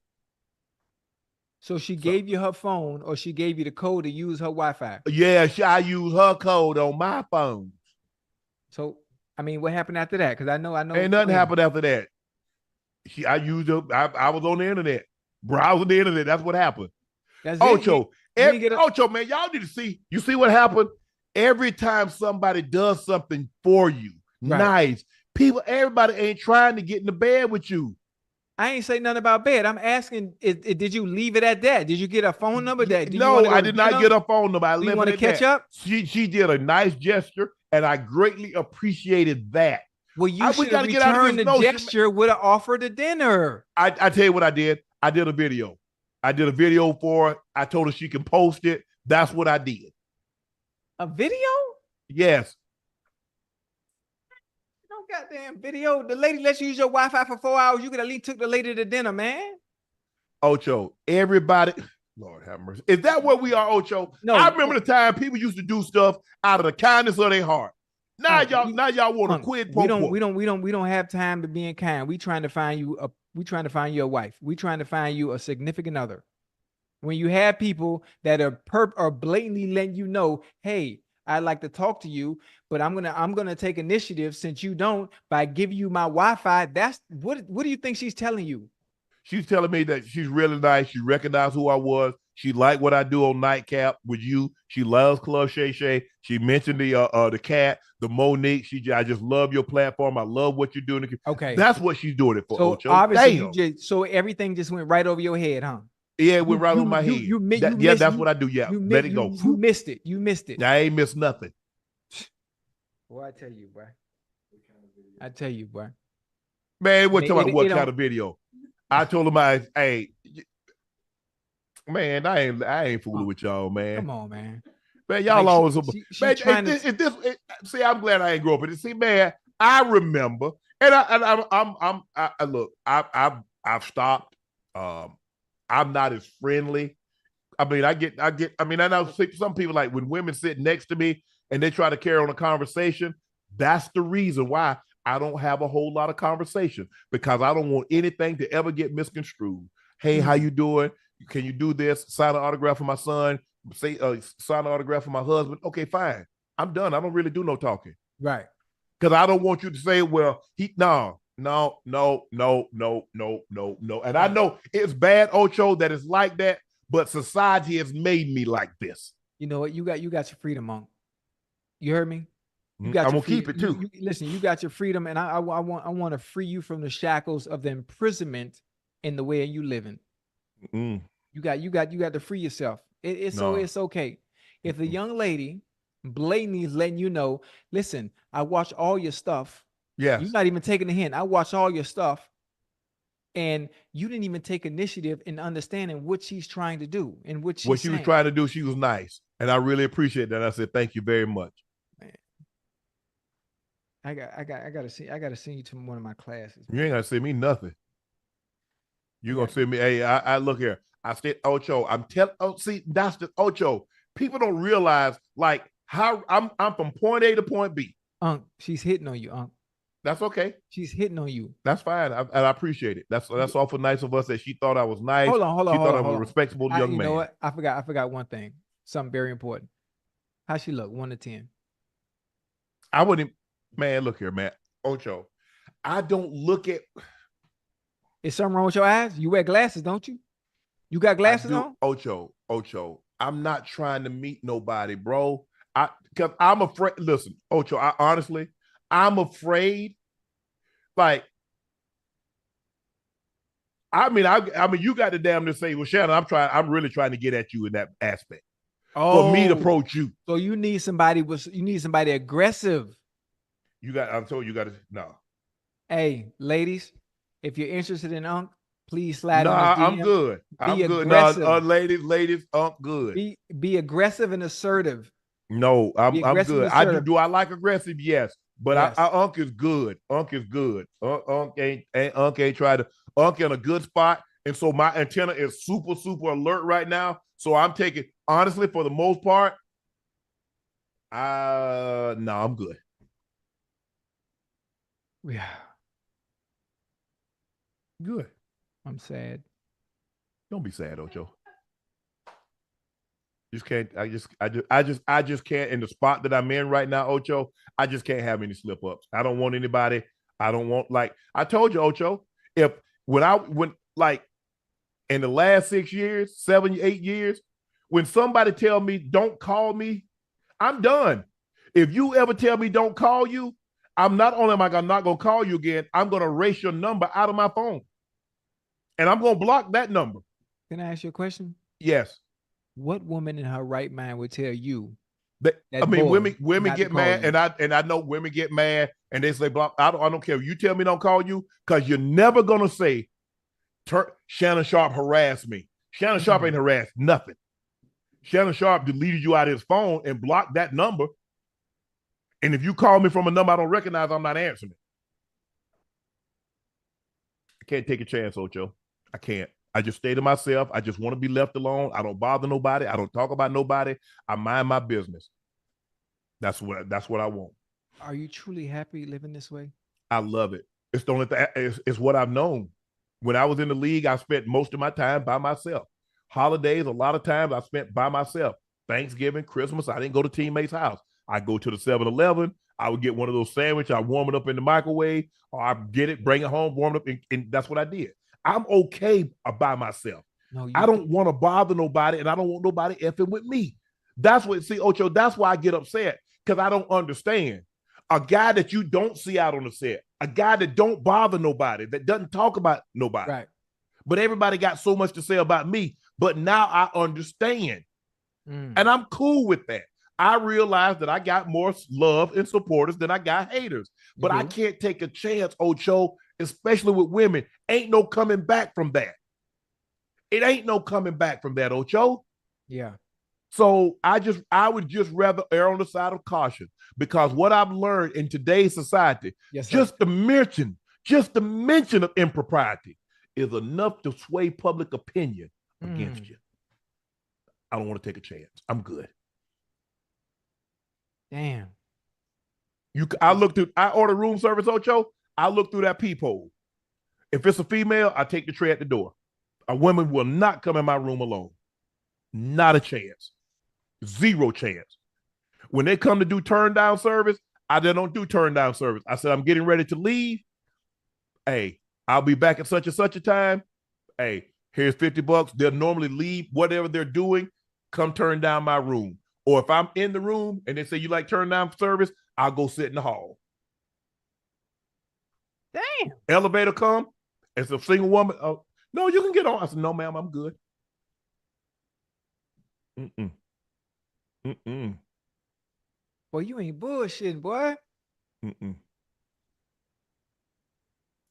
[SPEAKER 2] So she gave you her phone, or she gave you the code to use her Wi-Fi?
[SPEAKER 1] Yeah, I used her code on my phone.
[SPEAKER 2] So, I mean, what happened after that? Because I know.
[SPEAKER 1] Ain't nothing happened after that. I used her. I was on the internet, browsing the internet. That's what happened. Ocho, Ocho, man, y'all need to see. You see what happened? Every time somebody does something for you, nice, everybody ain't trying to get in the bed with you.
[SPEAKER 2] I ain't say nothing about bed. I'm asking, did you leave it at that? Did you get a phone number?
[SPEAKER 1] No, I did not get a phone number.
[SPEAKER 2] You want to catch up?
[SPEAKER 1] She did a nice gesture, and I greatly appreciated that.
[SPEAKER 2] Well, you should have returned the gesture with an offer to dinner.
[SPEAKER 1] I tell you what I did. I did a video. For her. I told her she can post it. That's what I did.
[SPEAKER 2] A video?
[SPEAKER 1] Yes.
[SPEAKER 2] Goddamn video. The lady lets you use your Wi-Fi for 4 hours. You could at least took the lady to dinner, man.
[SPEAKER 1] Ocho, everybody, Lord have mercy. Is that what we are, Ocho? No. I remember the time people used to do stuff out of the kindness of their heart. Now y'all want to quit.
[SPEAKER 2] We don't have time to be kind. We trying to find you a wife. We trying to find you a significant other. When you have people that are blatantly letting you know, hey, I'd like to talk to you, but I'm gonna take initiative since you don't by giving you my Wi-Fi. That's what do you think she's telling you?
[SPEAKER 1] She's telling me that she's really nice. She recognized who I was. She liked what I do on Nightcap with you. She loves Club Shay Shay. She mentioned the Cat, the Monique. I just love your platform. I love what you're doing.
[SPEAKER 2] Okay,
[SPEAKER 1] that's what she's doing it for.
[SPEAKER 2] So
[SPEAKER 1] Ocho.
[SPEAKER 2] Obviously, so everything just went right over your head, huh?
[SPEAKER 1] Yeah, it went right on my head. That's what I do. Yeah, let it go.
[SPEAKER 2] You missed it. You missed it.
[SPEAKER 1] I ain't missed nothing.
[SPEAKER 2] Boy, I tell you, boy.
[SPEAKER 1] Man, what kind of video? I told him, hey, man, I ain't fooling with y'all, man.
[SPEAKER 2] Come on, man.
[SPEAKER 1] Man, y'all always. See, I'm glad I ain't grow up. But see, man, I remember, and look, I've stopped. I'm not as friendly. I mean, I know some people, like when women sit next to me and they try to carry on a conversation, that's the reason why I don't have a whole lot of conversation, because I don't want anything to ever get misconstrued. Hey, how you doing? Can you do this? Sign an autograph for my son. Sign an autograph for my husband. Okay, fine. I'm done. I don't really do no talking.
[SPEAKER 2] Right.
[SPEAKER 1] Because I don't want you to say, well, No. And I know it's bad, Ocho, that it's like that, but society has made me like this.
[SPEAKER 2] You know what? You got your freedom, Unc. You heard me? You
[SPEAKER 1] I'm
[SPEAKER 2] got your
[SPEAKER 1] gonna
[SPEAKER 2] freedom.
[SPEAKER 1] keep it too.
[SPEAKER 2] Listen, you got your freedom, and I want to free you from the shackles of the imprisonment in the way you living.
[SPEAKER 1] Mm,
[SPEAKER 2] You got to free yourself.
[SPEAKER 1] no.
[SPEAKER 2] It's okay. If the young lady blatantly is letting you know, listen, I watch all your stuff. You're
[SPEAKER 1] Yes.
[SPEAKER 2] not even taking the hint. I watch all your stuff. And you didn't even take initiative in understanding what she's trying to do and what
[SPEAKER 1] What
[SPEAKER 2] she's
[SPEAKER 1] she was
[SPEAKER 2] saying.
[SPEAKER 1] trying to do, she was nice. And I really appreciate that. I said, thank you very much.
[SPEAKER 2] Man, I gotta send you to one of my classes.
[SPEAKER 1] You ain't gonna send me nothing. You're
[SPEAKER 2] Yeah.
[SPEAKER 1] gonna send me, hey, I look here. I said Ocho. I'm telling see, that's the Ocho. People don't realize like how I'm from point A to point B.
[SPEAKER 2] Unc, she's hitting on you, Unc.
[SPEAKER 1] That's okay.
[SPEAKER 2] She's hitting on you.
[SPEAKER 1] That's fine. And I appreciate it. That's awful nice of us that she thought I was nice.
[SPEAKER 2] Hold on.
[SPEAKER 1] She thought I was a respectable young
[SPEAKER 2] You
[SPEAKER 1] man.
[SPEAKER 2] know what? I forgot one thing. Something very important. How she look? 1 to 10.
[SPEAKER 1] I wouldn't, man, look here, man. Ocho. I don't look at
[SPEAKER 2] Is something wrong with your eyes? You wear glasses, don't you? You got glasses on?
[SPEAKER 1] Ocho. I'm not trying to meet nobody, bro. Because I'm afraid. Listen, Ocho, I'm afraid. Like, I mean, you got to damn near say, well, Shannon, I'm really trying to get at you in that aspect. For me to approach you.
[SPEAKER 2] So you need somebody aggressive.
[SPEAKER 1] I told you got to, no.
[SPEAKER 2] Hey, ladies, if you're interested in Unc, please slide in
[SPEAKER 1] Nah,
[SPEAKER 2] his DM.
[SPEAKER 1] I'm good. I'm good.
[SPEAKER 2] Aggressive.
[SPEAKER 1] Ladies, Unc good.
[SPEAKER 2] Be aggressive and assertive.
[SPEAKER 1] No, I'm good. Do I like aggressive? Yes. But yes. Unc is good. Unc is good. Unc ain't tried to. Unc in a good spot. And so my antenna is super, super alert right now. So I'm taking, honestly, for the most part, no, I'm good.
[SPEAKER 2] Yeah.
[SPEAKER 1] Good.
[SPEAKER 2] I'm sad.
[SPEAKER 1] Don't be sad, Ocho. Just can't. I just can't. In the spot that I'm in right now, Ocho, I just can't have any slip ups. I don't want anybody. I don't want, like I told you, Ocho. When like in the last 6 years, 7, 8 years, when somebody tell me don't call me, I'm done. If you ever tell me don't call you, I'm not only am I not gonna call you again, I'm gonna erase your number out of my phone, and I'm gonna block that number.
[SPEAKER 2] Can I ask you a question?
[SPEAKER 1] Yes.
[SPEAKER 2] What woman in her right mind would tell you?
[SPEAKER 1] Women get mad, and I know women get mad, and they say, "Block." I don't care. You tell me don't call you, because you're never gonna say, "Shannon Sharpe harassed me." Shannon Sharpe ain't harassed nothing. Shannon Sharpe deleted you out of his phone and blocked that number. And if you call me from a number I don't recognize, I'm not answering it. I can't take a chance, Ocho. I can't. I just stay to myself. I just want to be left alone. I don't bother nobody. I don't talk about nobody. I mind my business. That's what I want.
[SPEAKER 2] Are you truly happy living this way?
[SPEAKER 1] I love it. It's the only thing. It's what I've known. When I was in the league, I spent most of my time by myself. Holidays, a lot of times I spent by myself. Thanksgiving, Christmas, I didn't go to teammates' house. I go to the 7-Eleven. I would get one of those sandwiches. I warm it up in the microwave, or I get it, bring it home, warm it up, and that's what I did. I'm okay by myself. No, I don't want to bother nobody, and I don't want nobody effing with me. That's what, see, Ocho, that's why I get upset, because I don't understand. A guy that you don't see out on the set, a guy that don't bother nobody, that doesn't talk about nobody.
[SPEAKER 2] Right.
[SPEAKER 1] But everybody got so much to say about me, but now I understand. And I'm cool with that. I realize that I got more love and supporters than I got haters. But I can't take a chance, Ocho, especially with women. Ain't no coming back from that. It ain't no coming back from that, Ocho.
[SPEAKER 2] Yeah.
[SPEAKER 1] So I would just rather err on the side of caution, because what I've learned in today's society, just the mention of impropriety is enough to sway public opinion against you. I don't want to take a chance. I'm good.
[SPEAKER 2] Damn.
[SPEAKER 1] I order room service, Ocho. I look through that peephole. If it's a female, I take the tray at the door. A woman will not come in my room alone. Not a chance. Zero chance. When they come to do turn down service, I don't do turn down service. I said, I'm getting ready to leave. Hey, I'll be back at such and such a time. Hey, here's $50. They'll normally leave whatever they're doing, come turn down my room. Or if I'm in the room and they say you like turn down service, I'll go sit in the hall.
[SPEAKER 2] Damn.
[SPEAKER 1] Elevator come. It's a single woman. Oh, no, you can get on. I said, no, ma'am, I'm good. Mm-mm. Mm-mm.
[SPEAKER 2] Boy, you ain't bullshitting, boy.
[SPEAKER 1] Mm-mm.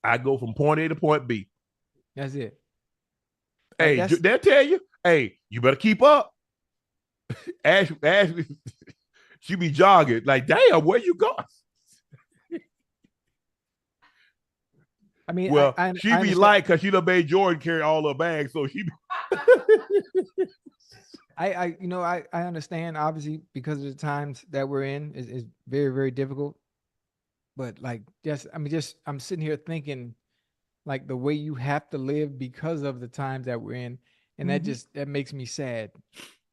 [SPEAKER 1] I go from point A to point B.
[SPEAKER 2] That's it.
[SPEAKER 1] Hey, they'll tell you, hey, you better keep up. Ash, she be jogging. Like, damn, where you going?
[SPEAKER 2] I mean,
[SPEAKER 1] well,
[SPEAKER 2] I
[SPEAKER 1] she be light because she done made Jordan carry all her bags, so she.
[SPEAKER 2] I understand obviously because of the times that we're in is very, very difficult. But like, I'm sitting here thinking, like the way you have to live because of the times that we're in, and that makes me sad.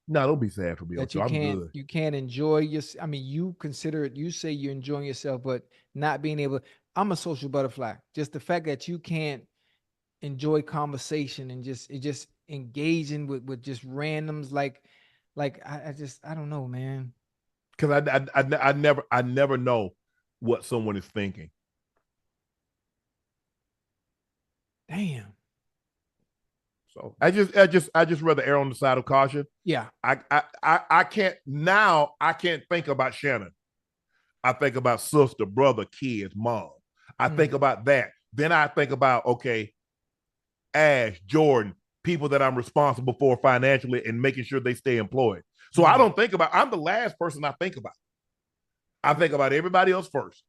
[SPEAKER 1] No, don't be sad for me.
[SPEAKER 2] That
[SPEAKER 1] Ocho.
[SPEAKER 2] you can't enjoy your. I mean, you say you're enjoying yourself, but not being able. I'm a social butterfly. Just the fact that you can't enjoy conversation and just engaging with just randoms like I don't know, man.
[SPEAKER 1] Because I never know what someone is thinking.
[SPEAKER 2] Damn.
[SPEAKER 1] So I just rather err on the side of caution.
[SPEAKER 2] Yeah.
[SPEAKER 1] I can't think about Shannon. I think about sister, brother, kids, mom. I think about that. Then I think about, okay, Ash, Jordan, people that I'm responsible for financially and making sure they stay employed. So I don't think about, I'm the last person I think about. I think about everybody else first.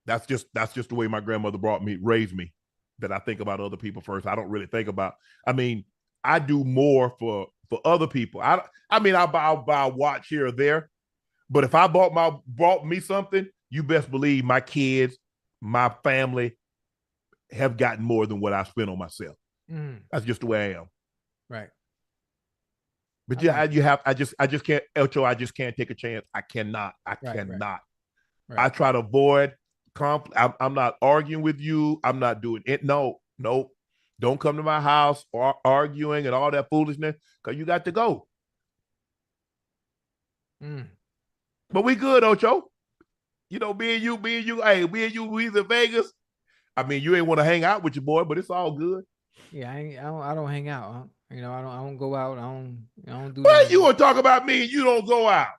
[SPEAKER 1] That's just the way my grandmother raised me, that I think about other people first. I don't really think about, I mean, I do more for other people. I'll buy a watch here or there, but if I bought me something, you best believe my kids, my family have gotten more than what I spent on myself. That's just the way I am.
[SPEAKER 2] Right.
[SPEAKER 1] But yeah, I just can't, Ocho, I just can't take a chance. I cannot. Right. I try to avoid I'm not arguing with you. I'm not doing it. No. Don't come to my house or arguing and all that foolishness because you got to go. But we good, Ocho. You know, me and you, hey, we in Vegas. I mean, you ain't want to hang out with your boy, but it's all good.
[SPEAKER 2] Yeah, I don't hang out. Huh? You know, I don't go out. I don't do.
[SPEAKER 1] Well, you want to talk about me? You don't go out.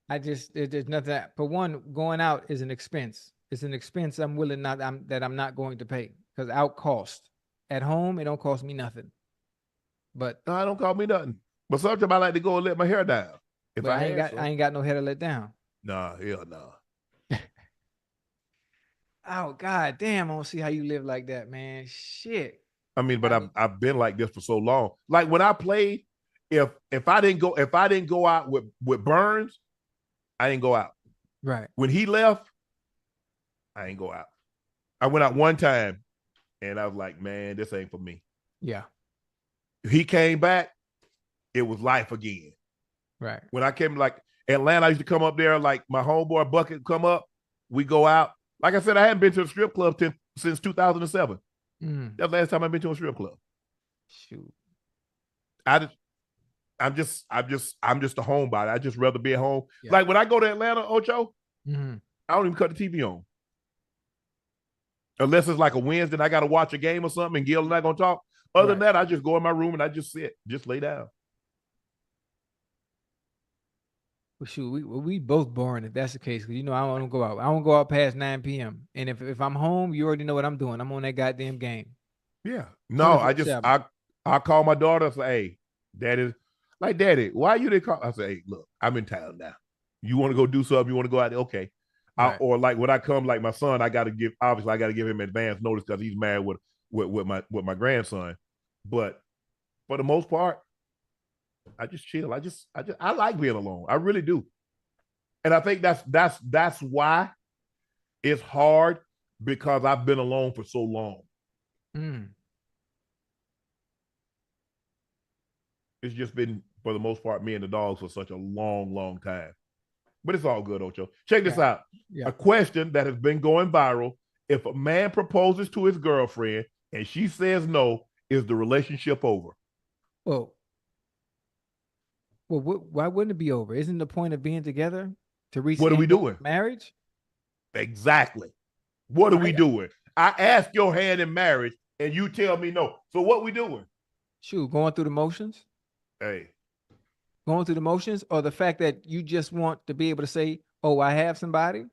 [SPEAKER 2] There's nothing. For one, going out is an expense. It's an expense I'm not going to pay because out cost. At home, it don't cost me nothing. But
[SPEAKER 1] no, it don't cost me nothing. But sometimes I like to go and let my hair down.
[SPEAKER 2] If I ain't got no hair to let down.
[SPEAKER 1] Nah, hell no.
[SPEAKER 2] Oh God damn! I don't see how you live like that, man. Shit.
[SPEAKER 1] I mean, but I've been like this for so long. Like when I played, if I didn't go out with Burns, I didn't go out.
[SPEAKER 2] Right.
[SPEAKER 1] When he left, I ain't go out. I went out one time, and I was like, man, this ain't for me.
[SPEAKER 2] Yeah.
[SPEAKER 1] He came back, it was life again.
[SPEAKER 2] Right.
[SPEAKER 1] When I came, like Atlanta, I used to come up there, like my homeboy Bucket come up, we go out. Like I said, I hadn't been to a strip club since 2007. That's the last time I've been to a strip club.
[SPEAKER 2] Shoot.
[SPEAKER 1] I'm just a homebody. I just rather be at home. Yeah. Like when I go to Atlanta, Ocho, I don't even cut the TV on. Unless it's like a Wednesday and I got to watch a game or something and Gil and I going to talk. Other than that, I just go in my room and I just sit, just lay down.
[SPEAKER 2] Well, shoot, we both boring if that's the case. Because, you know, I don't go out. I don't go out past 9 p.m. And if I'm home, you already know what I'm doing. I'm on that goddamn game.
[SPEAKER 1] Yeah. No, I call my daughter and say, hey, Daddy, why you didn't call? I say, hey, look, I'm in town now. You want to go do something? You want to go out there? Okay. Right. Or like when I come, like my son, I got to give him advance notice because he's mad with my grandson. But for the most part, I just chill. I like being alone. I really do. And I think that's why it's hard, because I've been alone for so long. It's just been, for the most part, me and the dogs for such a long, long time. But it's all good, Ocho. Check this out. Yeah. A question that has been going viral If a man proposes to his girlfriend and she says no, is the relationship over?
[SPEAKER 2] Well, why wouldn't it be over? Isn't the point of being together to reach
[SPEAKER 1] What
[SPEAKER 2] the
[SPEAKER 1] are we
[SPEAKER 2] end goal
[SPEAKER 1] doing?
[SPEAKER 2] of marriage?
[SPEAKER 1] Exactly. What are we doing? I ask your hand in marriage and you tell me no. So what we doing?
[SPEAKER 2] Shoot, going through the motions?
[SPEAKER 1] Hey.
[SPEAKER 2] Going through the motions, or the fact that you just want to be able to say, oh, I have somebody,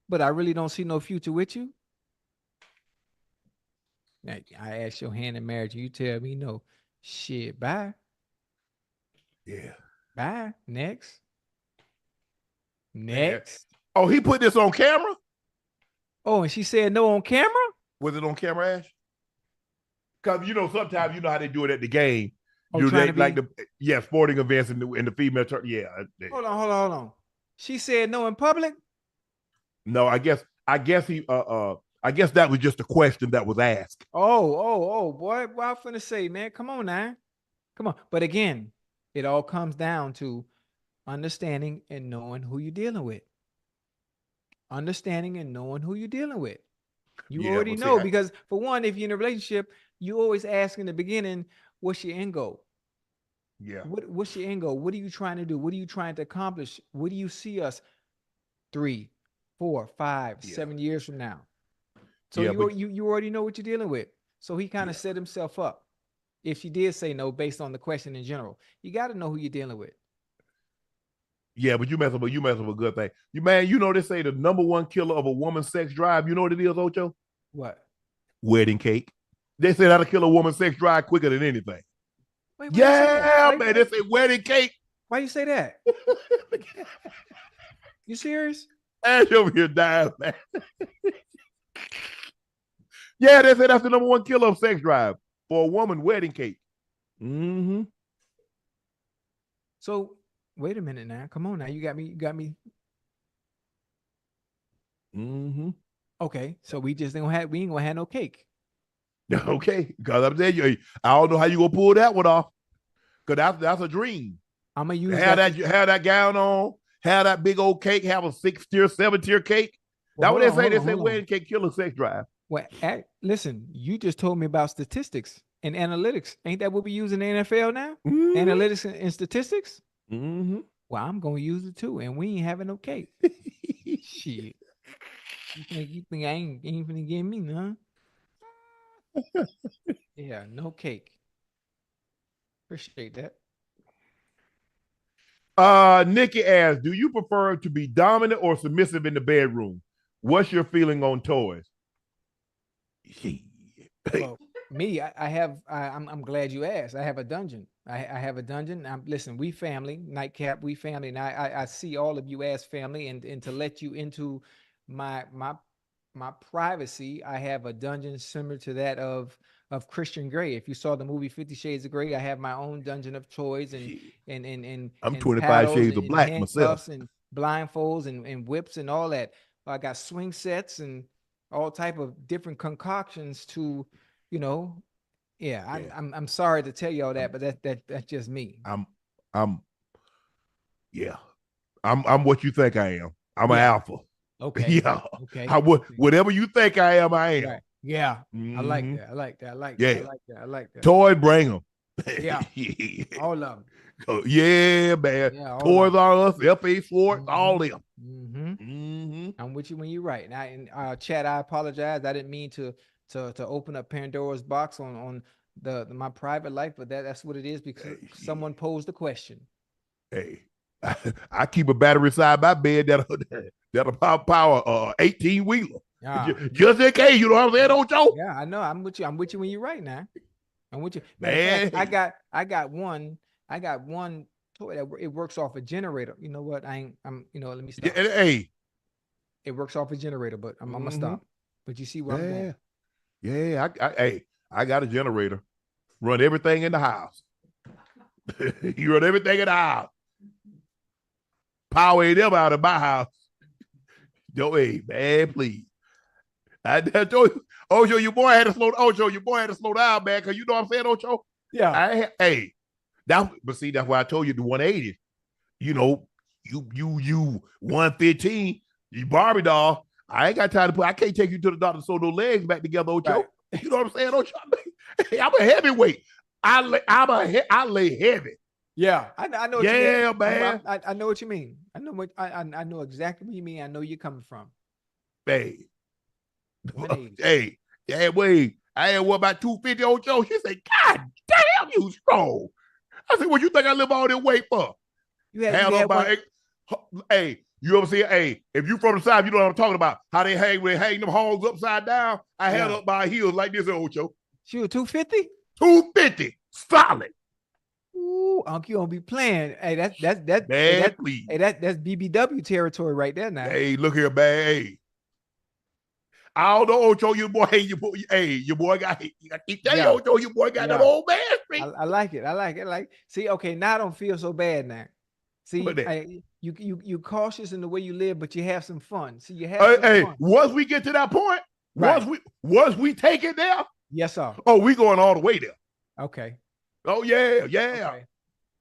[SPEAKER 2] but I really don't see no future with you? Now, I ask your hand in marriage and you tell me no. Shit, bye.
[SPEAKER 1] Yeah.
[SPEAKER 2] Bye. Next.
[SPEAKER 1] Man. Oh, he put this on camera?
[SPEAKER 2] Oh, and she said no on camera?
[SPEAKER 1] Was it on camera, Ash? Because, sometimes you know how they do it at the game.
[SPEAKER 2] Oh,
[SPEAKER 1] Sporting events in the female church. Yeah.
[SPEAKER 2] Hold on. She said no in public?
[SPEAKER 1] No, I guess that was just a question that was asked.
[SPEAKER 2] Oh, boy. What I'm finna say, man. Come on now. Come on. But again, it all comes down to understanding and knowing who you're dealing with. Understanding and knowing who you're dealing with. You already know, because for one, if you're in a relationship, you always ask in the beginning, what's your end goal?
[SPEAKER 1] Yeah.
[SPEAKER 2] What's your end goal? What are you trying to do? What are you trying to accomplish? What do you see us 3, 4, 5, 7 years from now? So you already know what you're dealing with. So he kind of set himself up. If she did say no based on the question in general, you got to know who you're dealing with.
[SPEAKER 1] Yeah, but you mess up a good thing. They say the number one killer of a woman's sex drive. You know what it is, Ocho?
[SPEAKER 2] What?
[SPEAKER 1] Wedding cake. They say that'll kill a woman's sex drive quicker than anything.
[SPEAKER 2] Wait,
[SPEAKER 1] man. They say wedding cake.
[SPEAKER 2] Why you say that? You serious?
[SPEAKER 1] Ash over here dying, man. Yeah, they say that's the number one killer of sex drive for a woman, wedding cake. Mm-hmm.
[SPEAKER 2] So wait a minute now. Come on now. You got me.
[SPEAKER 1] Mm-hmm.
[SPEAKER 2] Okay. So we ain't gonna have no cake.
[SPEAKER 1] Okay. Because I'm telling you, I don't know how you gonna pull that one off. Because that's a dream.
[SPEAKER 2] I'm gonna use
[SPEAKER 1] have that gown on, have that big old cake, have a 6-tier, 7-tier cake.
[SPEAKER 2] Well,
[SPEAKER 1] that's what they say. They say wedding cake kill a sex drive.
[SPEAKER 2] Well, listen, you just told me about statistics and analytics. Ain't that what we use in the NFL now? Mm-hmm. Analytics and statistics?
[SPEAKER 1] Mm-hmm.
[SPEAKER 2] Well, I'm going to use it too, and we ain't having no cake. Shit. You think I ain't gonna give me none? Yeah, no cake. Appreciate
[SPEAKER 1] that. Nikki asks, do you prefer to be dominant or submissive in the bedroom? What's your feeling on toys?
[SPEAKER 2] Well, me, I'm glad you asked. I have a dungeon. I have a dungeon. Listen, we family, Nightcap, we family. And I see all of you as family, and to let you into my privacy, I have a dungeon similar to that of Christian Grey. If you saw the movie 50 Shades of Grey, I have my own dungeon of toys and
[SPEAKER 1] I'm 25 shades of black myself,
[SPEAKER 2] and blindfolds and whips and all that. I got swing sets and all type of different concoctions to, I'm sorry to tell you all that, but that's just me.
[SPEAKER 1] I'm what you think I am. I'm an alpha.
[SPEAKER 2] Okay.
[SPEAKER 1] Yeah.
[SPEAKER 2] Okay.
[SPEAKER 1] Whatever you think I am, I am.
[SPEAKER 2] Right. Yeah.
[SPEAKER 1] Mm-hmm.
[SPEAKER 2] I like that.
[SPEAKER 1] Toys, bring them.
[SPEAKER 2] Yeah. All of them.
[SPEAKER 1] Yeah, man. Yeah, Toys R Us, F.A. Sports, all them.
[SPEAKER 2] Mm-hmm. Mm-hmm. I'm with you when you're right. And Chad, I apologize. I didn't mean to open up Pandora's box on my private life, but that's what it is because someone posed the question.
[SPEAKER 1] Hey, I keep a battery side by bed that'll power 18-wheeler. Just in case, you know what I'm saying, Ocho?
[SPEAKER 2] Yeah, I know. I'm with you when you're right now. I'm with you.
[SPEAKER 1] Man,
[SPEAKER 2] fact, I got one toy that it works off a generator. You know what? Let me stop.
[SPEAKER 1] Hey.
[SPEAKER 2] It works off a generator, but I'm gonna stop. But you see where I'm going.
[SPEAKER 1] Yeah, I got a generator. Run everything in the house. You run everything in the house. Power ain't ever out of my house. Hey, man, please. I told you, Ocho, your boy had to slow down, man, because you know what I'm saying, Ocho?
[SPEAKER 2] Yeah.
[SPEAKER 1] But see, that's why I told you the 180. You 115, you Barbie doll. I ain't got time to put. I can't take you to the doctor to sew those legs back together, Ocho.
[SPEAKER 2] Right.
[SPEAKER 1] You know what I'm saying, Ocho? Hey, I'm a heavyweight. I lay heavy.
[SPEAKER 2] Yeah, I know what you mean.
[SPEAKER 1] Yeah, man.
[SPEAKER 2] I know what you mean. I know exactly what you mean. I know you're coming from.
[SPEAKER 1] Hey,
[SPEAKER 2] 180.
[SPEAKER 1] hey, yeah, wait. I had what about 250, Ocho? She said, God damn, you strong. I said, what you think I live all this weight for?
[SPEAKER 2] You had one.
[SPEAKER 1] Hey, you ever see? Hey, if you from the South, you know what I'm talking about. How they hang them hogs upside down. I held up by heels like this, Ocho.
[SPEAKER 2] She was 250?
[SPEAKER 1] 250, solid.
[SPEAKER 2] Ooh, Unc, you don't be playing. Hey, that's
[SPEAKER 1] please.
[SPEAKER 2] Hey, that's BBW territory right there now.
[SPEAKER 1] Hey, look here, man. Hey. I don't know, Ocho, your boy got I keep telling you, Ocho, your boy got that old man streak.
[SPEAKER 2] I like it. See, okay, now I don't feel so bad now. See, you cautious in the way you live, but you have some fun. See, you have some fun.
[SPEAKER 1] Once we get to that point, once we take it there,
[SPEAKER 2] yes, sir.
[SPEAKER 1] Oh, we going all the way there.
[SPEAKER 2] Okay.
[SPEAKER 1] Oh yeah. Okay.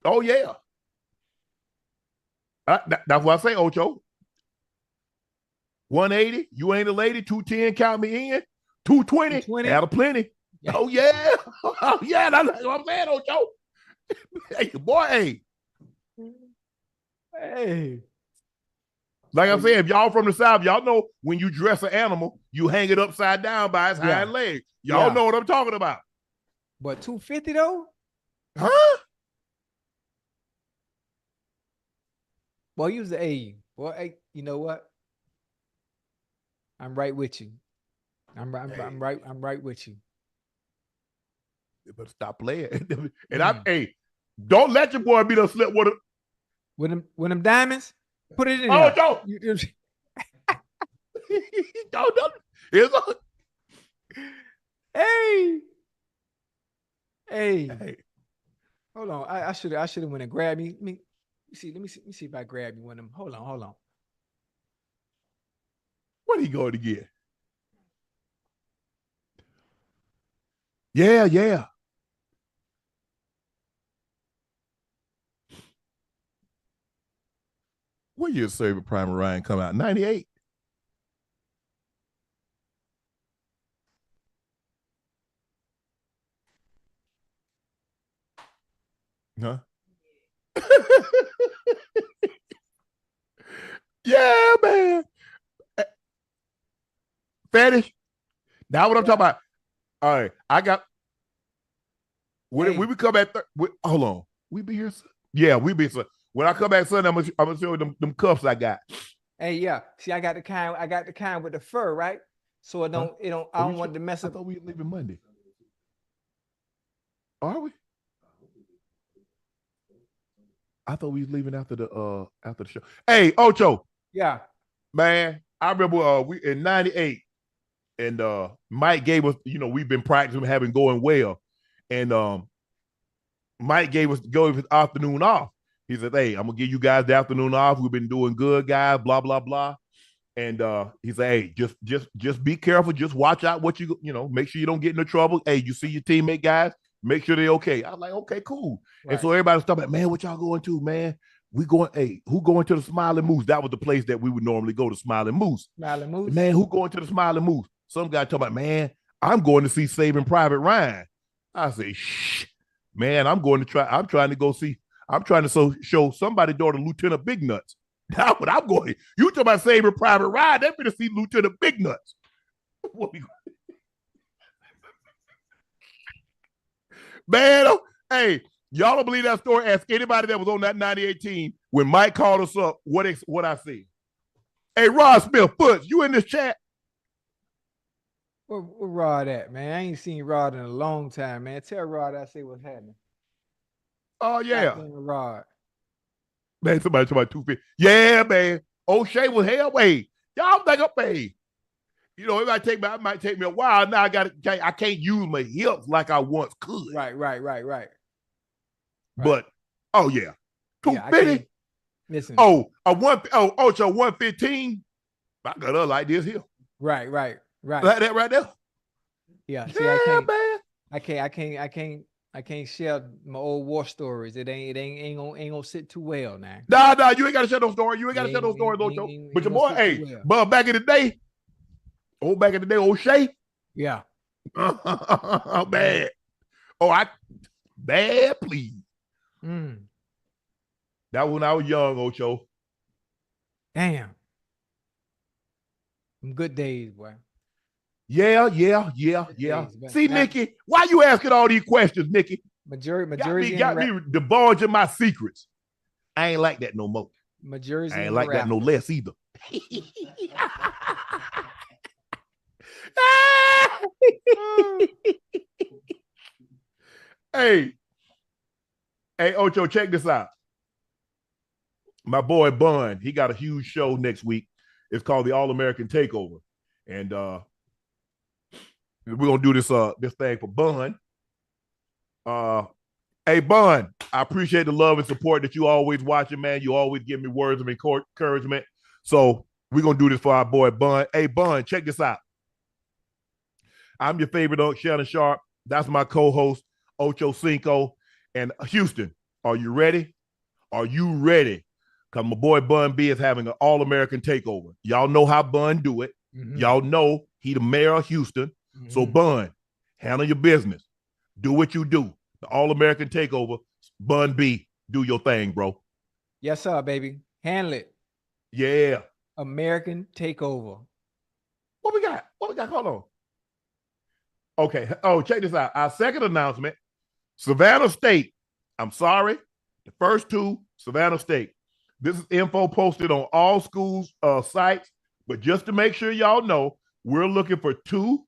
[SPEAKER 1] Oh yeah. That's what I say, Ocho. 180, you ain't a lady. 210, count me in. 220, out of plenty. Yeah. Oh yeah. Oh yeah, that's what I'm saying, Ocho. Hey, boy,
[SPEAKER 2] hey.
[SPEAKER 1] Like I said, if y'all from the South, y'all know when you dress an animal, you hang it upside down by its hind leg. Y'all know what I'm talking about.
[SPEAKER 2] But 250 though?
[SPEAKER 1] Huh?
[SPEAKER 2] Boy, use the A. Boy, hey, you know what? I'm right with you. I'm right with you.
[SPEAKER 1] You better stop playing. And don't let your boy be the slip with
[SPEAKER 2] them diamonds. Put it in
[SPEAKER 1] there.
[SPEAKER 2] Oh,
[SPEAKER 1] don't.
[SPEAKER 2] Hey. Hold on. I should have went and grabbed me. Let me see if I grab you one of them. Hold on.
[SPEAKER 1] What are you going to get? Yeah. What year Saving Private Ryan come out? 98. Huh? Yeah, man. Fetish. Now what I'm talking about. All right, I got. When we come back, hold on. We be here. Yeah, we be. When I come back Sunday, I'm gonna show you them cuffs I got.
[SPEAKER 2] Hey, yeah. See, I got the kind with the fur, right? So I don't want to mess up.
[SPEAKER 1] I thought we were leaving Monday. Are we? I thought we was leaving after the show. Hey, Ocho.
[SPEAKER 2] Yeah.
[SPEAKER 1] Man, I remember we in 98 and Mike gave us, we've been practicing having going well. And Mike gave us his afternoon off. He said, hey, I'm gonna give you guys the afternoon off. We've been doing good, guys, blah, blah, blah. And he said, hey, just be careful, just watch out what make sure you don't get into trouble. Hey, you see your teammate guys, make sure they're okay. I was like, okay, cool. Right. And so everybody's talking about, man, what y'all going to, man? We going, hey, who going to the Smiling Moose? That was the place that we would normally go to, Smiling Moose.
[SPEAKER 2] Smiling Moose.
[SPEAKER 1] Man, who going to the Smiling Moose? Some guy talking about, man, I'm going to see Saving Private Ryan. I say, shh, man, I'm trying to show somebody daughter Lieutenant Big Nuts. That's what I'm going. You talking about Saving Private Ryan, they're going to see Lieutenant Big Nuts. Man, hey, y'all don't believe that story? Ask anybody that was on that 98 team when Mike called us up what I see. Hey, Rod Smith, Foots, you in this chat?
[SPEAKER 2] Where Rod at, man? I ain't seen Rod in a long time, man. Tell Rod I say what's happening.
[SPEAKER 1] Oh, yeah.
[SPEAKER 2] Rod.
[SPEAKER 1] Man, somebody talking about 250. Yeah, man. O'Shea was hell. Wait, y'all think I'm paid. It might take me a while. Now I can't use my hips like I once could.
[SPEAKER 2] Right.
[SPEAKER 1] But oh yeah. 250.
[SPEAKER 2] Listen.
[SPEAKER 1] Ocho 115. I got her like this here.
[SPEAKER 2] Right.
[SPEAKER 1] Like that right there.
[SPEAKER 2] Yeah. See,
[SPEAKER 1] man.
[SPEAKER 2] I can't share my old war stories. It ain't gonna sit too well now.
[SPEAKER 1] Nah, you ain't gotta share those stories. You ain't gotta share those stories, Ocho. But your boy, but back in the day, Oh, back in the day, O'Shea.
[SPEAKER 2] Yeah.
[SPEAKER 1] Bad. Bad, please. That was when I was young, Ocho.
[SPEAKER 2] Damn. Some good days, boy.
[SPEAKER 1] Yeah. See, Nikki, why you asking all these questions, Nikki?
[SPEAKER 2] Majority
[SPEAKER 1] got me divulging my secrets. I ain't like that no more.
[SPEAKER 2] Majority
[SPEAKER 1] I ain't like that no less either. Hey, Ocho, check this out. My boy Bun, he got a huge show next week. It's called the All-American Takeover. And we're gonna do this thing for Bun. Hey, Bun, I appreciate the love and support that you always watching, man. You always give me words of encouragement. So we're gonna do this for our boy Bun. Hey, Bun, check this out. I'm your favorite Unc, Shannon Sharpe. That's my co-host, Ochocinco. And Houston, are you ready? Are you ready? Because my boy Bun B is having an all-American takeover. Y'all know how Bun do it. Y'all know he the mayor of Houston. So Bun, handle your business. Do what you do. The all-American takeover. Bun B, do your thing, bro.
[SPEAKER 2] Yes, sir, baby. Handle it.
[SPEAKER 1] Yeah.
[SPEAKER 2] American takeover.
[SPEAKER 1] What we got? Hold on. Okay. Oh, check this out. Our second announcement, Savannah State. I'm sorry. The first two, Savannah State. This is info posted on all schools' sites. But just to make sure y'all know, we're looking for 2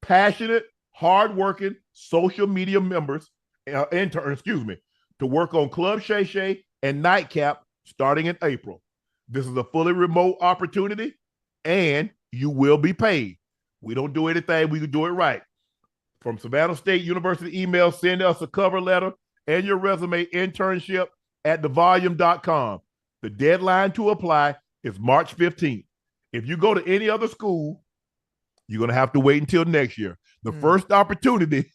[SPEAKER 1] passionate, hardworking social media members, interns, to work on Club Shay Shay and Nightcap starting in April. This is a fully remote opportunity, and you will be paid. We don't do anything. We can do it right. From Savannah State University email, send us a cover letter and your resume internship at thevolume.com. The deadline to apply is March 15th. If you go to any other school, you're going to have to wait until next year. The first opportunity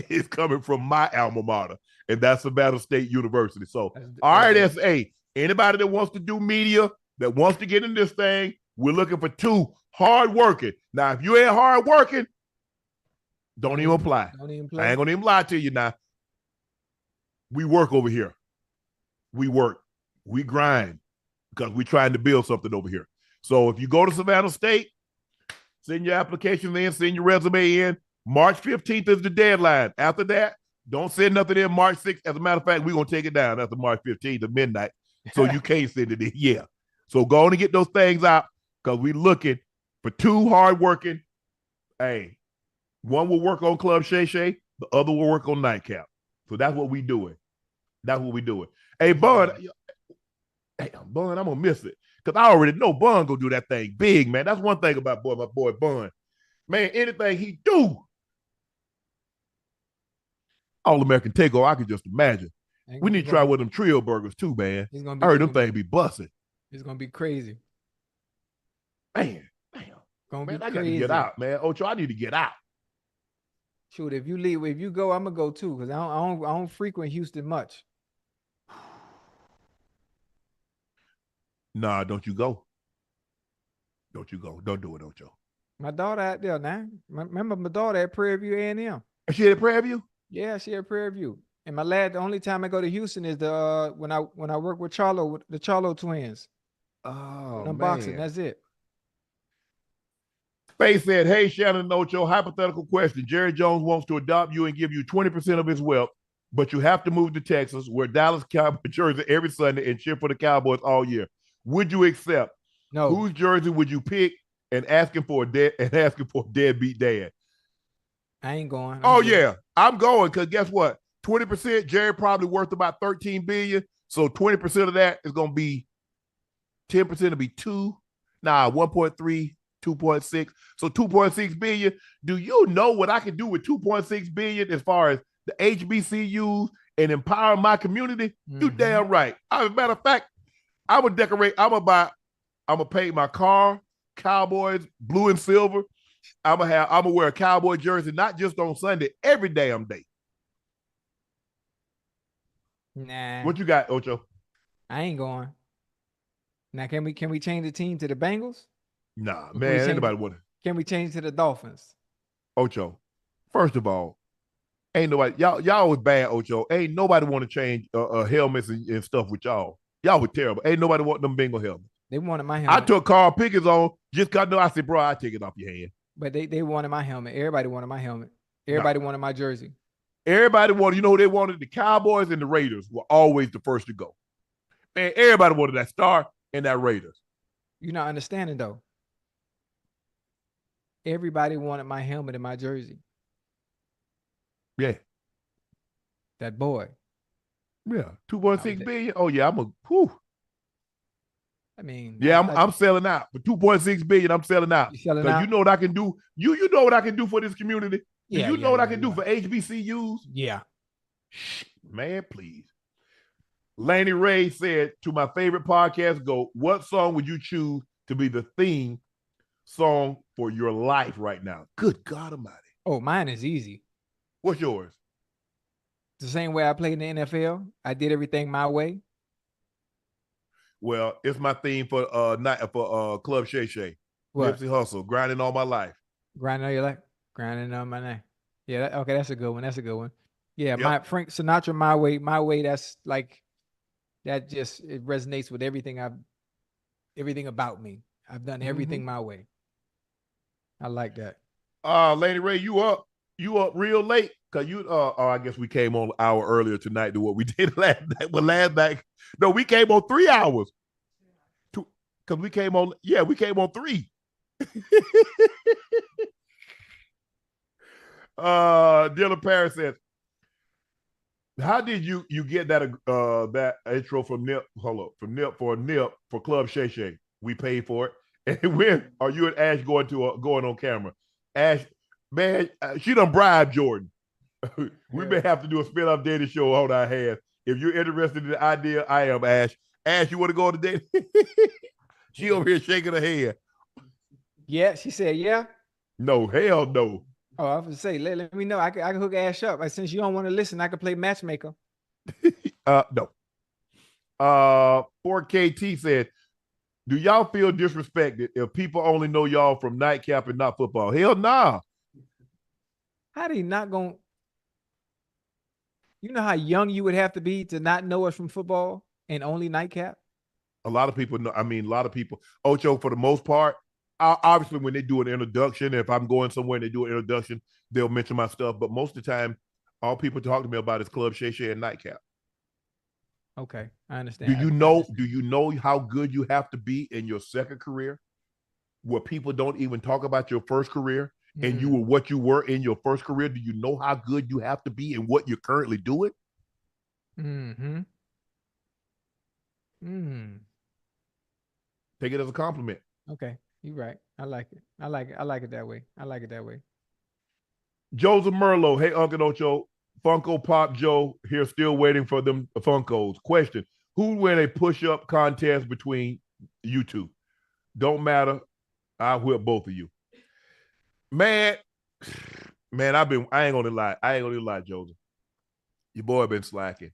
[SPEAKER 1] is coming from my alma mater, and that's Savannah State University. So, RSA, anybody that wants to do media, that wants to get in this thing, we're looking for 2 hardworking. Now, if you ain't hardworking, don't even apply. I ain't going to even lie to you now. We work over here. We work. We grind because we're trying to build something over here. So if you go to Savannah State, send your application in, send your resume in. March 15th is the deadline. After that, don't send nothing in March 6th. As a matter of fact, we're going to take it down after March 15th at midnight. So you can't send it in. Yeah. So go on and get those things out because we're looking for 2 hardworking. Hey, one will work on Club Shay Shay, the other will work on Nightcap. So that's what we're doing. Hey, Bun, I'm going to miss it. Because I already know Bun gonna do that thing big, man. That's one thing about my boy Bun. Man, anything he do, All-American Takeover, I can just imagine. We need to try with them trio burgers too, man. I heard them things be busting.
[SPEAKER 2] It's gonna be crazy.
[SPEAKER 1] Man, I got to get out, man. Ocho, I need to get out.
[SPEAKER 2] Shoot, if you go, I'm gonna go too, because I don't frequent Houston much.
[SPEAKER 1] Nah, don't you go. Don't do it, Ocho.
[SPEAKER 2] My daughter out there now. Remember my daughter at Prairie View A&M.
[SPEAKER 1] She at Prairie View?
[SPEAKER 2] Yeah, she at Prairie View. And the only time I go to Houston is when I work with the Charlo twins.
[SPEAKER 1] Oh,
[SPEAKER 2] unboxing, that's it.
[SPEAKER 1] Faye said, hey, Shannon and Ocho, hypothetical question. Jerry Jones wants to adopt you and give you 20% of his wealth, but you have to move to Texas, wear Dallas Cowboys jersey every Sunday and cheer for the Cowboys all year. Would you accept?
[SPEAKER 2] No.
[SPEAKER 1] Whose jersey would you pick and asking for a deadbeat dad?
[SPEAKER 2] I ain't going.
[SPEAKER 1] I'm going because guess what? 20%, Jerry probably worth about $13 billion. So 20% of that is going to be 10% will be 1.3, 2.6. So 2.6 billion. Do you know what I can do with 2.6 billion as far as the HBCUs and empower my community? You damn right. As a matter of fact, I'm gonna decorate. I'm gonna paint my car Cowboys blue and silver. I'm gonna wear a Cowboy jersey not just on Sunday, every damn day.
[SPEAKER 2] Nah.
[SPEAKER 1] What you got, Ocho?
[SPEAKER 2] I ain't going. Now, can we change the team to the Bengals?
[SPEAKER 1] Nah, man. Anybody want to?
[SPEAKER 2] Can we change to the Dolphins?
[SPEAKER 1] Ocho. First of all, ain't nobody y'all was bad, Ocho. Ain't nobody want to change helmets and stuff with y'all. Y'all were terrible. Ain't nobody want them bingo helmets.
[SPEAKER 2] They wanted my
[SPEAKER 1] I
[SPEAKER 2] helmet.
[SPEAKER 1] took Carl Pickens on just because I said, bro, I take it off your hand.
[SPEAKER 2] But they wanted my helmet. Everybody wanted my helmet. Everybody wanted my jersey.
[SPEAKER 1] Everybody wanted, you know who they wanted? The Cowboys and the Raiders were always the first to go. Man, everybody wanted that star and that Raiders.
[SPEAKER 2] You're not understanding though. Everybody wanted my helmet and my jersey.
[SPEAKER 1] Yeah.
[SPEAKER 2] That boy.
[SPEAKER 1] Yeah. 2.6 billion. Oh, yeah. Whew.
[SPEAKER 2] I mean,
[SPEAKER 1] yeah, I'm selling out for 2.6 billion. I'm selling out.
[SPEAKER 2] You selling out?
[SPEAKER 1] You know what I can do. You know what I can do for this community.
[SPEAKER 2] Yeah,
[SPEAKER 1] you know what I can do for HBCUs?
[SPEAKER 2] Yeah.
[SPEAKER 1] Man, please. Laney Ray said to my favorite podcast, go, what song would you choose to be the theme song for your life right now? Good God Almighty.
[SPEAKER 2] Oh, mine is easy.
[SPEAKER 1] What's yours?
[SPEAKER 2] The same way I played in the NFL. I did everything my way.
[SPEAKER 1] Well, it's my theme for Club Shay Shay. Nipsey Hussle, grinding all my life.
[SPEAKER 2] Grinding all your life? Grinding on my name. Yeah, okay, that's a good one. That's a good one. Yeah, my Frank Sinatra, my way, that's like, that just, it resonates with everything about me. I've done everything my way. I like that.
[SPEAKER 1] Lady Ray, you up real late. Cause I guess we came on an hour earlier tonight than what we did last night. Well, last night, no, we came on 3 hours. Cause we came on 3. Dylan Paris says, how did you get that intro from Nip? Hold up, from Nip for Club Shay Shay? We paid for it. And when are you and Ash going on camera? Ash, man, she done bribed Jordan. We may have to do a spin-off dating show on our hands. If you're interested in the idea, I am Ash. Ash, you want to go on the date? She over here shaking her head.
[SPEAKER 2] Yeah, she said, yeah.
[SPEAKER 1] No, hell no.
[SPEAKER 2] Oh, I was gonna say, let me know. I can hook Ash up. Since you don't want to listen, I can play matchmaker.
[SPEAKER 1] No. 4KT said, do y'all feel disrespected if people only know y'all from Nightcap and not football? Hell nah.
[SPEAKER 2] How they not going? You know how young you would have to be to not know us from football and only Nightcap?
[SPEAKER 1] A lot of people know. I mean, a lot of people. Ocho, for the most part, obviously when they do an introduction, if I'm going somewhere and they do an introduction, they'll mention my stuff. But most of the time, all people talk to me about is Club Shay Shay and Nightcap.
[SPEAKER 2] Okay, I understand.
[SPEAKER 1] Do you know how good you have to be in your second career, where people don't even talk about your first career, and you were what you were in your first career? Do you know how good you have to be in what you're currently doing? Take it as a compliment.
[SPEAKER 2] Okay, you're right. I like it. I like it that way. I like it that way.
[SPEAKER 1] Joseph Merlot, hey, Unc and Ocho, Funko Pop Joe here, still waiting for them Funkos. Question: who win a push-up contest between you two? Don't matter. I'll whip both of you. Man, I ain't gonna lie, Joseph. Your boy been slacking.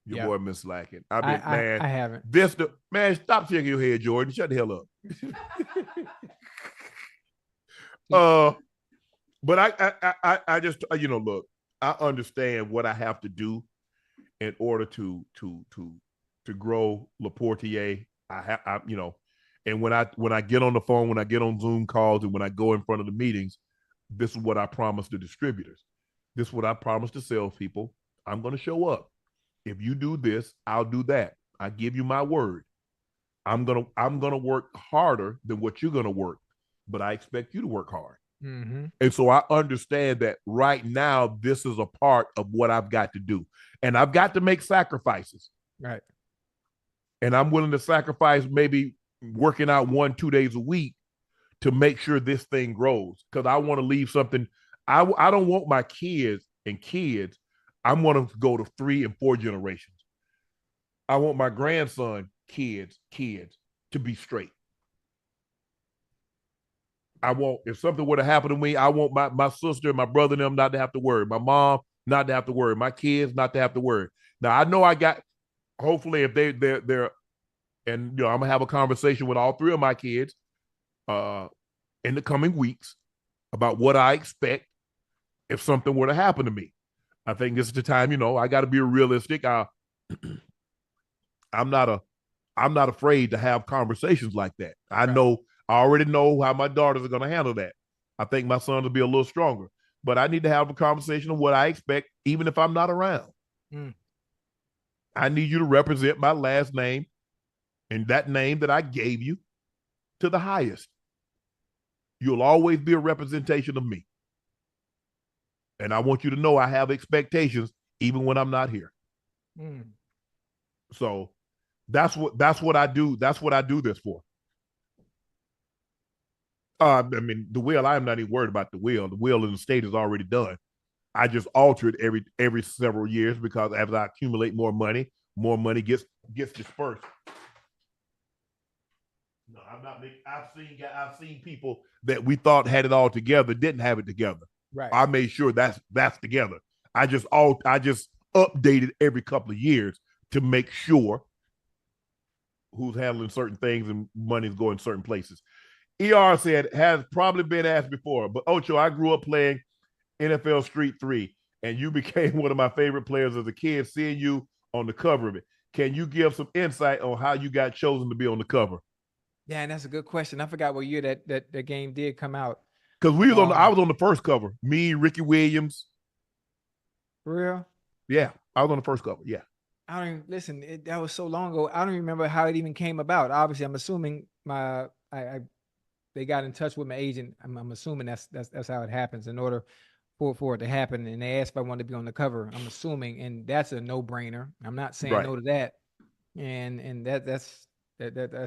[SPEAKER 1] Boy been slacking. I
[SPEAKER 2] haven't.
[SPEAKER 1] Man, stop shaking your head, Jordan. Shut the hell up. But I just, look, I understand what I have to do in order to grow Laportier. And when I get on the phone, when I get on Zoom calls, and when I go in front of the meetings, this is what I promise the distributors. This is what I promise to salespeople. I'm going to show up. If you do this, I'll do that. I give you my word. I'm gonna work harder than what you're gonna work, but I expect you to work hard. And so I understand that right now, this is a part of what I've got to do. And I've got to make sacrifices.
[SPEAKER 2] Right.
[SPEAKER 1] And I'm willing to sacrifice maybe working out 1-2 days a week to make sure this thing grows. Because I want to leave something. I don't want my kids. I want to go to 3 and 4 generations. I want my grandson, kids to be straight. If something were to happen to me, I want my sister, my brother, and them not to have to worry. My mom not to have to worry. My kids not to have to worry. Now I know hopefully if they're and I'm gonna have a conversation with all 3 of my kids. in the coming weeks about what I expect if something were to happen to me. I think this is the time, I got to be realistic. I'm not afraid to have conversations like that. I already know how my daughters are going to handle that. I think my son will be a little stronger, but I need to have a conversation of what I expect, even if I'm not around.
[SPEAKER 2] Mm.
[SPEAKER 1] I need you to represent my last name and that name that I gave you to the highest. You'll always be a representation of me. And I want you to know I have expectations even when I'm not here.
[SPEAKER 2] Mm.
[SPEAKER 1] So that's what I do. That's what I do this for. I mean, the will, I am not even worried about the will. The will in the state is already done. I just alter it every several years because as I accumulate more money gets dispersed. No, I'm not. I've seen people that we thought had it all together didn't have it together.
[SPEAKER 2] Right.
[SPEAKER 1] I made sure that's together. I just updated every couple of years to make sure who's handling certain things and money's going certain places. ER said, has probably been asked before, but Ocho, I grew up playing NFL Street 3, and you became one of my favorite players as a kid, seeing you on the cover of it. Can you give some insight on how you got chosen to be on the cover?
[SPEAKER 2] Yeah, and that's a good question. I forgot what year that game did come out.
[SPEAKER 1] Because I was on the first cover. Me, Ricky Williams.
[SPEAKER 2] For real?
[SPEAKER 1] Yeah, I was on the first cover. Yeah.
[SPEAKER 2] I don't even listen. That was so long ago. I don't remember how it even came about. Obviously, I'm assuming they got in touch with my agent. I'm assuming that's how it happens. In order for it to happen, and they asked if I wanted to be on the cover. I'm assuming, and that's a no-brainer. I'm not saying no to that. And that's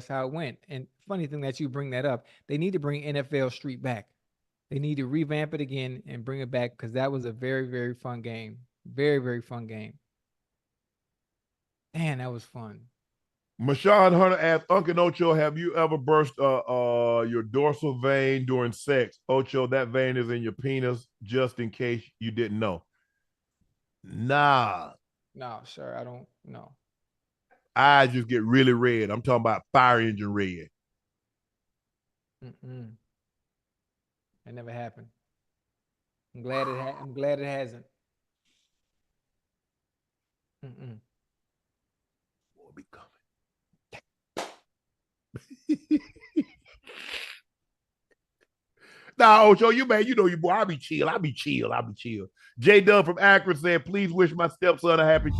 [SPEAKER 2] how it went. And funny thing that you bring that up, they need to bring NFL Street back. They need to revamp it again and bring it back because that was a very, very fun game. Very, very fun game. Man, that was fun.
[SPEAKER 1] Mashawn Hunter asked, Unc and Ocho, have you ever burst your dorsal vein during sex? Ocho, that vein is in your penis, just in case you didn't know. Nah.
[SPEAKER 2] No, sir, I don't know.
[SPEAKER 1] Eyes just get really red. I'm talking about fire engine red.
[SPEAKER 2] It never happened. I'm glad it hasn't.
[SPEAKER 1] Will be coming. Nah, Ocho, you man, you know you boy. I'll be chill. J Dub from Akron said, please wish my stepson a happy.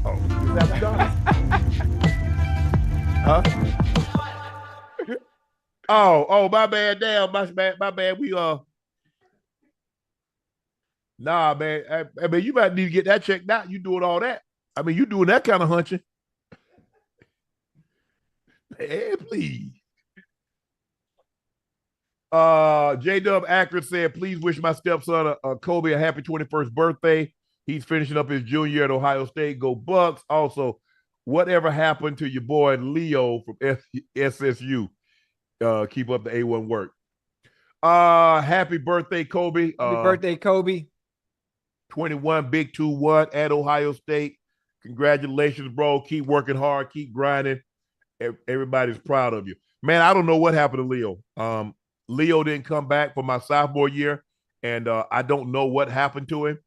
[SPEAKER 1] Oh, is that done? Huh? Oh, my bad. Damn, my bad. Nah, man. I mean, you might need to get that checked out. You doing all that? I mean, you doing that kind of hunching? Hey, please. J Dub Akron said, please wish my stepson Kobe a happy 21st birthday. He's finishing up his junior year at Ohio State. Go Bucks. Also, whatever happened to your boy Leo from SSU? Keep up the A1 work. Happy birthday, Kobe.
[SPEAKER 2] Happy birthday, Kobe.
[SPEAKER 1] 21, big 2-1 at Ohio State. Congratulations, bro. Keep working hard. Keep grinding. Everybody's proud of you. Man, I don't know what happened to Leo. Leo didn't come back for my sophomore year, and I don't know what happened to him.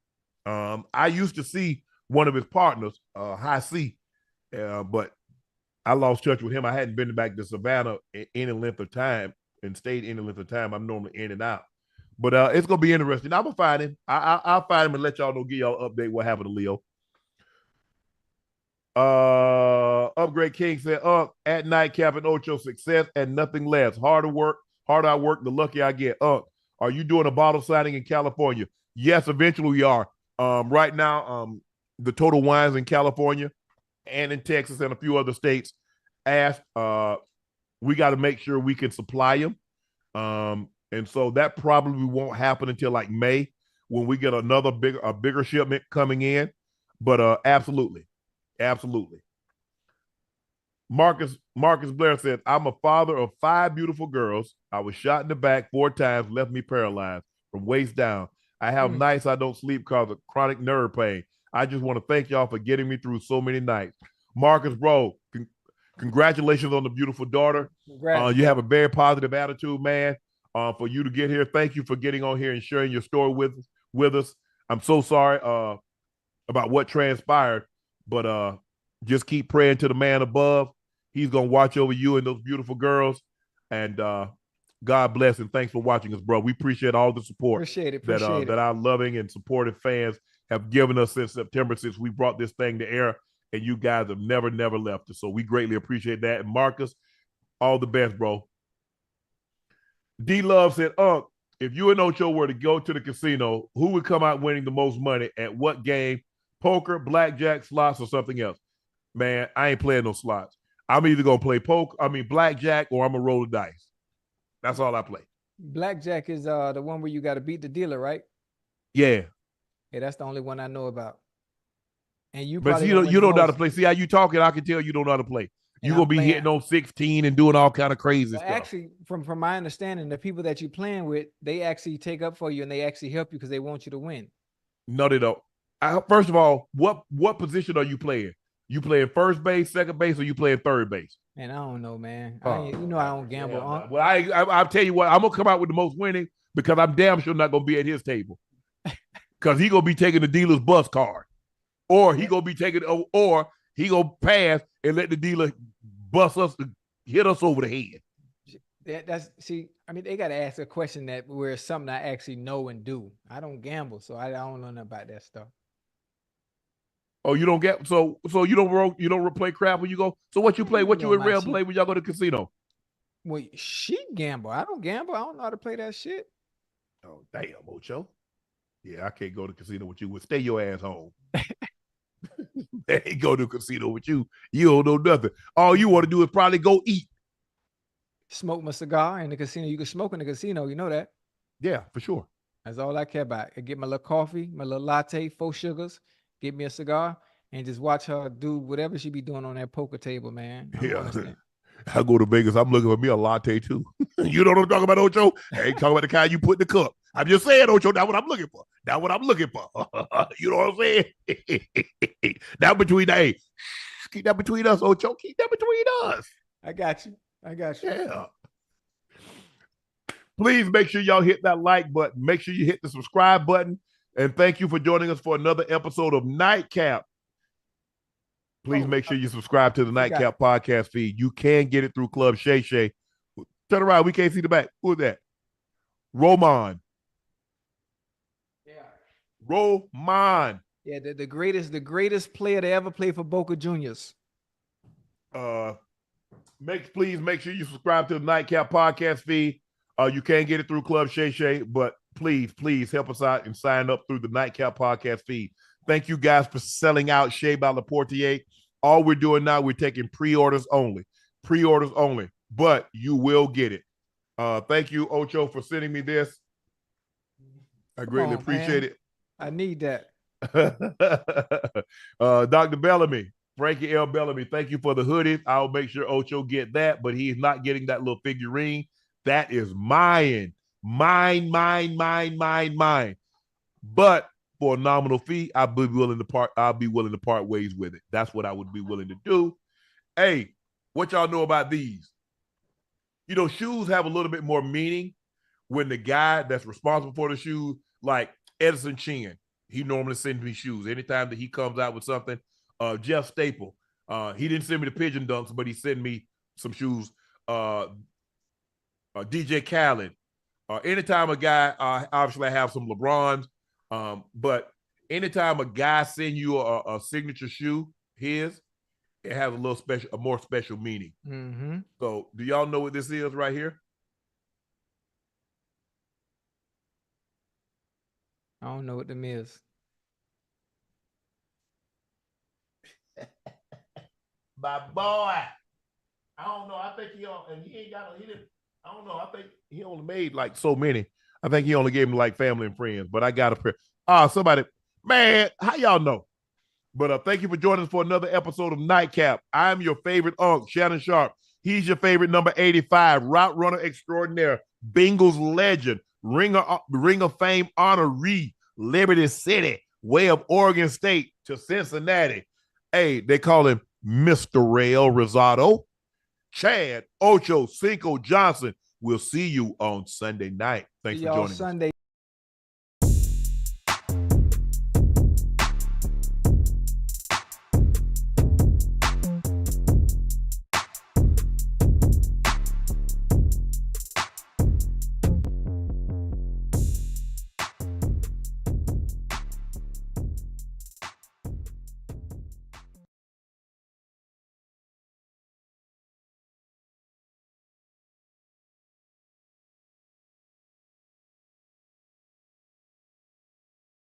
[SPEAKER 1] I used to see one of his partners, High C, but I lost touch with him. I hadn't been back to Savannah in any length of time and stayed any length of time. I'm normally in and out. But it's going to be interesting. I'm going to find him. I'll find him and let y'all know, give y'all an update what happened to Leo. Upgrade King said, at Nightcap and Ocho, success and nothing less. Harder I work, the luckier I get. Are you doing a bottle signing in California? Yes, eventually we are. Right now, the Total Wines in California and in Texas and a few other states asked, we got to make sure we can supply them. And so that probably won't happen until like May when we get a bigger shipment coming in. But absolutely. Marcus Blair said, I'm a father of 5 beautiful girls. I was shot in the back 4 times, left me paralyzed from waist down. I have nights I don't sleep because of chronic nerve pain. I just want to thank y'all for getting me through so many nights. Marcus, bro, Congratulations on the beautiful daughter.
[SPEAKER 2] Congrats,
[SPEAKER 1] You
[SPEAKER 2] bro.
[SPEAKER 1] have a very positive attitude, man. For you to get here, thank you for getting on here and sharing your story with us. I'm so sorry about what transpired, but just keep praying to the man above. He's gonna watch over you and those beautiful girls. And God bless and thanks for watching us, bro. We appreciate all the support
[SPEAKER 2] Appreciate it.
[SPEAKER 1] that
[SPEAKER 2] Appreciate it.
[SPEAKER 1] that our loving and supportive fans have given us since September, since we brought this thing to air. And you guys have never left us. So we greatly appreciate that. And Marcus, all the best, bro. D Love said, Unc, if you and Ocho were to go to the casino, who would come out winning the most money at what game? Poker, blackjack, slots, or something else? Man, I ain't playing no slots. I'm either gonna play blackjack, or I'm gonna roll the dice. That's all I play.
[SPEAKER 2] Blackjack is the one where you got to beat the dealer, right?
[SPEAKER 1] Yeah.
[SPEAKER 2] Yeah, that's the only one I know about. And you
[SPEAKER 1] But
[SPEAKER 2] probably
[SPEAKER 1] see, you don't know how to play. See how you talking? I can tell you don't know how to play. You're gonna be hitting on 16 and doing all kind of crazy stuff.
[SPEAKER 2] Actually, from my understanding, the people that you're playing with, they actually take up for you and they actually help you because they want you to win.
[SPEAKER 1] No, they don't. First of all, what position are you playing? You playing first base, second base, or you playing third base?
[SPEAKER 2] Man, I don't know, man. I don't gamble.
[SPEAKER 1] Yeah, well, I'll tell you what, I'm gonna come out with the most winning because I'm damn sure not gonna be at his table. Because he gonna be taking the dealer's bus card. Or he gonna be taking, or he gonna pass and let the dealer bust us, hit us over the head.
[SPEAKER 2] I mean, they gotta ask a question where it's something I actually know and do. I don't gamble, so I don't know nothing about that stuff.
[SPEAKER 1] Oh, you don't get so you don't play crap when you go. So what you play? What you in real play when y'all go to the casino?
[SPEAKER 2] Well, she gamble. I don't gamble. I don't know how to play that shit.
[SPEAKER 1] Oh damn, Ocho. Yeah, I can't go to the casino with you. Well, stay your ass home. They ain't go to the casino with you. You don't know nothing. All you want to do is probably go eat.
[SPEAKER 2] Smoke my cigar in the casino. You can smoke in the casino. You know that?
[SPEAKER 1] Yeah, for sure.
[SPEAKER 2] That's all I care about. I get my little coffee, my little latte, 4 sugars, get me a cigar, and just watch her do whatever she be doing on that poker table, man.
[SPEAKER 1] I go to Vegas. I'm looking for me a latte too. You know what I'm talking about, Ocho? I ain't talking about the kind you put in the cup. I'm just saying, Ocho, that's what I'm looking for. That's what I'm looking for. You know what I'm saying? That between, hey, keep that between us, Ocho. Keep that between us.
[SPEAKER 2] I got you.
[SPEAKER 1] Yeah. Please make sure y'all hit that like button. Make sure you hit the subscribe button. And thank you for joining us for another episode of Nightcap. Please make sure you subscribe to the Nightcap podcast feed. You can get it through Club Shay Shay. Turn around. We can't see the back. Who is that? Roman.
[SPEAKER 2] Yeah.
[SPEAKER 1] Roman.
[SPEAKER 2] Yeah, the greatest player to ever play for Boca Juniors.
[SPEAKER 1] Please make sure you subscribe to the Nightcap podcast feed. You can get it through Club Shay Shay, but please help us out and sign up through the Nightcap podcast feed. Thank you guys for selling out Shea by Laportier. All we're doing now, we're taking pre-orders only, but you will get it. Thank you, Ocho, for sending me this. I greatly appreciate it.
[SPEAKER 2] I need that.
[SPEAKER 1] Dr. Bellamy, Frankie L. Bellamy, thank you for the hoodie. I'll make sure Ocho get that, but he's not getting that little figurine. That is mine. Mine. But for a nominal fee, I'll be willing to part ways with it. That's what I would be willing to do. Hey, what y'all know about these? You know, shoes have a little bit more meaning when the guy that's responsible for the shoes, like Edison Chin, he normally sends me shoes. Anytime that he comes out with something, Jeff Staple, he didn't send me the pigeon dunks, but he sent me some shoes. DJ Khaled. Anytime a guy, obviously I have some LeBrons, but anytime a guy send you a signature shoe, it has a more special meaning.
[SPEAKER 2] Mm-hmm.
[SPEAKER 1] So do y'all know what this is right here?
[SPEAKER 2] I don't know what them is.
[SPEAKER 1] My boy. I don't know. I think he didn't. I don't know. I think he only made like so many. I think he only gave them like family and friends, but I got a pair. Somebody, man, how y'all know? But thank you for joining us for another episode of Nightcap. I'm your favorite Unc, Shannon Sharpe. He's your favorite number 85, route runner extraordinaire, Bengals legend, Ring of Fame honoree, Liberty City, way of Oregon State to Cincinnati. Hey, they call him Mr. Rail Rosado. Chad, Ocho, Cinco, Johnson. We'll see you on Sunday night. Thanks
[SPEAKER 2] See
[SPEAKER 1] for
[SPEAKER 2] y'all
[SPEAKER 1] joining us.
[SPEAKER 2] Sunday.